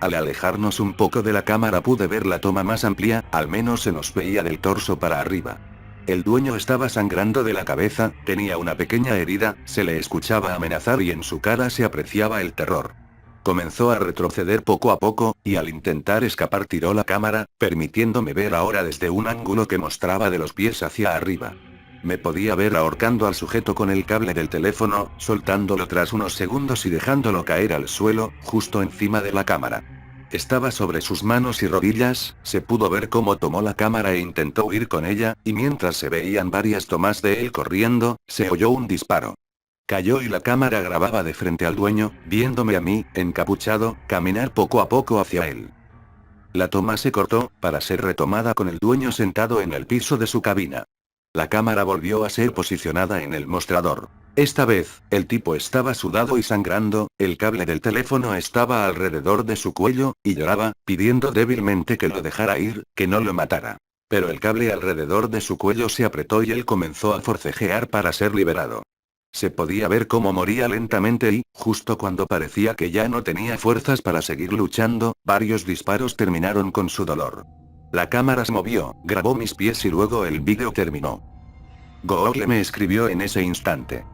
Speaker 1: Al alejarnos un poco de la cámara pude ver la toma más amplia, al menos se nos veía del torso para arriba. El dueño estaba sangrando de la cabeza, tenía una pequeña herida, se le escuchaba amenazar y en su cara se apreciaba el terror. Comenzó a retroceder poco a poco, y al intentar escapar tiró la cámara, permitiéndome ver ahora desde un ángulo que mostraba de los pies hacia arriba. Me podía ver ahorcando al sujeto con el cable del teléfono, soltándolo tras unos segundos y dejándolo caer al suelo, justo encima de la cámara. Estaba sobre sus manos y rodillas, se pudo ver cómo tomó la cámara e intentó huir con ella, y mientras se veían varias tomas de él corriendo, se oyó un disparo. Cayó y la cámara grababa de frente al dueño, viéndome a mí, encapuchado, caminar poco a poco hacia él. La toma se cortó, para ser retomada con el dueño sentado en el piso de su cabina. La cámara volvió a ser posicionada en el mostrador. Esta vez, el tipo estaba sudado y sangrando, el cable del teléfono estaba alrededor de su cuello, y lloraba, pidiendo débilmente que lo dejara ir, que no lo matara. Pero el cable alrededor de su cuello se apretó y él comenzó a forcejear para ser liberado. Se podía ver cómo moría lentamente y, justo cuando parecía que ya no tenía fuerzas para seguir luchando, varios disparos terminaron con su dolor. La cámara se movió, grabó mis pies y luego el vídeo terminó. Google me escribió en ese instante.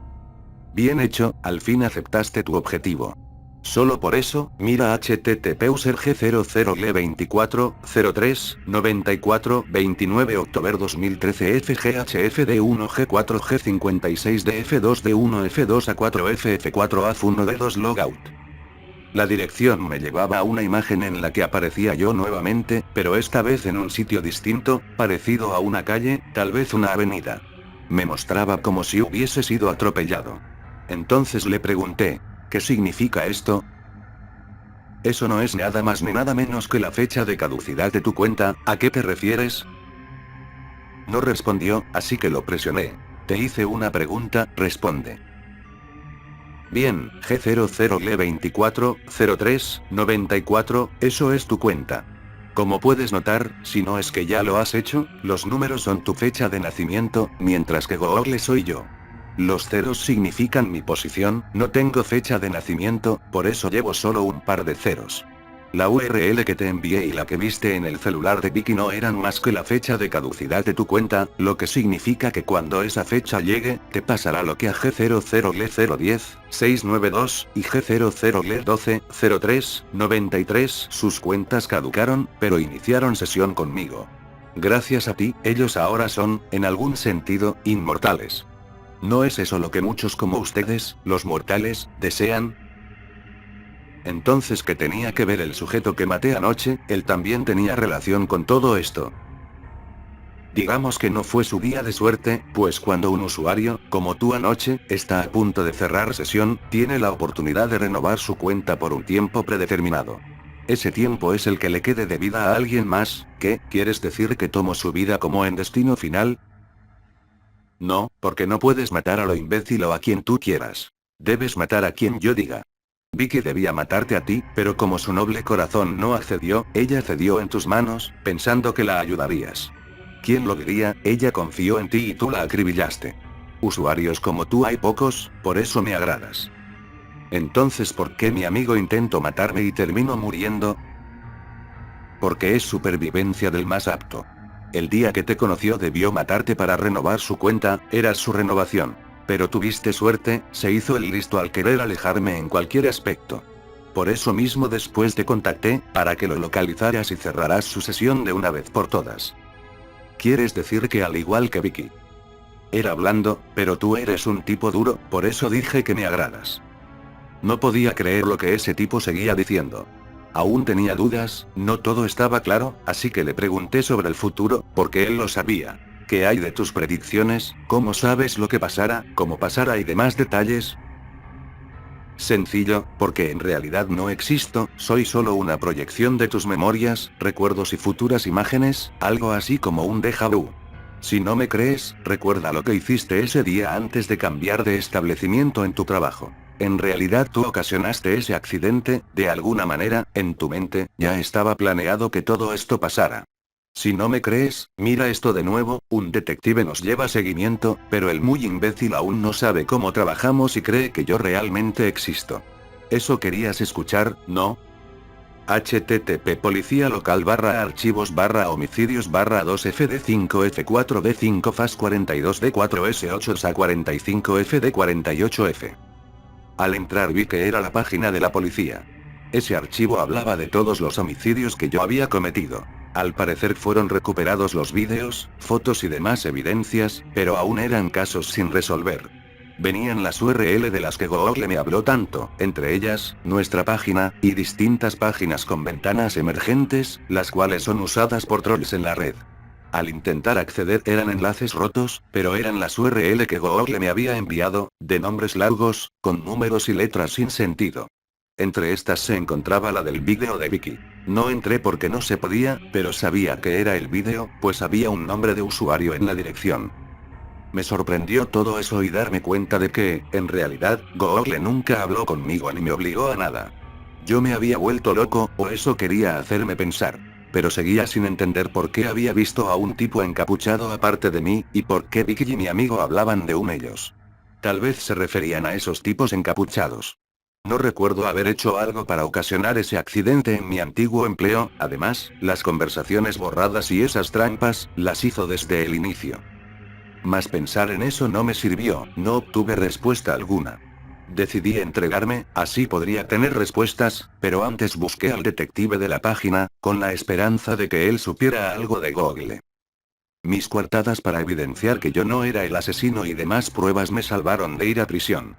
Speaker 1: Bien hecho, al fin aceptaste tu objetivo. Solo por eso, mira http userg00le24 03 94 29 octubre 2013 FGHFD1 G4 G56 DF2 D1 F2 A4 FF4 AF1 D2 Logout. La dirección me llevaba a una imagen en la que aparecía yo nuevamente, pero esta vez en un sitio distinto, parecido a una calle, tal vez una avenida. Me mostraba como si hubiese sido atropellado. Entonces le pregunté, ¿qué significa esto? Eso no es nada más ni nada menos que la fecha de caducidad de tu cuenta, ¿a qué te refieres? No respondió, así que lo presioné. Te hice una pregunta, responde. Bien, G00le24 03 94, eso es tu cuenta. Como puedes notar, si no es que ya lo has hecho, los números son tu fecha de nacimiento, mientras que Google soy yo. Los ceros significan mi posición, no tengo fecha de nacimiento, por eso llevo solo un par de ceros. La URL que te envié y la que viste en el celular de Vicky no eran más que la fecha de caducidad de tu cuenta, lo que significa que cuando esa fecha llegue, te pasará lo que a G00le010, 692, y G00le12, 03, 93, sus cuentas caducaron, pero iniciaron sesión conmigo. Gracias a ti, ellos ahora son, en algún sentido, inmortales. ¿No es eso lo que muchos como ustedes, los mortales, desean? Entonces, ¿qué tenía que ver el sujeto que maté anoche? Él también tenía relación con todo esto. Digamos que no fue su día de suerte, pues cuando un usuario, como tú anoche, está a punto de cerrar sesión, tiene la oportunidad de renovar su cuenta por un tiempo predeterminado. Ese tiempo es el que le quede de vida a alguien más. ¿Qué? ¿Quieres decir que tomo su vida como en destino final? No, porque no puedes matar a lo imbécil o a quien tú quieras. Debes matar a quien yo diga. Vicky debía matarte a ti, pero como su noble corazón no accedió, ella cedió en tus manos, pensando que la ayudarías. ¿Quién lo diría? Ella confió en ti y tú la acribillaste. Usuarios como tú hay pocos, por eso me agradas. Entonces, ¿por qué mi amigo intentó matarme y terminó muriendo? Porque es supervivencia del más apto. El día que te conoció debió matarte para renovar su cuenta, eras su renovación. Pero tuviste suerte, se hizo el listo al querer alejarme en cualquier aspecto. Por eso mismo después te contacté, para que lo localizaras y cerrarás su sesión de una vez por todas. ¿Quieres decir que al igual que Vicky? Era blando, pero tú eres un tipo duro, por eso dije que me agradas. No podía creer lo que ese tipo seguía diciendo. Aún tenía dudas, no todo estaba claro, así que le pregunté sobre el futuro, porque él lo sabía. ¿Qué hay de tus predicciones? ¿Cómo sabes lo que pasará, cómo pasará y demás detalles? Sencillo, porque en realidad no existo, soy solo una proyección de tus memorias, recuerdos y futuras imágenes, algo así como un déjà vu. Si no me crees, recuerda lo que hiciste ese día antes de cambiar de establecimiento en tu trabajo. En realidad tú ocasionaste ese accidente, de alguna manera, en tu mente, ya estaba planeado que todo esto pasara. Si no me crees, mira esto de nuevo, un detective nos lleva seguimiento, pero el muy imbécil aún no sabe cómo trabajamos y cree que yo realmente existo. Eso querías escuchar, ¿no? http policía local /archivos /homicidios /2 fd5 f4 d5 fas 42 d4 s8 sa 45 fd 48 f. Al entrar vi que era la página de la policía. Ese archivo hablaba de todos los homicidios que yo había cometido. Al parecer fueron recuperados los vídeos, fotos y demás evidencias, pero aún eran casos sin resolver. Venían las URL de las que Google me habló tanto, entre ellas, nuestra página, y distintas páginas con ventanas emergentes, las cuales son usadas por trolls en la red. Al intentar acceder eran enlaces rotos, pero eran las URL que Google me había enviado, de nombres largos, con números y letras sin sentido. Entre estas se encontraba la del vídeo de Vicky. No entré porque no se podía, pero sabía que era el vídeo, pues había un nombre de usuario en la dirección. Me sorprendió todo eso y darme cuenta de que, en realidad, Google nunca habló conmigo ni me obligó a nada. Yo me había vuelto loco, o eso quería hacerme pensar. Pero seguía sin entender por qué había visto a un tipo encapuchado aparte de mí, y por qué Vicky y mi amigo hablaban de ellos. Tal vez se referían a esos tipos encapuchados. No recuerdo haber hecho algo para ocasionar ese accidente en mi antiguo empleo, además, las conversaciones borradas y esas trampas, las hizo desde el inicio. Mas pensar en eso no me sirvió, no obtuve respuesta alguna. Decidí entregarme, así podría tener respuestas, pero antes busqué al detective de la página, con la esperanza de que él supiera algo de Google. Mis coartadas para evidenciar que yo no era el asesino y demás pruebas me salvaron de ir a prisión.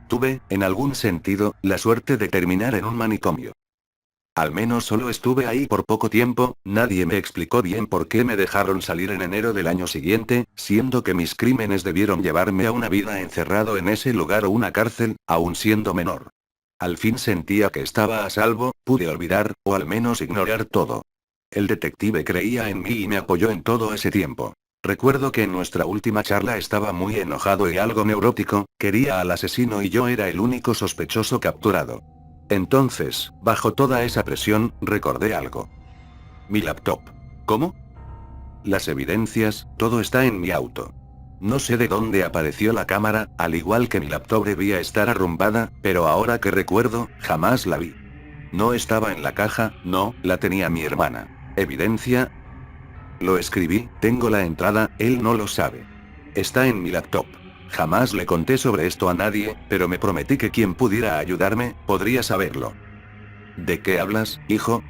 Speaker 1: Tuve, en algún sentido, la suerte de terminar en un manicomio. Al menos solo estuve ahí por poco tiempo, nadie me explicó bien por qué me dejaron salir en enero del año siguiente, siendo que mis crímenes debieron llevarme a una vida encerrado en ese lugar o una cárcel, aún siendo menor. Al fin sentía que estaba a salvo, pude olvidar, o al menos ignorar todo. El detective creía en mí y me apoyó en todo ese tiempo. Recuerdo que en nuestra última charla estaba muy enojado y algo neurótico, quería al asesino y yo era el único sospechoso capturado. Entonces, bajo toda esa presión, recordé algo. Mi laptop. ¿Cómo? Las evidencias, todo está en mi auto. No sé de dónde apareció la cámara, al igual que mi laptop debía estar arrumbada, pero ahora que recuerdo, jamás la vi. No estaba en la caja, no, la tenía mi hermana. ¿Evidencia? Lo escribí, tengo la entrada, él no lo sabe. Está en mi laptop. Jamás le conté sobre esto a nadie, pero me prometí que quien pudiera ayudarme, podría saberlo. ¿De qué hablas, hijo?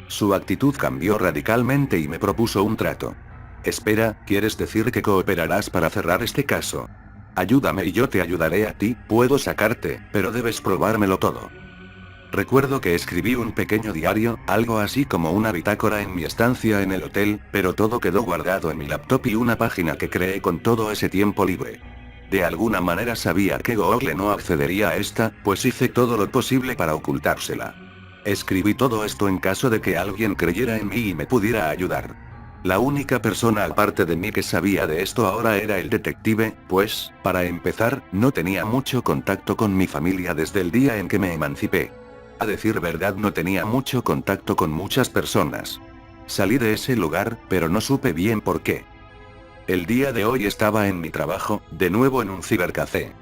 Speaker 1: Su actitud cambió radicalmente y me propuso un trato. Espera, ¿quieres decir que cooperarás para cerrar este caso? Ayúdame y yo te ayudaré a ti, puedo sacarte, pero debes probármelo todo. Recuerdo que escribí un pequeño diario, algo así como una bitácora en mi estancia en el hotel, pero todo quedó guardado en mi laptop y una página que creé con todo ese tiempo libre. De alguna manera sabía que Google no accedería a esta, pues hice todo lo posible para ocultársela. Escribí todo esto en caso de que alguien creyera en mí y me pudiera ayudar. La única persona aparte de mí que sabía de esto ahora era el detective, pues, para empezar, no tenía mucho contacto con mi familia desde el día en que me emancipé. A decir verdad, no tenía mucho contacto con muchas personas. Salí de ese lugar, pero no supe bien por qué. El día de hoy estaba en mi trabajo, de nuevo en un cibercafé.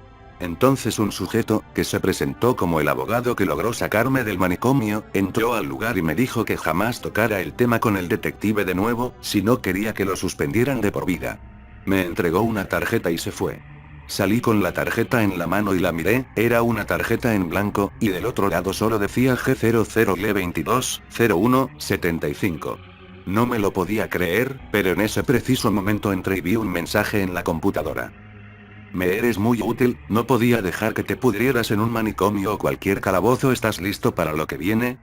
Speaker 1: Entonces un sujeto, que se presentó como el abogado que logró sacarme del manicomio, entró al lugar y me dijo que jamás tocara el tema con el detective de nuevo, si no quería que lo suspendieran de por vida. Me entregó una tarjeta y se fue. Salí con la tarjeta en la mano y la miré, era una tarjeta en blanco, y del otro lado solo decía G00L220175. No me lo podía creer, pero en ese preciso momento entré y vi un mensaje en la computadora. Me eres muy útil, no podía dejar que te pudrieras en un manicomio o cualquier calabozo. ¿Estás listo para lo que viene?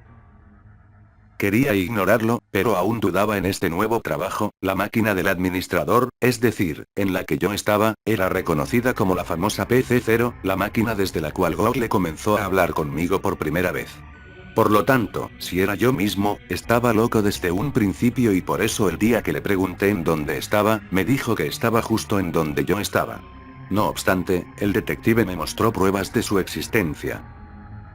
Speaker 1: Quería ignorarlo, pero aún dudaba en este nuevo trabajo. La máquina del administrador, es decir, en la que yo estaba, era reconocida como la famosa PC0, la máquina desde la cual Google comenzó a hablar conmigo por primera vez. Por lo tanto, si era yo mismo, estaba loco desde un principio y por eso el día que le pregunté en dónde estaba, me dijo que estaba justo en donde yo estaba. No obstante, el detective me mostró pruebas de su existencia.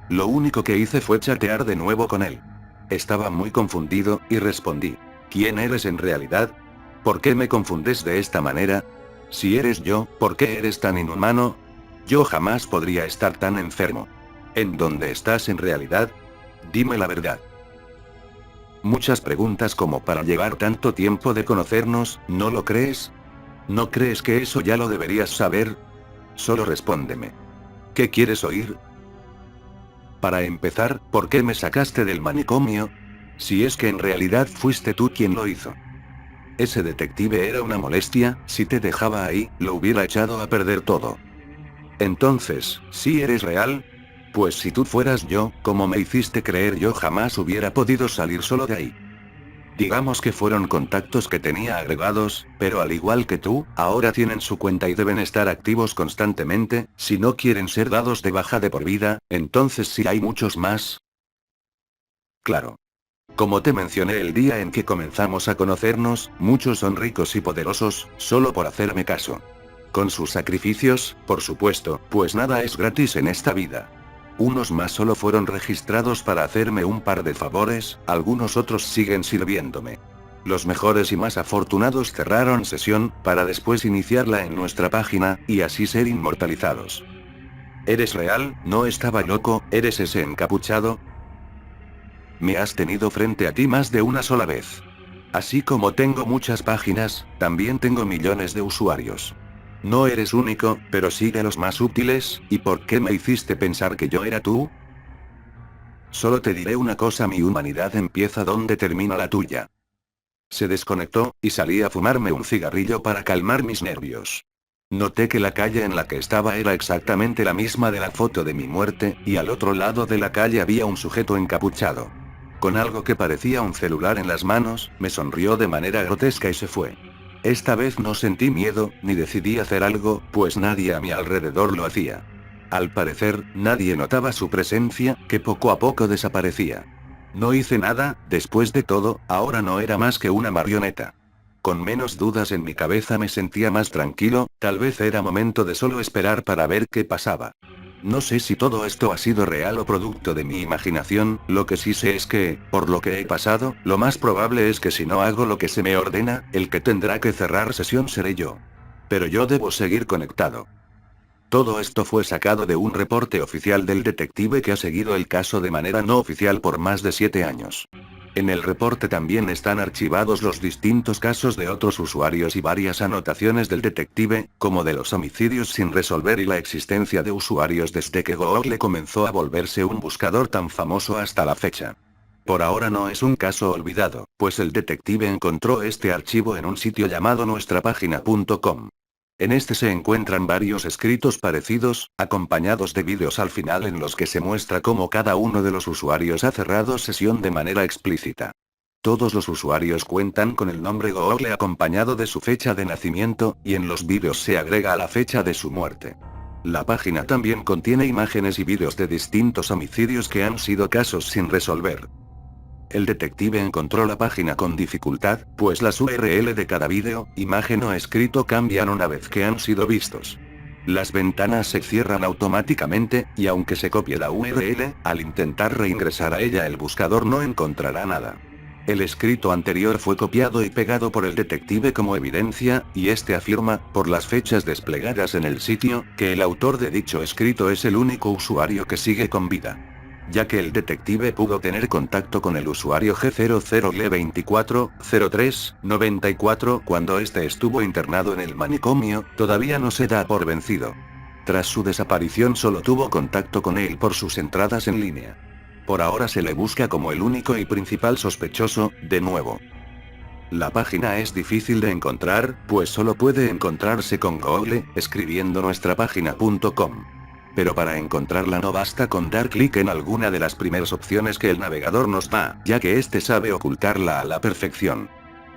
Speaker 1: Lo único que hice fue chatear de nuevo con él. Estaba muy confundido, y respondí. ¿Quién eres en realidad? ¿Por qué me confundes de esta manera? Si eres yo, ¿por qué eres tan inhumano? Yo jamás podría estar tan enfermo. ¿En dónde estás en realidad? Dime la verdad. Muchas preguntas como para llevar tanto tiempo de conocernos, ¿no lo crees? ¿No crees que eso ya lo deberías saber? Solo respóndeme. ¿Qué quieres oír? Para empezar, ¿por qué me sacaste del manicomio? Si es que en realidad fuiste tú quien lo hizo. Ese detective era una molestia, si te dejaba ahí, lo hubiera echado a perder todo. Entonces, ¿sí eres real? Pues si tú fueras yo, como me hiciste creer, yo jamás hubiera podido salir solo de ahí. Digamos que fueron contactos que tenía agregados, pero al igual que tú, ahora tienen su cuenta y deben estar activos constantemente, si no quieren ser dados de baja de por vida, entonces sí hay muchos más. Claro. Como te mencioné el día en que comenzamos a conocernos, muchos son ricos y poderosos, solo por hacerme caso. Con sus sacrificios, por supuesto, pues nada es gratis en esta vida. Unos más solo fueron registrados para hacerme un par de favores, algunos otros siguen sirviéndome. Los mejores y más afortunados cerraron sesión, para después iniciarla en nuestra página, y así ser inmortalizados. ¿Eres real? ¿No estaba loco? ¿Eres ese encapuchado? Me has tenido frente a ti más de una sola vez. Así como tengo muchas páginas, también tengo millones de usuarios. No eres único, pero sí de los más útiles, ¿y por qué me hiciste pensar que yo era tú? Solo te diré una cosa, mi humanidad empieza donde termina la tuya. Se desconectó, y salí a fumarme un cigarrillo para calmar mis nervios. Noté que la calle en la que estaba era exactamente la misma de la foto de mi muerte, y al otro lado de la calle había un sujeto encapuchado. Con algo que parecía un celular en las manos, me sonrió de manera grotesca y se fue. Esta vez no sentí miedo, ni decidí hacer algo, pues nadie a mi alrededor lo hacía. Al parecer, nadie notaba su presencia, que poco a poco desaparecía. No hice nada, después de todo, ahora no era más que una marioneta. Con menos dudas en mi cabeza me sentía más tranquilo, tal vez era momento de solo esperar para ver qué pasaba. No sé si todo esto ha sido real o producto de mi imaginación, lo que sí sé es que, por lo que he pasado, lo más probable es que si no hago lo que se me ordena, el que tendrá que cerrar sesión seré yo. Pero yo debo seguir conectado. Todo esto fue sacado de un reporte oficial del detective que ha seguido el caso de manera no oficial por más de 7 años. En el reporte también están archivados los distintos casos de otros usuarios y varias anotaciones del detective, como de los homicidios sin resolver y la existencia de usuarios desde que Google comenzó a volverse un buscador tan famoso hasta la fecha. Por ahora no es un caso olvidado, pues el detective encontró este archivo en un sitio llamado nuestrapagina.com. En este se encuentran varios escritos parecidos, acompañados de vídeos al final en los que se muestra cómo cada uno de los usuarios ha cerrado sesión de manera explícita. Todos los usuarios cuentan con el nombre Google acompañado de su fecha de nacimiento, y en los vídeos se agrega la fecha de su muerte. La página también contiene imágenes y vídeos de distintos homicidios que han sido casos sin resolver. El detective encontró la página con dificultad, pues las URL de cada vídeo, imagen o escrito cambian una vez que han sido vistos. Las ventanas se cierran automáticamente, y aunque se copie la URL, al intentar reingresar a ella el buscador no encontrará nada. El escrito anterior fue copiado y pegado por el detective como evidencia, y este afirma, por las fechas desplegadas en el sitio, que el autor de dicho escrito es el único usuario que sigue con vida. Ya que el detective pudo tener contacto con el usuario G00L240394 cuando este estuvo internado en el manicomio, todavía no se da por vencido. Tras su desaparición solo tuvo contacto con él por sus entradas en línea. Por ahora se le busca como el único y principal sospechoso, de nuevo. La página es difícil de encontrar, pues solo puede encontrarse con Google, escribiendo nuestrapagina.com. Pero para encontrarla no basta con dar clic en alguna de las primeras opciones que el navegador nos da, ya que este sabe ocultarla a la perfección.